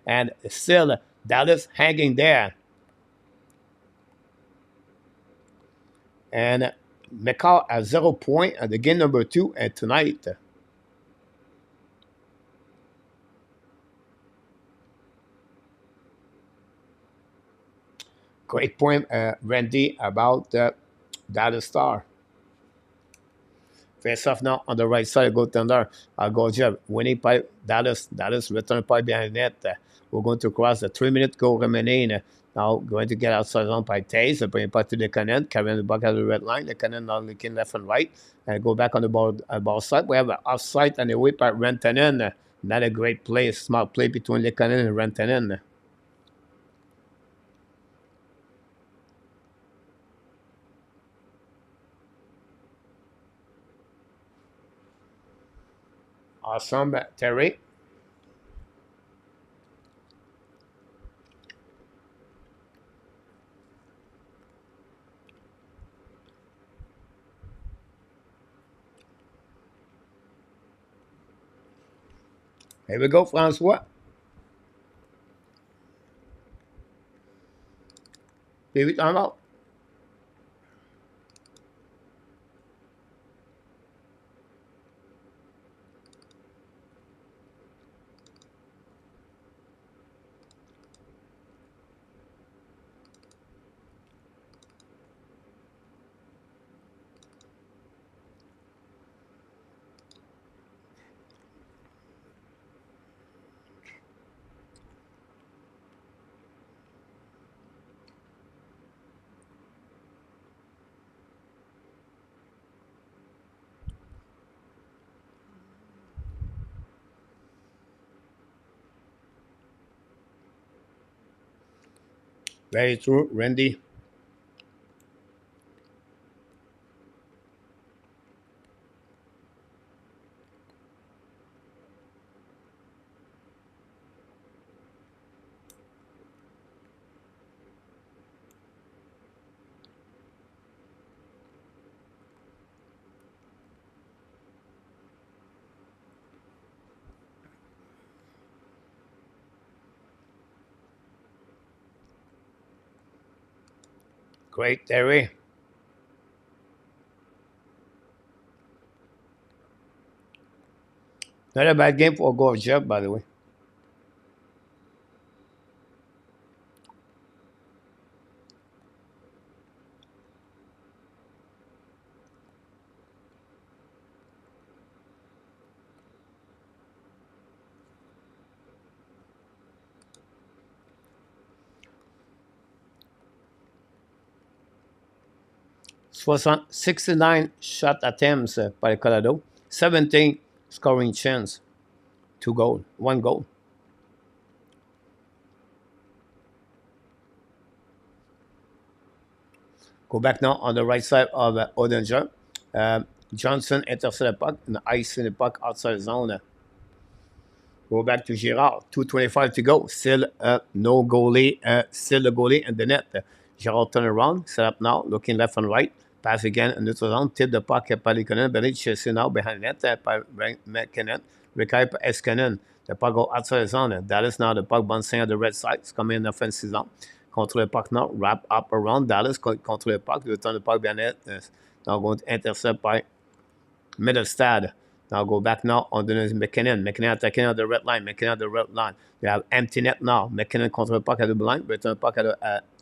S1: And still Dallas hanging there. And McCall at 0 point at the game number 2 and tonight. Great point, Randy, about Dallas Star. Face off now on the right side, Goaltender. Goaltender winning by Dallas. Dallas return by behind net. We're going to cross the 3-minute goal remaining. Now going to get outside zone by Taze. Bring it back to the cannon. Carrying the puck at the red line. The cannon now looking left and right. And go back on the ball side. We have an offside and a whip at Rantanen. Not a great play. Smart play between the cannon and Rantanen. Awesome, Terry. Here we go, Francois. Leave it on out. Very true, Randy. Great, Terry. Not a bad game for Gorgev, by the way. Was 69 shot attempts by Colorado, 17 scoring chance, 2 goals, 1 goal. Go back now on the right side of Odenger. Johnson intercepts the puck and ice in the puck outside the zone. Go back to Girard, 2:25 to go. Still no goalie, still the goalie in the net. Girard turn around, set up now, looking left and right. Pass again in neutral zone. Tip the puck par Likonen. Belly chasing now behind net by McKinnon. Recovered by Eskenin. The puck go outside the zone. Dallas now the puck bouncing at the red side. It's coming in offensive zone. Control the puck now. Wrap up around Dallas. Control the puck. Return the puck behind net. Now going to intercept by Middlestad. Now go back now on the McKinnon. McKinnon attacking on the red line. McKinnon at the red line. They have empty net now. McKinnon control the puck at the line. Return the puck at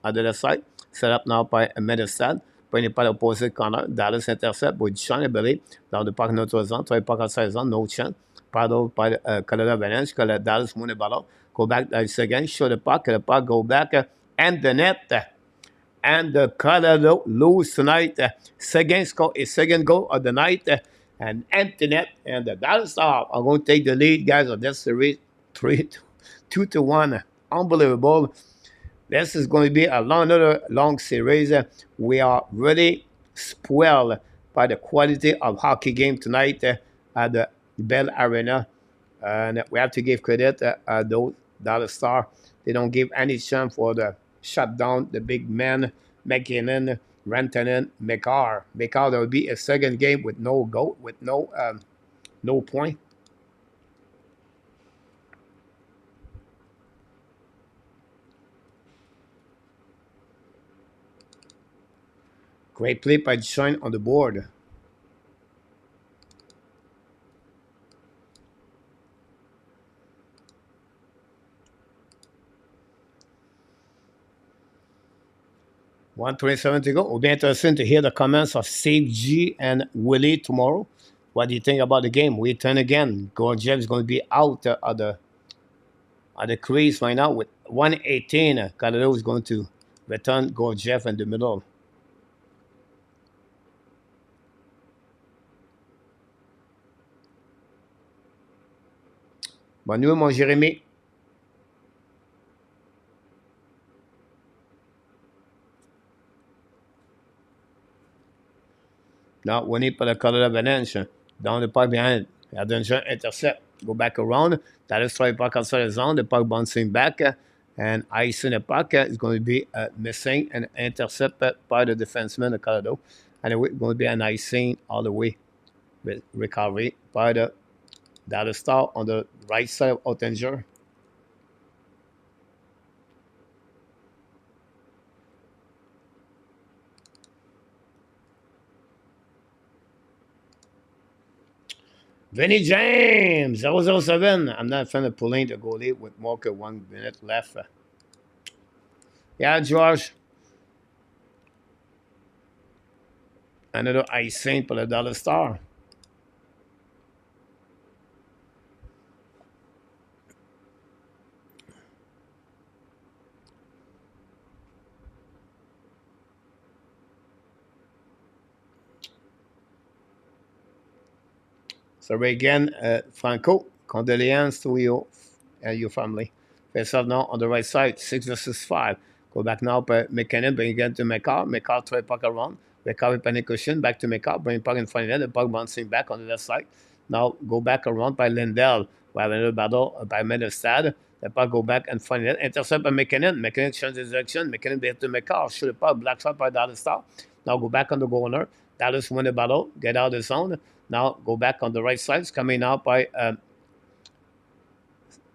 S1: the left side. Set up now by Middlestad. Bring the puck opposite corner. Dallas intercept with Sean Ability. Down the puck neutral zone. Try the puck outside zone. No chance. Paddle by Colorado Avalanche. Dallas win the ball. Go back again. Show the puck. The puck go back. And the net. And the Colorado lose tonight. Second score is second goal of the night. And empty net. And the Dallas Stars are going to take the lead, guys, of this series 2-1. Unbelievable. This is going to be another long series. We are really spoiled by the quality of hockey game tonight at the Bell Arena. And we have to give credit those Dallas Stars. They don't give any chance for the shutdown, the big men, McKinnon, Rantanen, McCarr. McCarr, there will be a second game with no goal, with no point. Great play by Shine on the board. $1:27 to go. It'll be interesting to hear the comments of Save G and Willie tomorrow. What do you think about the game? We turn again. Gorgiev is going to be out of the crease right now with 118. Colorado is going to return Gorgiev in the middle. Bonne nuit, mon Jérémy. Now, winning for the Colorado Avalanche. Down the puck behind. Danger intercept. Go back around. That is try puck outside the zone. The puck bouncing back. And icing the puck is going to be missing and intercepted by the defenseman of Colorado. And it's going to be an icing all the way with recovery by the Dallas Star on the right side of Ottinger. Vinny James, 007. I'm not a fan of pulling the goalie with more than 1 minute left. Yeah, George. Another icing for the Dallas Star. So again, Franco, condolences to you and your family. Face off now on the right side, 6 versus 5. Go back now, McKinnon, bring again to McCarr. McCarr try puck around. Recovery panic cushion, back to McCarr, bring puck in front of the puck bouncing back on the left side. Now go back around by Lindell. We have another battle by Middlestad. The puck go back in front of it. Intercept by McKinnon. McKinnon changes direction. McKinnon back to McCarr. Shoot the puck, black shot by Dallas Star. Now go back on the corner. Dallas win the battle. Get out of the zone. Now go back on the right side. It's coming out by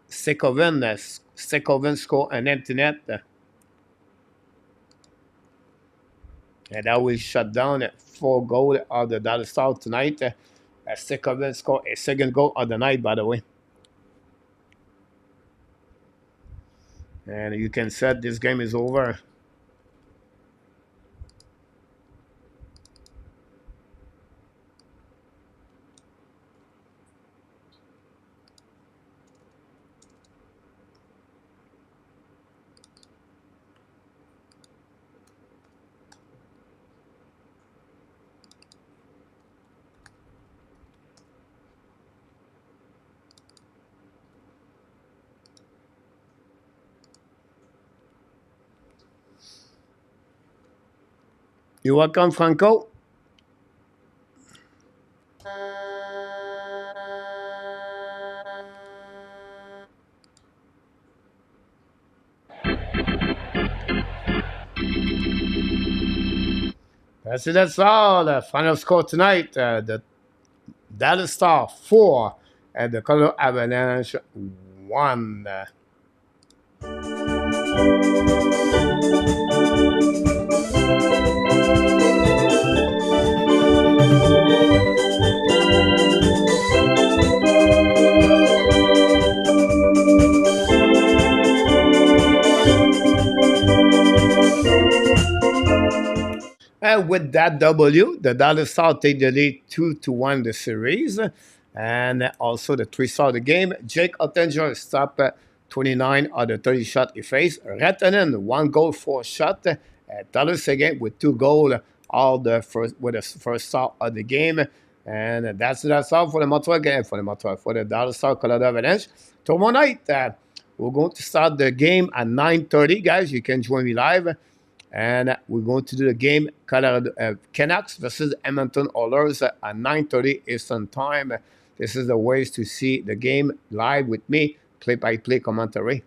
S1: Sekovin. Sekovin score an empty net. And that will shut down 4 goals of the Dallas Stars tonight. Sekovin score a second goal of the night, by the way. And you can set this game is over. You're welcome, Franco. That's all. The final score tonight. The Dallas Star 4 and the Colorado Avalanche 1. And with that W, the Dallas Star take the lead 2-1 the series. And also the 3-star of the game. Jake Ottinger stopped 29 of the 30 shot he faced. Ratanen, 1 goal, 4 shot. Dallas again with 2 goals, all the first star of the game. And that's all for the Montreal game, for the Dallas Star Colorado Avalanche. Tomorrow night, we're going to start the game at 9:30, guys. You can join me live. And we're going to do the game Colorado Canucks versus Edmonton Oilers at 9:30 Eastern Time. This is the ways to see the game live with me, play-by-play commentary.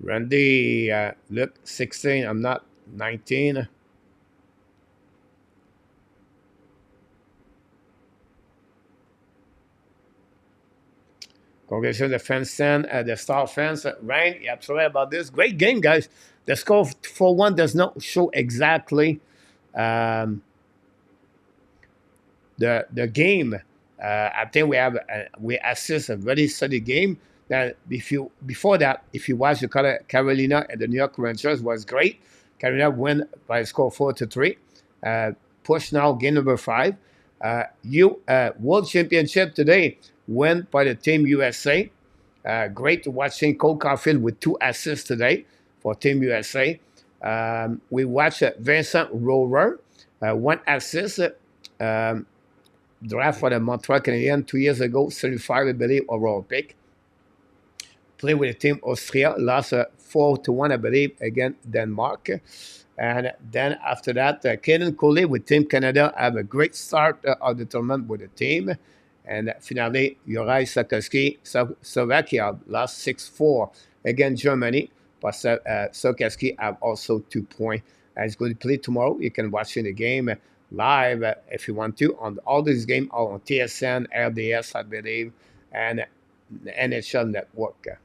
S1: Randy, look, 16. I'm not 19. Congratulations, the fans, the Star fans. Ryan, you're absolutely about this. Great game, guys. The score 4-1 does not show exactly the game. I think we assist a very steady game. That before that, if you watch the Carolina and the New York Rangers was great. Carolina win by a score 4-3. Push now game number 5. World Championship today win by the Team USA. Great watching Cole Caulfield with 2 assists today for Team USA. We watched Vincent Rohrer, 1 assist. Draft for the Montreal Canadiens 2 years ago, 35, I believe, overall pick. Played with the Team Austria, lost 4-1, I believe, against Denmark. And then after that, Kaden Coley with Team Canada have a great start of the tournament with the team. And finally, Juraj Slavkovsky, Slovakia, lost 6-4 against Germany. But Slavkovsky have also 2 points. And it's going to play tomorrow. You can watch the game live if you want to. On all these games are on TSN, RDS, I believe, and the NHL Network.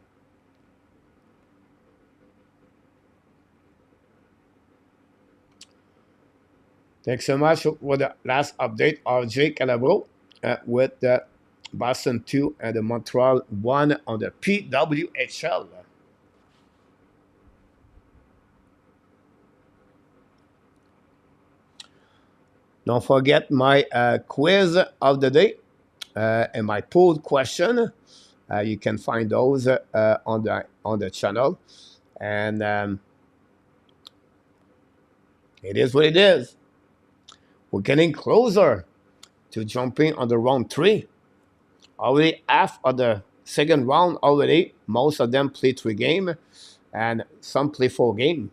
S1: Thanks so much for the last update. RJ Calabro with the Boston 2 and the Montreal 1 on the PWHL. Don't forget my quiz of the day and my poll question. You can find those on the channel. And it is what it is. We're getting closer to jumping on the round 3. Already half of the second round already. Most of them play 3 games, and some play 4 games.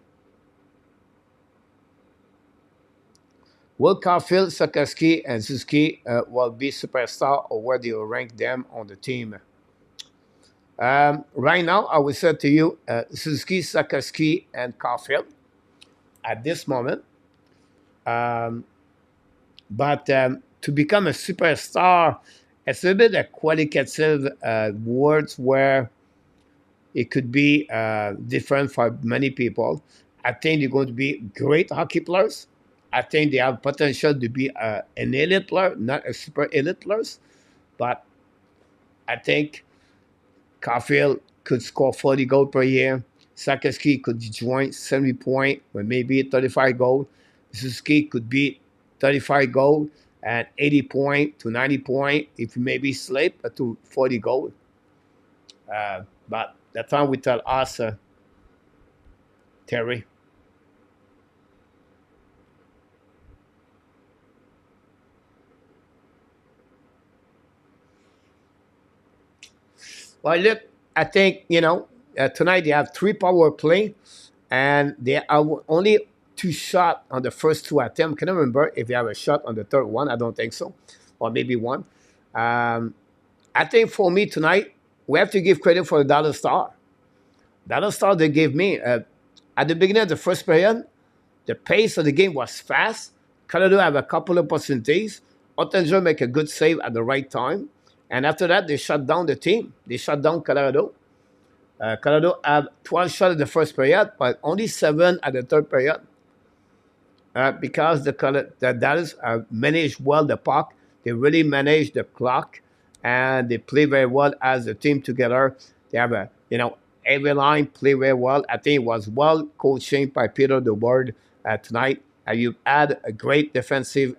S1: Will Caulfield, Slavkovsky, and Suzuki will be superstar, or where do you rank them on the team? Right now, I would say to you, Suzuki, Slavkovsky, and Caulfield at this moment. But to become a superstar, it's a bit of qualitative words where it could be different for many people. I think they're going to be great hockey players. I think they have potential to be an elite player, not a super elite player. But I think Caulfield could score 40 goals per year. Slavkovsky could join 70 points with maybe 35 goals. Suzuki could be 35 goals and 80 points to 90 points if you maybe slip to 40 goals. But that's how we tell us, Terry. Well, look, I think, tonight they have 3 power play, and they are only 2 shots on the first 2 attempts. Can I remember if they have a shot on the third one? I don't think so. Or maybe 1. I think for me tonight, we have to give credit for the Dallas Star. Dallas Stars they gave me at the beginning of the first period, the pace of the game was fast. Colorado have a couple of opportunities. Goaltender make a good save at the right time. And after that, they shut down the team. They shut down Colorado. Colorado have 12 shots in the first period, but only 7 at the third period. Because the Dallas managed well the puck. They really managed the clock, and they play very well as a team together. They have every line play very well. I think it was well coaching by Peter DeBoard tonight. You add a great defensive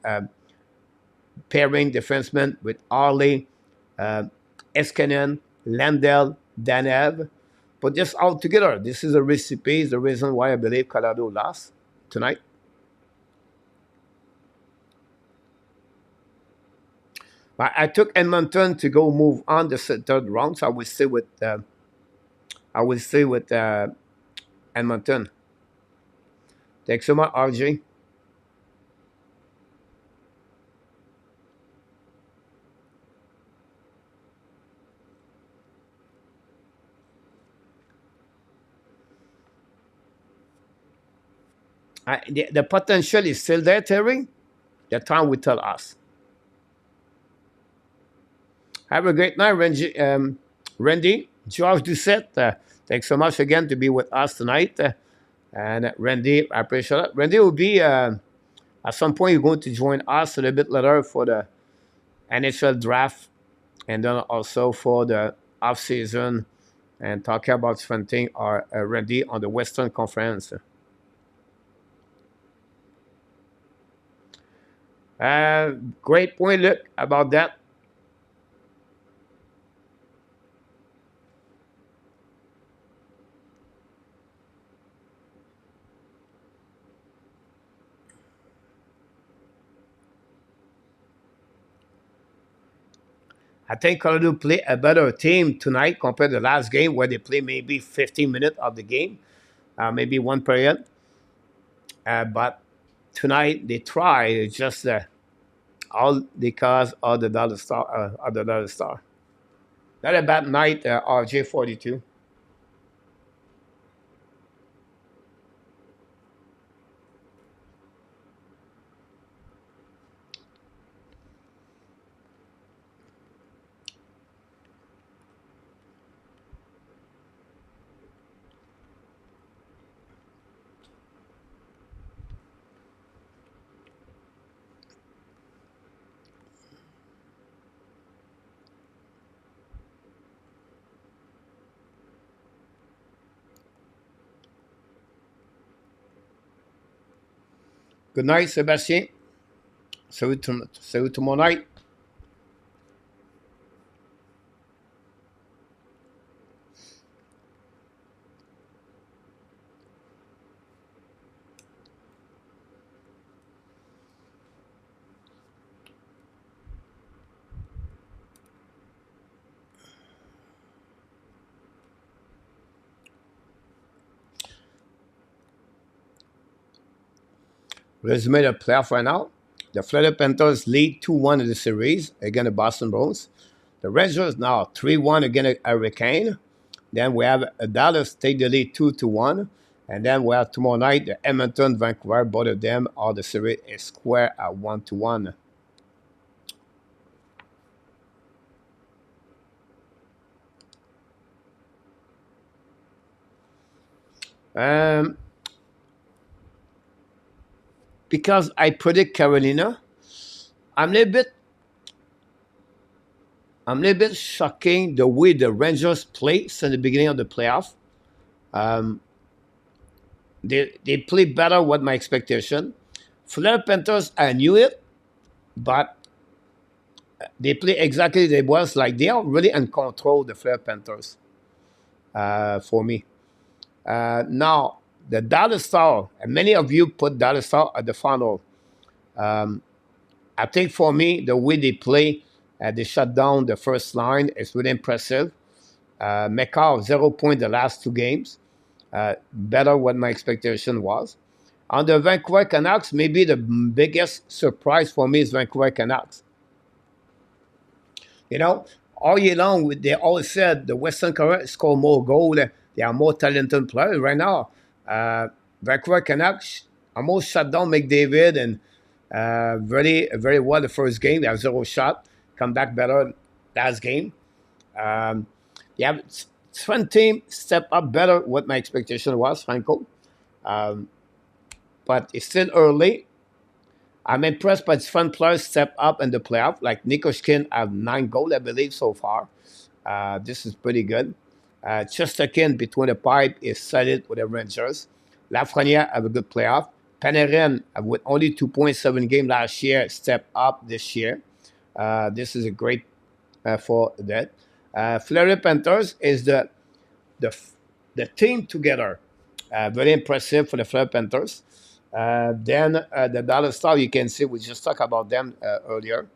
S1: pairing defenseman with Arley, Eskinen, Landell, Danev. But just all together, this is a recipe. Is the reason why I believe Colorado lost tonight. But I took Edmonton to go move on the third round, so I will stay with Edmonton. Thanks so much, RJ. The potential is still there, Terry. The time will tell us. Have a great night, Randy. George Doucette, thanks so much again to be with us tonight. And Randy, I appreciate it. Randy will be, at some point, you're going to join us a little bit later for the NHL draft and then also for the off-season and talking about something or Randy on the Western Conference. Great point, Luke, about that. I think Colorado play a better team tonight compared to the last game where they play maybe 15 minutes of the game, maybe one period. But tonight they try just all because of the Dallas Star. Not a bad night, RJ42. Good night, Sébastien. Salut tout mon night. Resume the playoff right now. The Florida Panthers lead 2-1 in the series against the Boston Bruins. The Rangers now 3-1 against a Hurricane. Then we have Dallas take the lead 2-1. And then we have tomorrow night the Edmonton, Vancouver, both of them are the series is square at 1-1. Because I predict Carolina, I'm a little bit shocking the way the Rangers play since the beginning of the playoff. They play better with my expectation. Florida Panthers, I knew it, but they play exactly they was like they are really in control. The Florida Panthers, for me. Now the Dallas Star, and many of you put Dallas Star at the final. I think for me, the way they play, they shut down the first line is really impressive. McCall, 0 point the last 2 games. Better what my expectation was. On the Vancouver Canucks, maybe the biggest surprise for me is Vancouver Canucks. You know, all year long, they always said the Western Conference score more goals. They are more talented players right now. Vancouver Canucks almost shut down McDavid and very well the first game. They have 0 shot. Come back better last game. Um, yeah, Sven team step up better what my expectation was, Franco. Um, but it's still early. I'm impressed by Sven players step up in the playoff. Like Nikoshkin have 9 goals, I believe, so far. This is pretty good. Chesterkin between the pipe is solid with the Rangers. Lafreniere have a good playoff. Panarin, with only 2.7 games last year, step up this year. This is a great for that. Fleury Panthers is the the team together. Very impressive for the Fleury Panthers. Then the Dallas Stars, you can see we just talked about them earlier,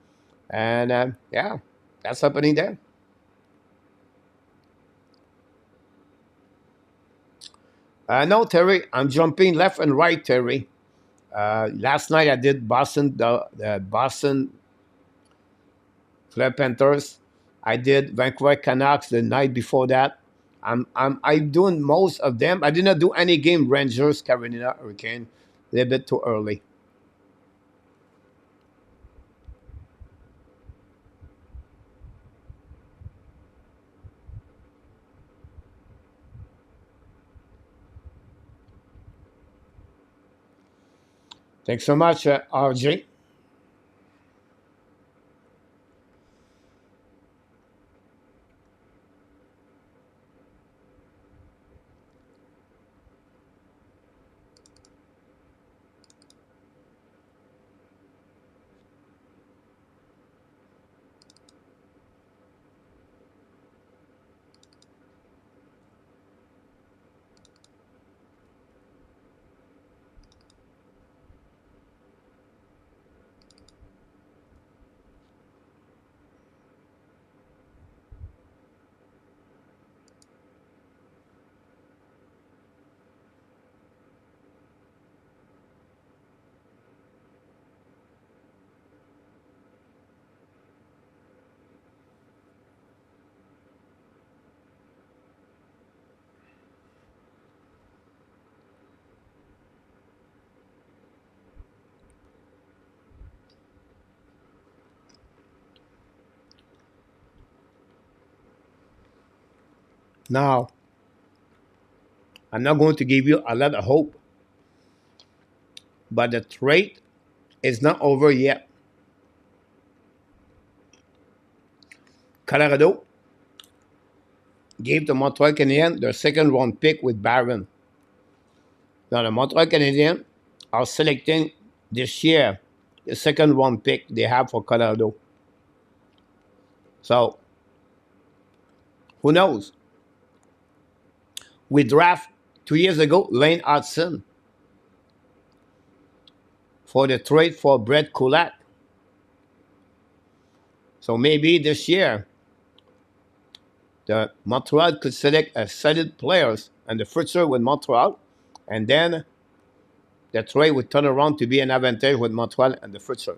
S1: and yeah, that's happening there. No, Terry, I'm jumping left and right, Terry. Last night I did Boston, the Boston Fleur Panthers. I did Vancouver Canucks the night before that. I'm doing most of them. I did not do any game Rangers, Carolina Hurricane. A little bit too early. Thanks so much, RJ. Now, I'm not going to give you a lot of hope, but the trade is not over yet. Colorado gave the Montreal Canadiens their second round pick with Barron. Now, the Montreal Canadiens are selecting this year the second round pick they have for Colorado. So, who knows? We draft 2 years ago Lane Hudson for the trade for Brett Kulak. So maybe this year the Montreal could select a solid players and the future with Montreal, and then the trade would turn around to be an advantage with Montreal and the future.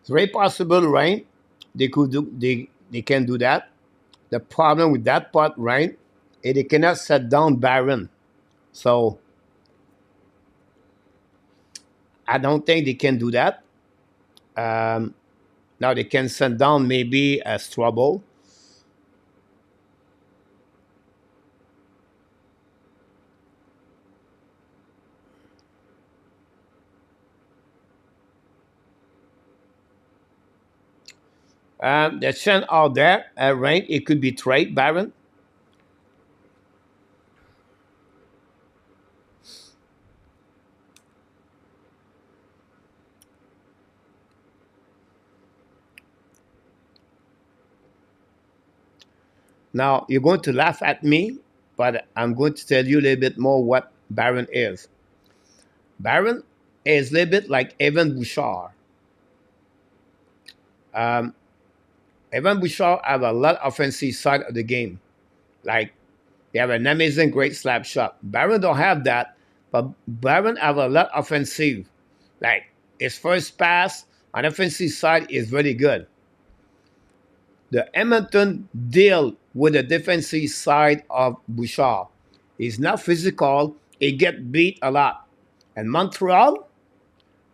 S1: It's very possible, right? They can do that. The problem with that part, right? Is they cannot set down Barron. So I don't think they can do that. Um, Now they can set down maybe as trouble. The chance out there, rank, it could be trade, Baron. Now, you're going to laugh at me, but I'm going to tell you a little bit more what Baron is. Baron is a little bit like Evan Bouchard. Um, Evan Bouchard have a lot of offensive side of the game. Like, they have an amazing, great slap shot. Baron don't have that, but Baron have a lot offensive. Like, his first pass on offensive side is really good. The Edmonton deal with the defensive side of Bouchard. He's not physical. He get beat a lot. And Montreal,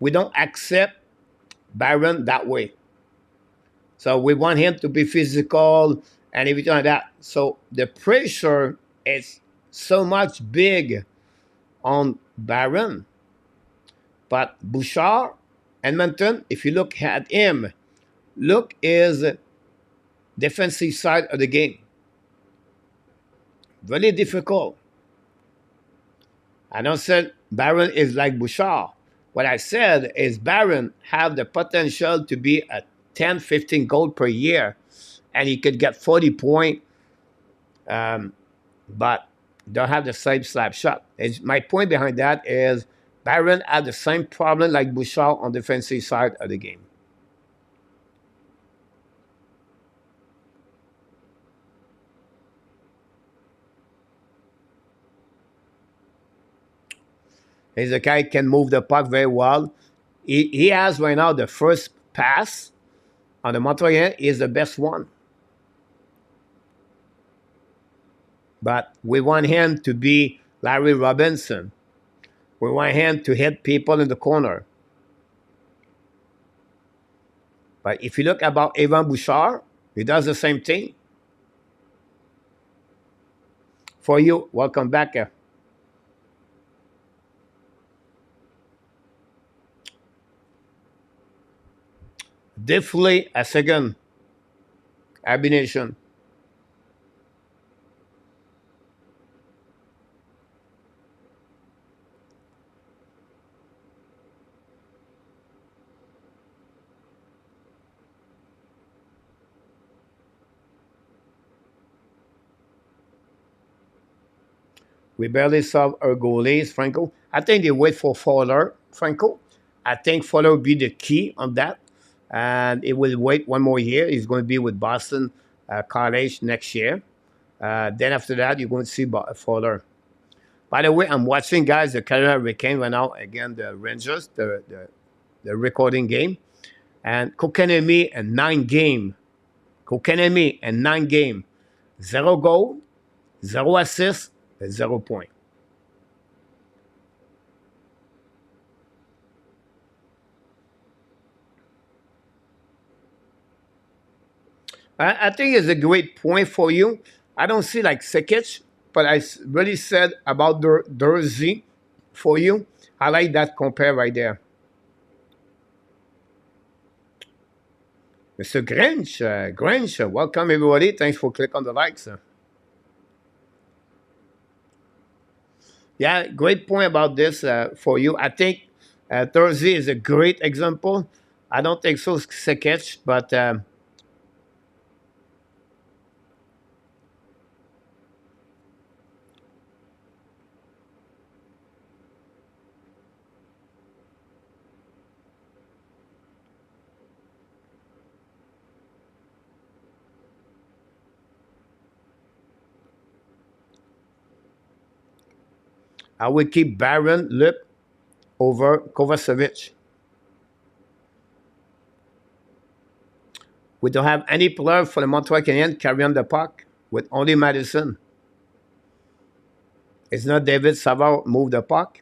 S1: we don't accept Byron that way. So we want him to be physical and everything like that. So the pressure is so much big on Byron. But Bouchard, Edmonton, if you look at him, look his defensive side of the game. Very difficult. I don't say Barron is like Bouchard. What I said is Barron have the potential to be a 10, 15 goal per year, and he could get 40 points, but don't have the same slap shot. My point behind that is Barron had the same problem like Bouchard on the defensive side of the game. He's a guy who can move the puck very well. He has right now the first pass on the Montreal is the best one. But we want him to be Larry Robinson. We want him to hit people in the corner. But if you look about Evan Bouchard, he does the same thing. For you, welcome back. Definitely a second combination. We barely saw our goalies, Franco. I think they wait for Fowler, Franco. I think Fowler will be the key on that. And it will wait one more year. He's going to be with Boston College next year. Then after that, you're going to see Fowler. By the way, I'm watching, guys, the Colorado Hurricane right now, again, the Rangers, the recording game. And Kokanemi and 9 game. Kokanemi and 9 game. 0 goal, 0 assist, 0 point. I think it's a great point for you. I don't see like Sekic, but I really said about Jersey for you. I like that compare right there. Mr. Grinch, welcome everybody. Thanks for clicking on the likes. Yeah, great point about this for you. I think Thursday is a great example. I don't think so, Sekic, but I would keep Baron Lip over Kovacevic. We don't have any player for the Montreal Canadiens carrying the puck with only Madison. It's not David Savard move the puck.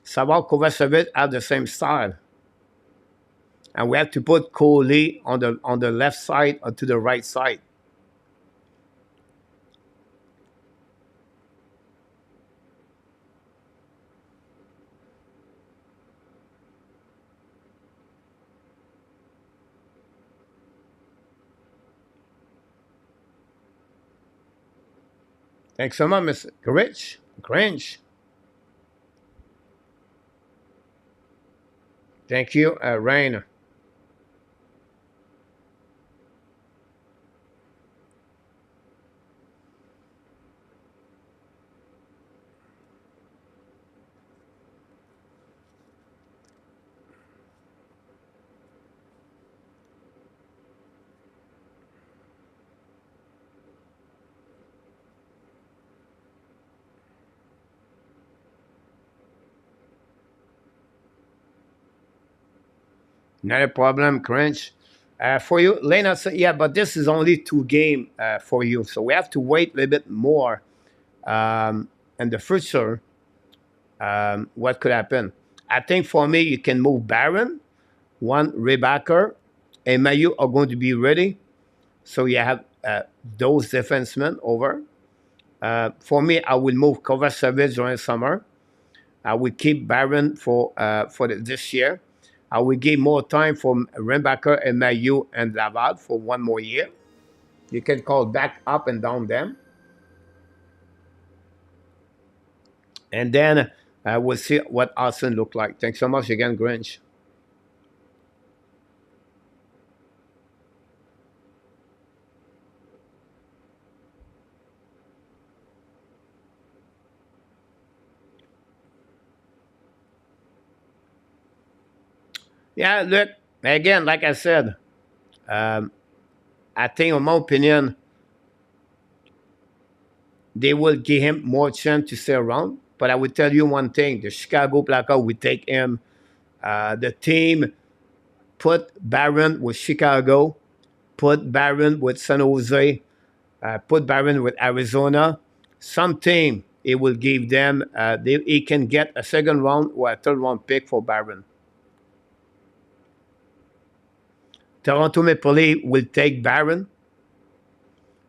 S1: Savard, Kovacevic have the same style. And we have to put Coley on the left side or to the right side. Thanks so much, Mr. Grinch. Thank you, Rain. Not a problem, Grinch. For you, Lena said, yeah, but this is only 2 game for you, so we have to wait a little bit more. In the future, what could happen? I think for me, you can move Baron, one Rebecca, and Mayu are going to be ready. So you have those defensemen over. For me, I will move Kovacevic during summer. I will keep Baron for this year. I will give more time for Rebecca and Mayu and Laval for 1 more year. You can call back up and down them. And then we'll see what Austin look like. Thanks so much again, Grinch. Yeah, look, again, like I said, um, I think, in my opinion, they will give him more chance to stay around. But I will tell you one thing: the Chicago Blackhawks will take him. The team put Barron with Chicago, put Barron with San Jose, put Barron with Arizona. Some team it will give them. He can get a second round or a third round pick for Barron. Toronto Maple Leafs will take Barron.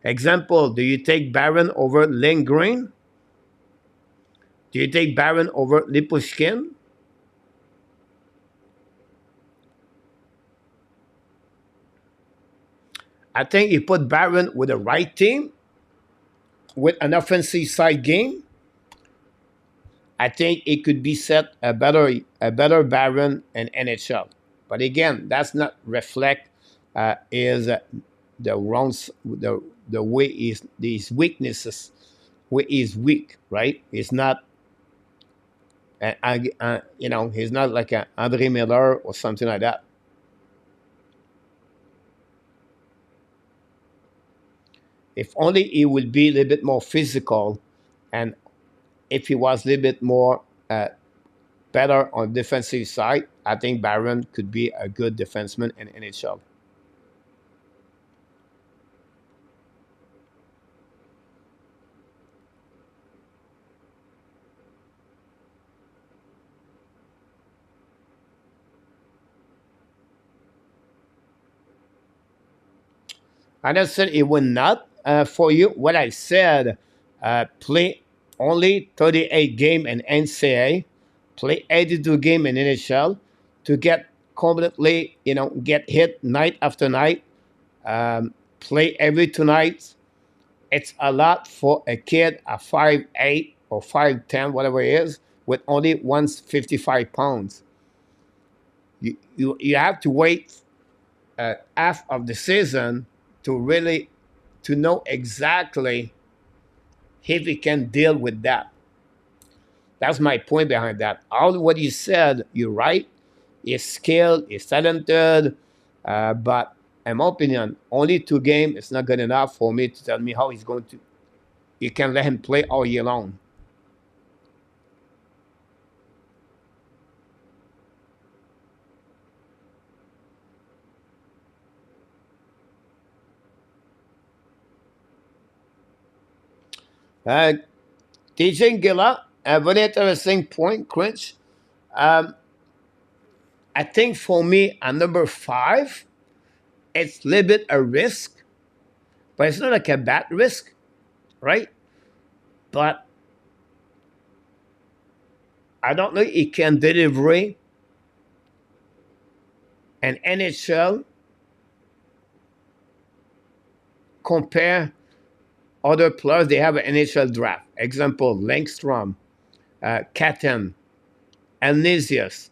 S1: Example: do you take Barron over Lindgren? Do you take Barron over Lipushkin? I think you put Barron with the right team, with an offensive side game. I think it could be set a better Barron in NHL. But again, that's not reflect is the wrongs the way is these weaknesses, where he's weak, right? It's not he's not like a Andre Miller or something like that. If only he would be a little bit more physical, and if he was a little bit more better on defensive side, I think Barron could be a good defenseman in NHL. I just said it would not for you. What I said, play only 38 game in NCAA, play 82 game in NHL to get completely, get hit night after night, play every 2 nights. It's a lot for a kid at 5'8" or 5'10", whatever it is, with only 155 pounds. You have to wait half of the season to really to know exactly if he can deal with that. That's my point behind that. All what you said, you're right. He's skilled, he's talented, but in my opinion, only 2 games is not good enough for me to tell me how he's going to. You can let him play all year long. Uh, TJ Gilla, a very interesting point, Cringe. Um, I think for me, at number 5, it's a little bit a risk, but it's not like a bad risk, right? But I don't know if he can deliver an NHL compare other players, they have an NHL draft. Example, Langstrom, Katten, Anisius,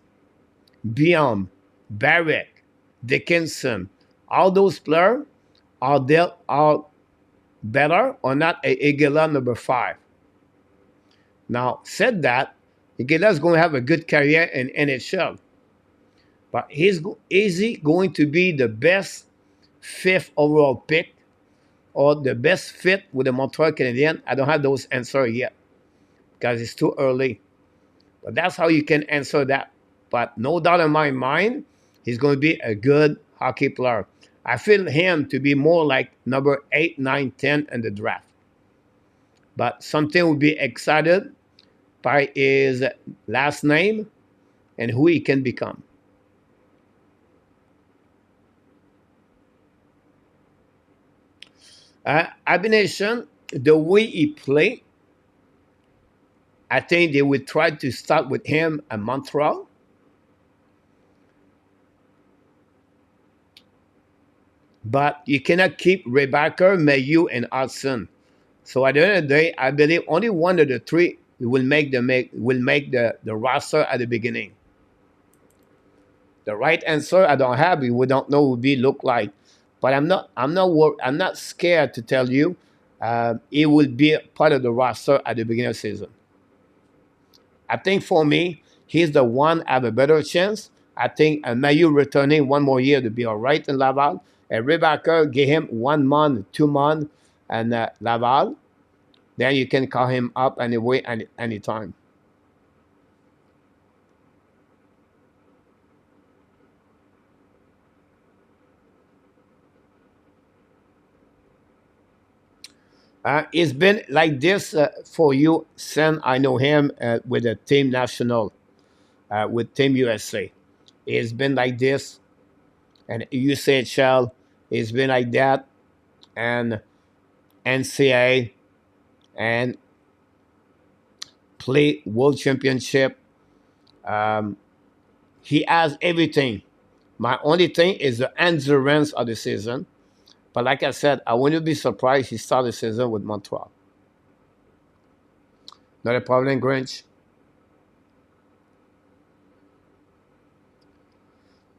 S1: Biom, Barrick, Dickinson. All those players are better or not a Igala number 5. Now, said that, Igala is going to have a good career in NHL. But is he going to be the best 5th overall pick or the best fit with the Montreal Canadiens? I don't have those answers yet because it's too early. But that's how you can answer that. But no doubt in my mind, he's going to be a good hockey player. I feel him to be more like number 8, 9, 10 in the draft. But something will be excited by his last name and who he can become. Abination, the way he played, I think they would try to start with him at Montreal. But you cannot keep Rebecca, Mayu, and Hudson. So at the end of the day, I believe only one of the three will make the roster at the beginning. The right answer I don't have. We don't know what it look like, but I'm not scared to tell you it will be part of the roster at the beginning of the season. I think for me, he's the one have a better chance. I think Mayu returning one more year to be all right in Laval. And Rebecca, give him 1 month, 2 months, and Laval. Then you can call him up anyway, anytime. It's been like this for you since I know him with the Team National, with Team USA. It's been like this, and UCHL, it's been like that, and NCAA, and play World Championship. He has everything. My only thing is the endurance of the season. But like I said, I wouldn't be surprised he started the season with Montreal. Not a problem, Grinch.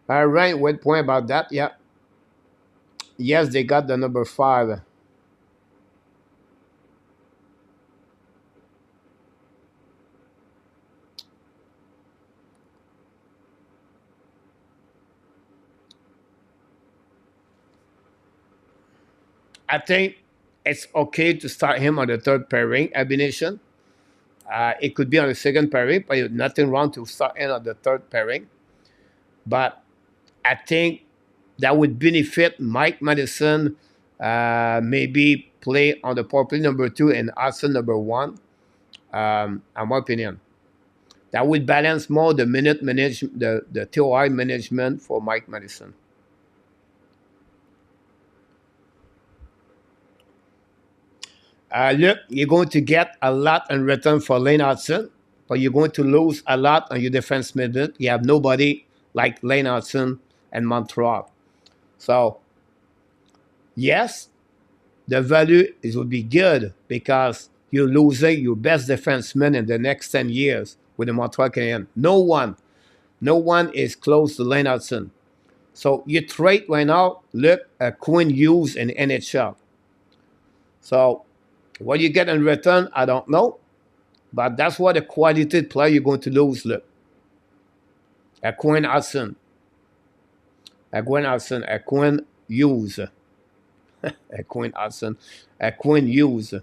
S1: All right, what point about that? Yeah. Yes, they got the number 5. I think it's okay to start him on the 3rd pairing, Abination. It could be on the 2nd pairing, but nothing wrong to start him on the 3rd pairing. But I think that would benefit Mike Madison, maybe play on the power play number 2 and Hudson number 1, in my opinion. That would balance more the minute management, the TOI management for Mike Madison. Look, you're going to get a lot in return for Lane Hudson, but you're going to lose a lot on your defense minute. You have nobody like Lane Hudson and Montreal. So, yes, the value will be good because you're losing your best defenseman in the next 10 years with the Montreal Canadiens. No one is close to Lane Hudson. So you trade right now, look at Quinn Hughes in NHL. So what you get in return, I don't know. But that's what a quality player you're going to lose, look. A Quinn Hudson. A Quinn Hughes. A Quinn Hudson. A Quinn Hughes.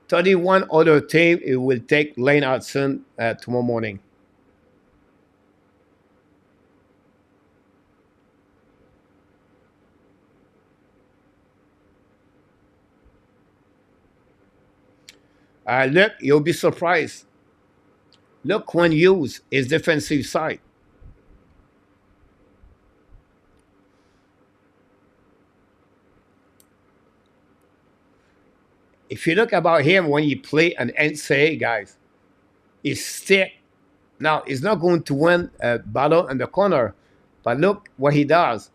S1: "31 other team, it will take Lane Hudson tomorrow morning." Look, you'll be surprised. Look when Hughes is defensive side. If you look about him when he play an NCAA, guys, he's stick. Now, he's not going to win a battle in the corner, But look what he does.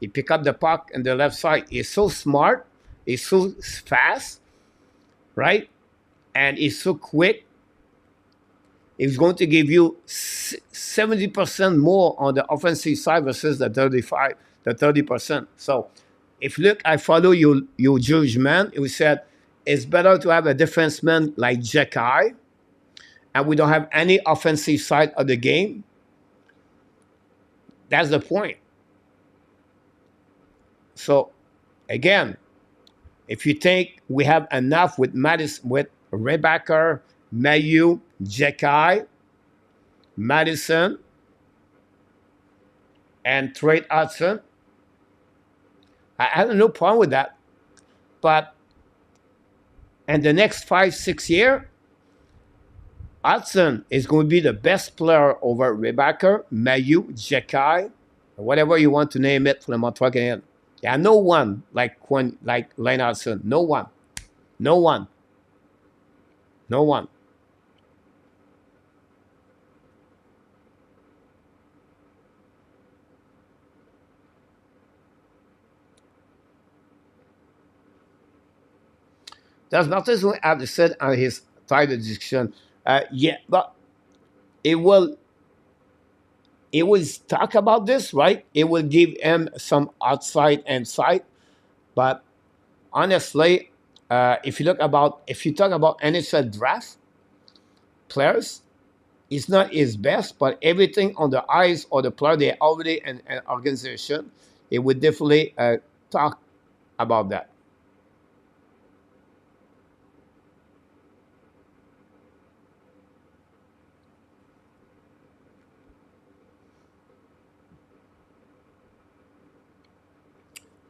S1: He pick up the puck on the left side. He's so smart. He's so fast, right? And he's so quick. He's going to give you 70% more on the offensive side versus the 30%. So if look, I follow your judgment. You said it's better to have a defenseman like Jekai, and we don't have any offensive side of the game. That's the point. So again, if you think we have enough with Madison, with Rebecca, Mayu, Jekai, Madison, and Trade Hudson, I have no problem with that. But in the next 5-6 years, Hudson is going to be the best player over Rebecca, Mayu, Jekai, whatever you want to name it for the Montreal Canadiens. Yeah, no one like Lane Hudson. No one. No one. No one. There's nothing to have said on his title discussion. Yeah, but it will talk about this, right? It will give him some outside insight. But honestly, if you talk about NHL draft players, it's not his best, but everything on the eyes or the player they already in an organization, it would definitely talk about that.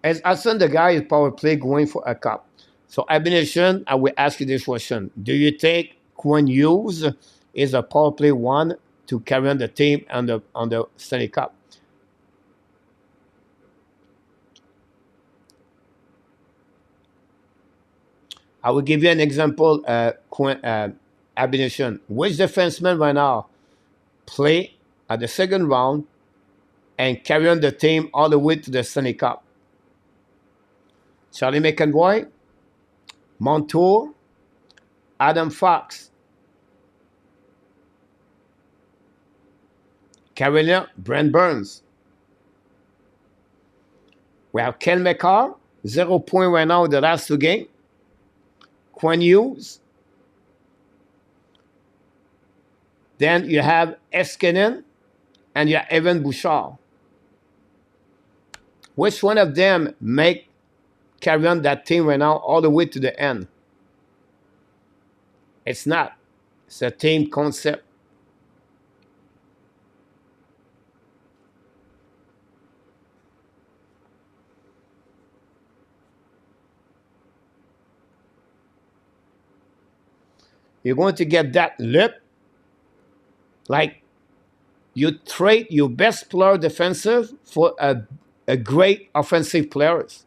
S1: As Hudson, the guy is power play going for a cup. So, Abination, I will ask you this question. Do you think Quinn Hughes is a power play one to carry on the team on the Stanley Cup? I will give you an example, Abination. Which defenseman right now play at the second round and carry on the team all the way to the Stanley Cup? Charlie McAvoy, Montour, Adam Fox, Carolina, Brent Burns. We have Ken McCarr, 0 point right now in the last 2 games. Quinn Hughes. Then you have Eskinen and you have Evan Bouchard. Which one of them make carry on that team right now all the way to the end? It's not. It's a team concept. You're going to get that lip. Like you trade your best player defensive for a great offensive players.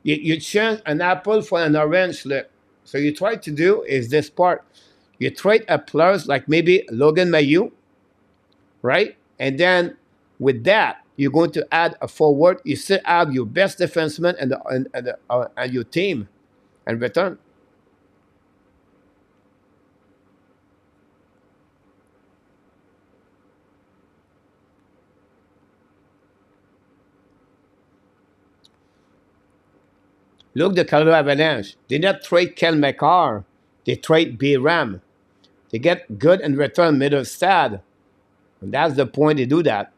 S1: You change an apple for an orange lip. So you try to do is this part. You trade a players like maybe Logan Mayu, right? And then with that, you're going to add a forward. You still have your best defenseman and your team in return. Look, the Colorado Avalanche. They not trade Kel McCarr. They trade B. Ram. They get good in return middle stat. And that's the point they do that.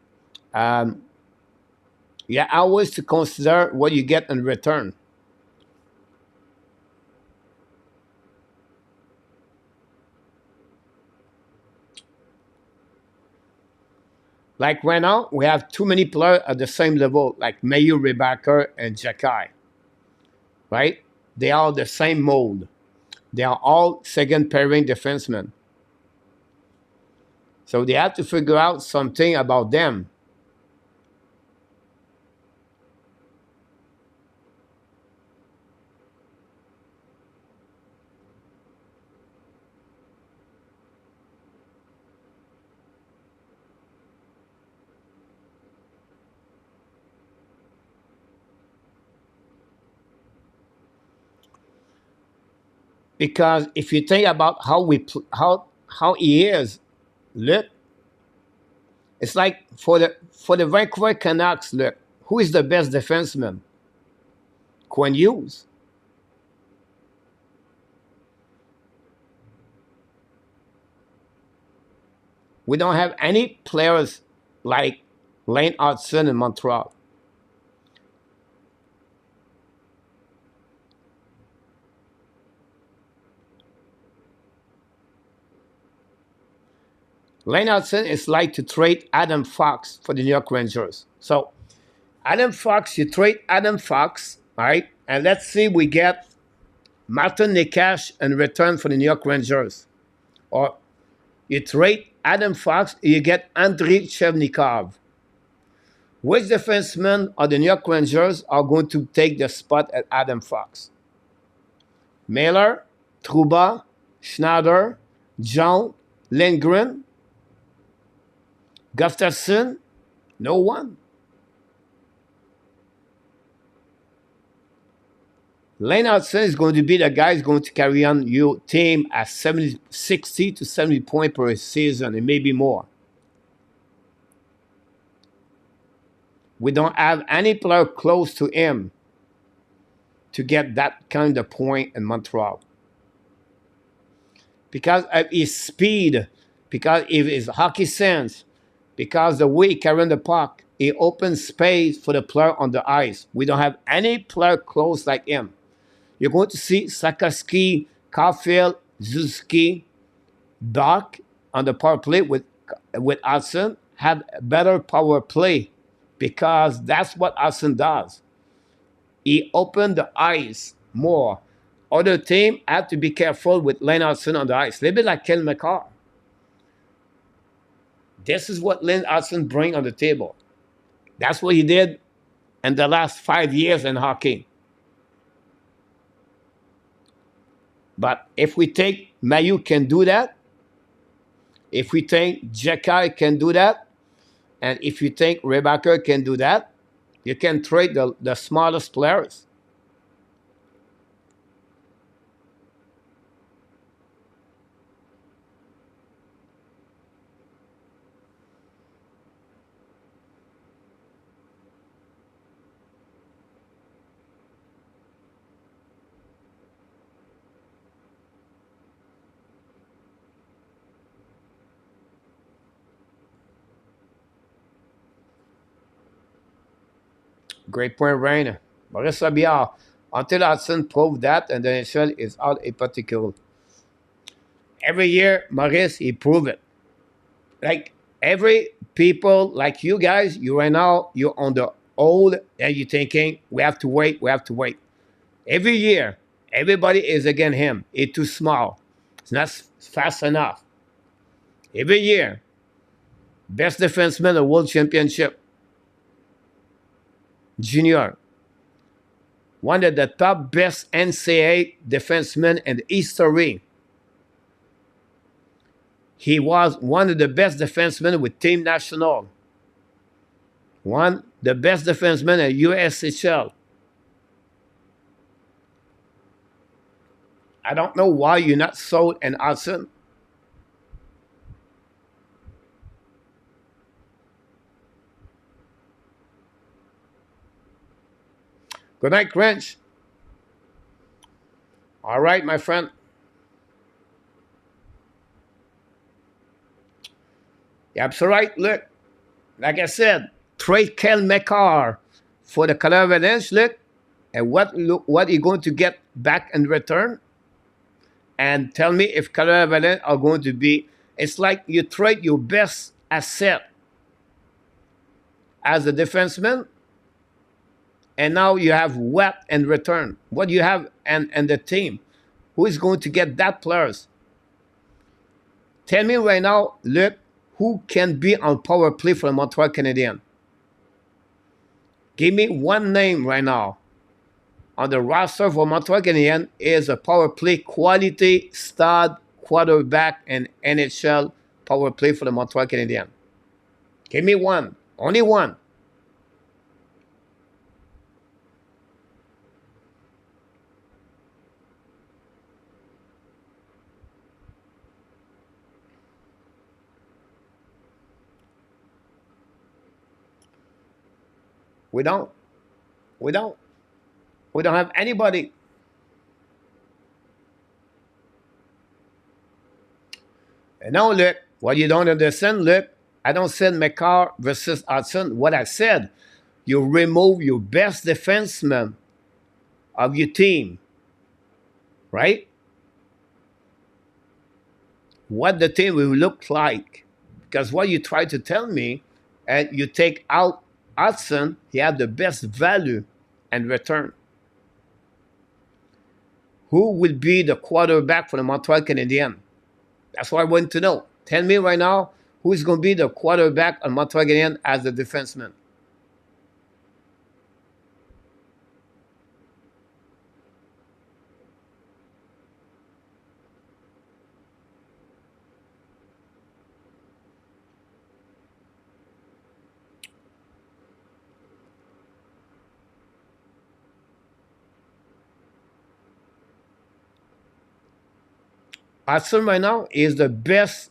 S1: You always to consider what you get in return. Like right now, we have too many players at the same level, like Mayu, Rebecca, and Jekai. Right? They are the same mold. They are all second pairing defensemen. So they have to figure out something about them. Because if you think about how he is, look, it's like for the Vancouver Canucks, look, who is the best defenseman? Quinn Hughes. We don't have any players like Lane Hudson in Montreal. Lane Hudson is like to trade Adam Fox for the New York Rangers. So, Adam Fox, you trade Adam Fox, all right? And let's see, we get Martin Nekash in return for the New York Rangers. Or you trade Adam Fox, you get Andrei Chevnikov. Which defensemen of the New York Rangers are going to take the spot at Adam Fox? Mailer, Trouba, Schneider, John, Lindgren, Gustafsson? No one. Lane Hudson is going to be the guy who's going to carry on your team at 60 to 70 points per season, and maybe more. We don't have any player close to him to get that kind of point in Montreal. Because of his speed, because of his hockey sense, because the way he carries the puck, he opens space for the player on the ice. We don't have any player close like him. You're going to see Sakaski, Caulfield, Zuski, Doc on the power play with Hudson have better power play because that's what Hudson does. He opened the ice more. Other team have to be careful with Lane Hudson on the ice. A little bit like Ken McCarr. This is what Lane Hudson brings on the table. That's what he did in the last 5 years in hockey. But if we think Mayu can do that, if we think Jekai can do that, and if you think Rebecca can do that, you can trade the smartest players. Great point, Rain. Maurice Robillard. Until Hudson proved that, and the NHL is out a particular. Every year, Maurice, he proved it. Like every people, like you guys, you right now, you're on the old, and you're thinking, we have to wait, we have to wait. Every year, everybody is against him. It's too small. It's not fast enough. Every year, best defenseman of World Championship. Junior. One of the top best NCAA defensemen in history. He was one of the best defensemen with Team National. One the best defenseman at USHL. I don't know why you're not sold in Hudson. Good night, Grinch. All right, my friend. Yeah, that's all right. Look, like I said, trade Kel McCarr for the Colorado Avalanche. Look, and what you're going to get back in return. And tell me if Colorado Avalanche are going to be. It's like you trade your best asset as a defenseman, and now you have what in return? What do you have and the team? Who is going to get that players? Tell me right now, look, who can be on power play for the Montreal Canadiens? Give me one name right now on the roster for Montreal Canadiens is a power play quality stud quarterback and NHL power play for the Montreal Canadiens. Give me one. Only one. We don't. We don't. We don't have anybody. And now, look, what you don't understand, look, I don't say McCarr versus Hudson. What I said, you remove your best defenseman of your team, right? What the team will look like. Because what you try to tell me, and you take out Hudson, he had the best value and return. Who will be the quarterback for the Montreal Canadiens? That's what I want to know. Tell me right now, who is going to be the quarterback on Montreal Canadiens as the defenseman? Hudson right now is the best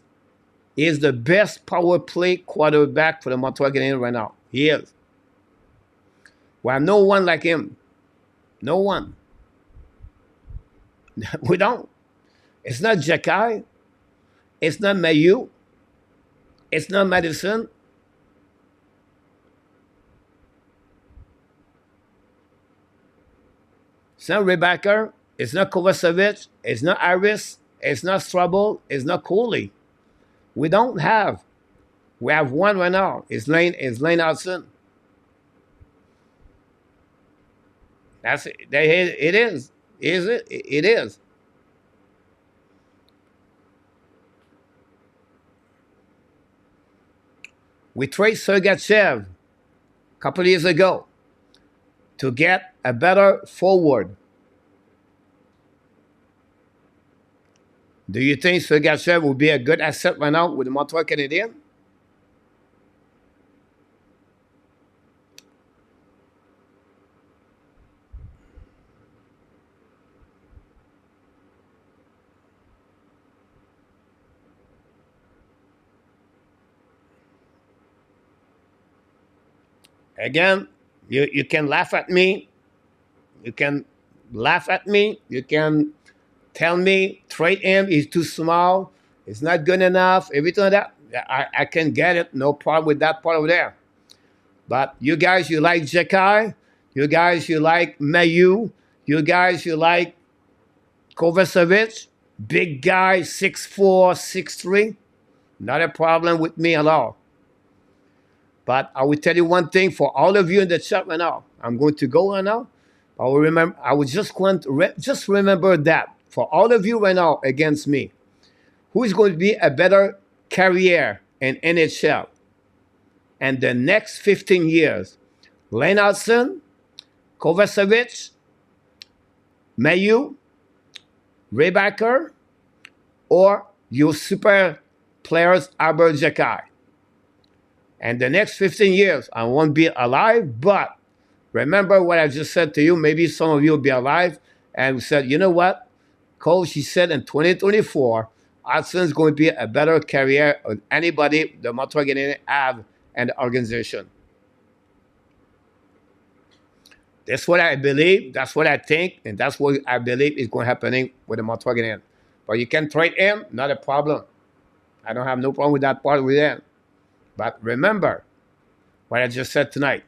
S1: power play quarterback for the Montreal Canadiens right now. He is. We have no one like him. No one. We don't. It's not Jacky. It's not Mayu. It's not Madison. It's not Rebecca. It's not Kovacevic. It's not Iris. It's not Strubble. It's not Cooley. We don't have. We have one right now. It's Lane Hudson. That's it. It is. Is it? It is. We traded Sergachev a couple of years ago to get a better forward. Do you think Sergachev will be a good asset right now with the Montreal Canadiens? Again, you can laugh at me. You can laugh at me. You can tell me trade him. He's too small. It's not good enough. Everything like that. I can get it. No problem with that part over there. But you guys, you like Jekai. You guys, you like Mayu. You guys, you like Kovacevic. Big guy, 6'4", 6'3". Not a problem with me at all. But I will tell you one thing for all of you in the chat right now. I'm going to go right now. I will remember. I will just want just remember that for all of you right now against me, who is going to be a better career in NHL and the next 15 years? Lane Hudson, Kovacevic, Mayu, Rebecca, or your super players Albert Jekai. And the next 15 years, I won't be alive, but remember what I just said to you. Maybe some of you will be alive and said, you know what? Coach, he said in 2024, Hudson's going to be a better career than anybody the Montreal Canadiens have and the organization. That's what I believe. That's what I think. And that's what I believe is going to happen with the Montreal Canadiens. But you can trade him, not a problem. I don't have no problem with that part with him. But remember what I just said tonight.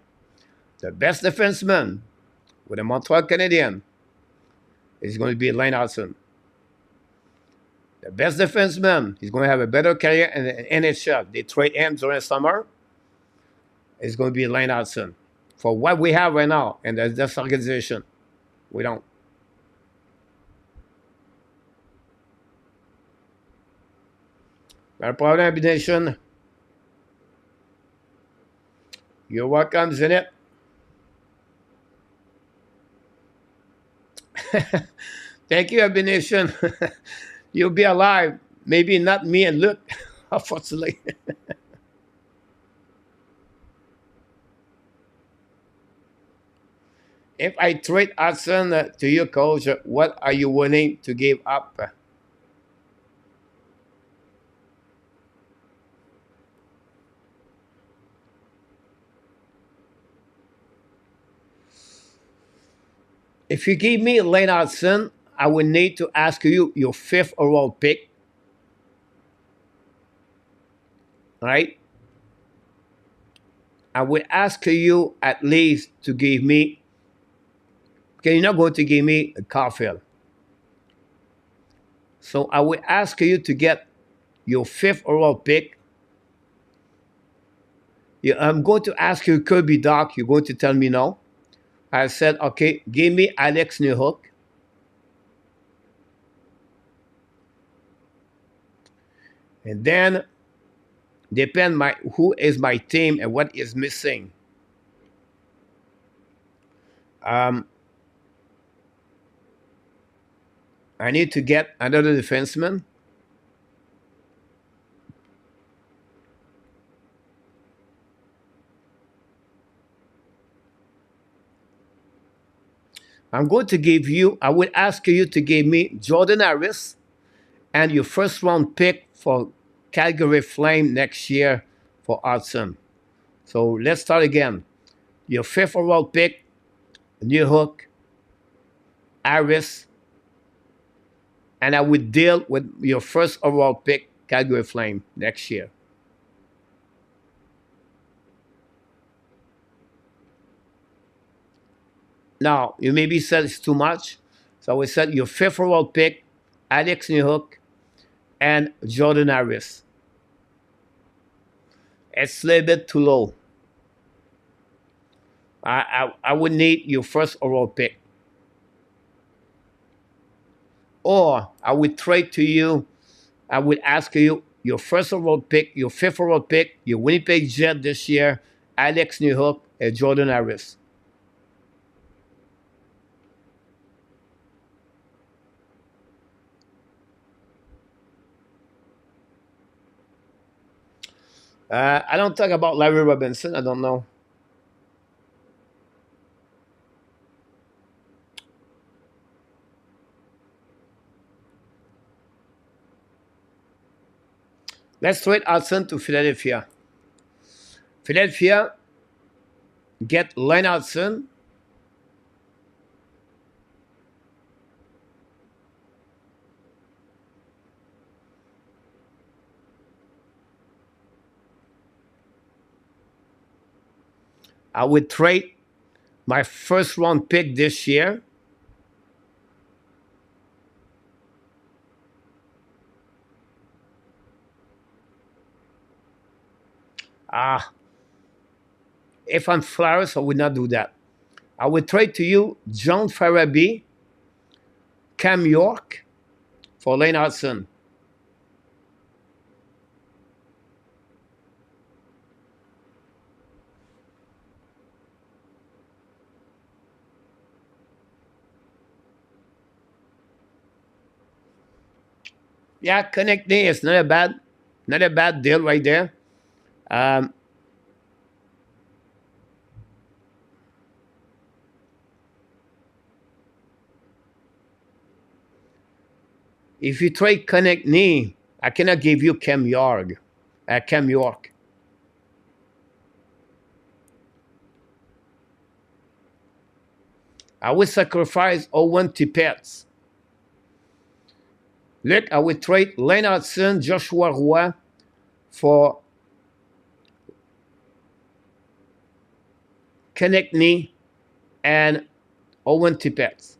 S1: The best defenseman with the Montreal Canadiens is going to be Lane Hudson. The best defenseman is going to have a better career in the NHL. They trade him during the summer. It's going to be Lane Hudson. For what we have right now in this organization, we don't. Not a problem, Nation. You're welcome, Zenit. Thank you, Abination. You'll be alive. Maybe not me and Luke, unfortunately. If I trade Hudson to you, coach, what are you willing to give up? If you give me Lane Hudson, I would need to ask you your 5th overall pick. Right? I would ask you at least to give me, okay, you're not going to give me a Caulfield. So I would ask you to get your 5th overall pick. I'm going to ask you Kirby Doc. You're going to tell me no. I said, okay, give me Alex Newhook. And then depend who is my team and what is missing. I need to get another defenseman. I'm going to give you, I would ask you to give me Jordan Harris and your 1st round pick for Calgary Flame next year for Hudson. So let's start again. Your 5th overall pick, Newhook, Harris, and I would deal with your 1st overall pick, Calgary Flame next year. Now, you maybe said it's too much. So we said your 5th overall pick, Alex Newhook, and Jordan Harris. It's a little bit too low. I would need your 1st overall pick. Or I would trade to you, I would ask you your 1st overall pick, your 5th overall pick, your Winnipeg Jet this year, Alex Newhook, and Jordan Harris. I don't talk about Larry Robinson. I don't know. Let's trade Hudson to Philadelphia. Philadelphia, get Lane Hudson. I would trade my 1st round pick this year. If I'm Flyers, I would not do that. I would trade to you John Farabee, Cam York for Lane Hudson. Yeah, connecting is not a bad deal right there. If you trade Connect Knee, I cannot give you Cam York. Cam York. I would sacrifice Owen Tippett. Look, I would trade Lane Hudson, Joshua Roy for Connect Knee and Owen Tippett.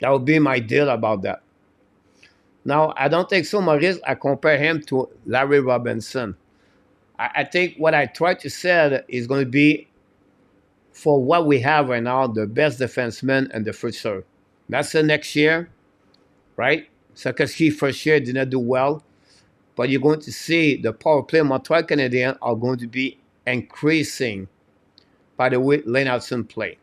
S1: That would be my deal about that. Now, I don't think so, Maurice. I compare him to Larry Robinson. I think what I try to say is going to be, for what we have right now, the best defenseman in the future. That's the next year, right? Sakowski first year did not do well, but you're going to see the power play Montreal Canadiens are going to be increasing by the way Lane Hudson play.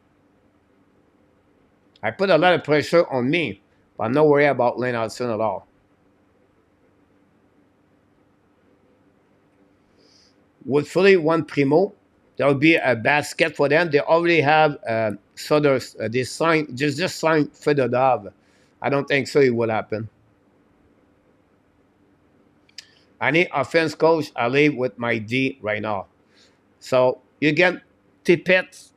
S1: I put a lot of pressure on me, but I'm not worried about Lane Hudson at all. Would Philly want Primo? There will be a basket for them. They already have Sutters. They signed just signed Fedorov. I don't think so. It will happen. I need offense coach. I live with my D right now. So you get Tippett,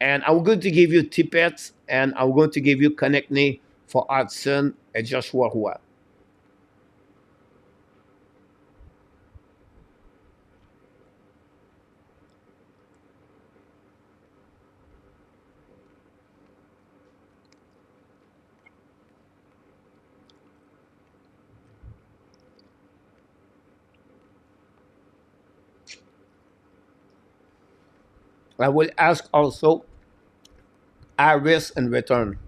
S1: and I'm going to give you Tippett, and I'm going to give you Konechny for Hudson and Joshua Roy. I will ask also Harris in return.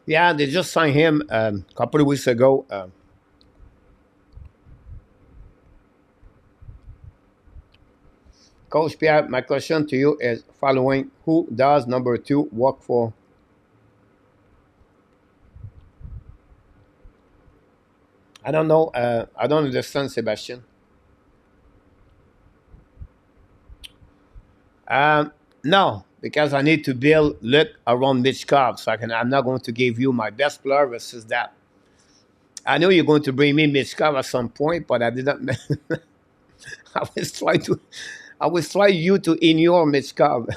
S1: Yeah, they just signed him a couple of weeks ago. Coach Pierre, my question to you is following: who does number 2 work for? I don't know. I don't understand, Sebastian. No, because I need to build look around Michkov, so I'm not going to give you my best player versus that. I know you're going to bring me Michkov at some point, but I didn't. I was trying to. I was trying you to ignore Michkov.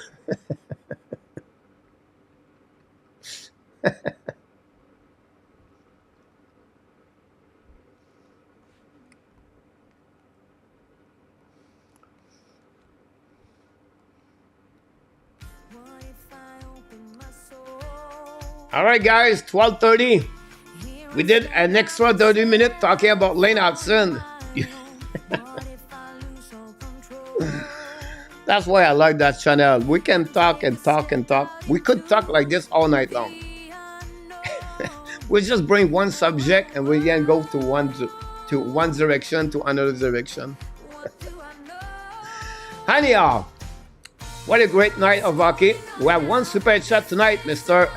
S1: All right, guys, 12:30. We did an extra 30 minutes talking about Lane Hudson. That's why I like that channel. We can talk and talk and talk. We could talk like this all night long. We just bring one subject and we can go to one direction to another direction. Anyhow, what a great night of hockey. We have one super chat tonight, Mr.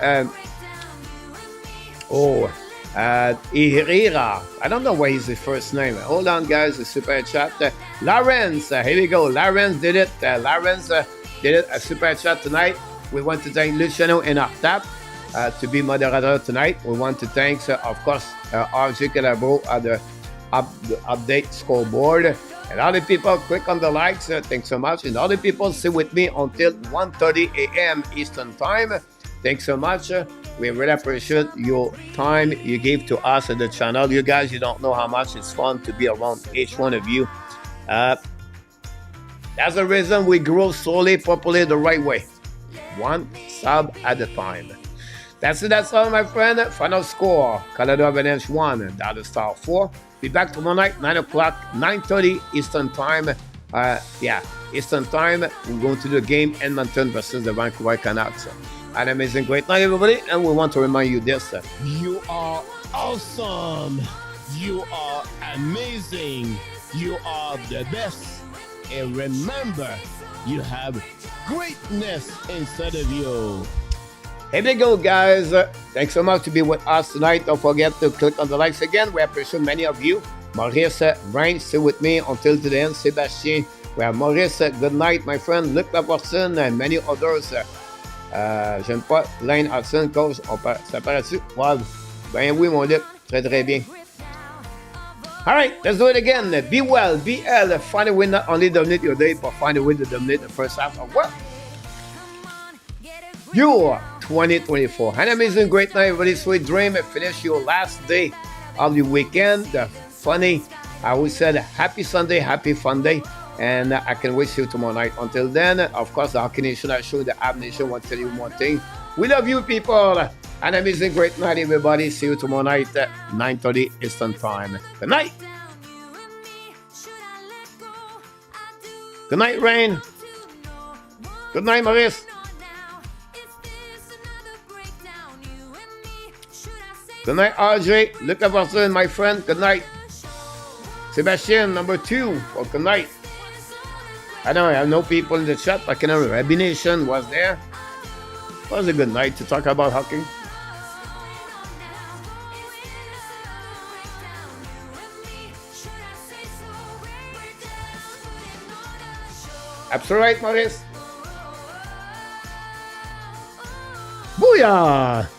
S1: Herrera. I don't know what is his first name. Hold on, guys. The super chat. Lawrence. Here we go. Lawrence did it. Lawrence did it. A super chat tonight. We want to thank Luciano and Octap to be moderator tonight. We want to thank, of course, RJ Calabo at the update scoreboard. And all the people, click on the likes. Thanks so much. And all the people, stay with me until 1:30 a.m. Eastern Time. Thanks so much. We really appreciate your time you gave to us at the channel. You guys, you don't know how much it's fun to be around each one of you. That's the reason we grow slowly, properly, the right way. One sub at a time. That's it. That's all, my friend. Final score: Colorado Avalanche 1, Dallas Star 4. Be back tomorrow night, 9 o'clock, 9:30 Eastern Time. Eastern Time. We're going to do the game Edmonton versus the Vancouver Canucks. An amazing great night, everybody, and we want to remind you this.
S5: You are awesome. You are amazing. You are the best. And remember, you have greatness inside of you.
S1: Here we go, guys. Thanks so much to be with us tonight. Don't forget to click on the likes again. We appreciate many of you. Maurice, Brian, stay with me until to the end. Sebastien, we have Maurice. Good night, my friend. Luc Laporcine and many others. J'aime pas Lane Hudson, coach. Ça paraît-tu? Wow. Ben oui, mon Luc. Très, très bien. All right, let's do it again. Be well, BL. Find a way not only dominate your day, but find a way to dominate the first half of what? Your 2024. An amazing great night, everybody. Sweet dream. Finish your last day of the weekend. Funny. I always said happy Sunday, happy fun day. And I can wait to you tomorrow night. Until then, of course, the Hockey Nation, I show the App Nation want to tell you one thing. We love you, people. An amazing great night, everybody. See you tomorrow night at 9:30 Eastern Time. Good night. Good night, Rain. Good night, Maurice. Good night, RJ. Look at us, my friend. Good night. Sebastian, number 2. Well, good night. I know I have no people in the chat, but can Rabbi Nation was there. It was a good night to talk about hockey. Absolutely right, Maurice. Booyah!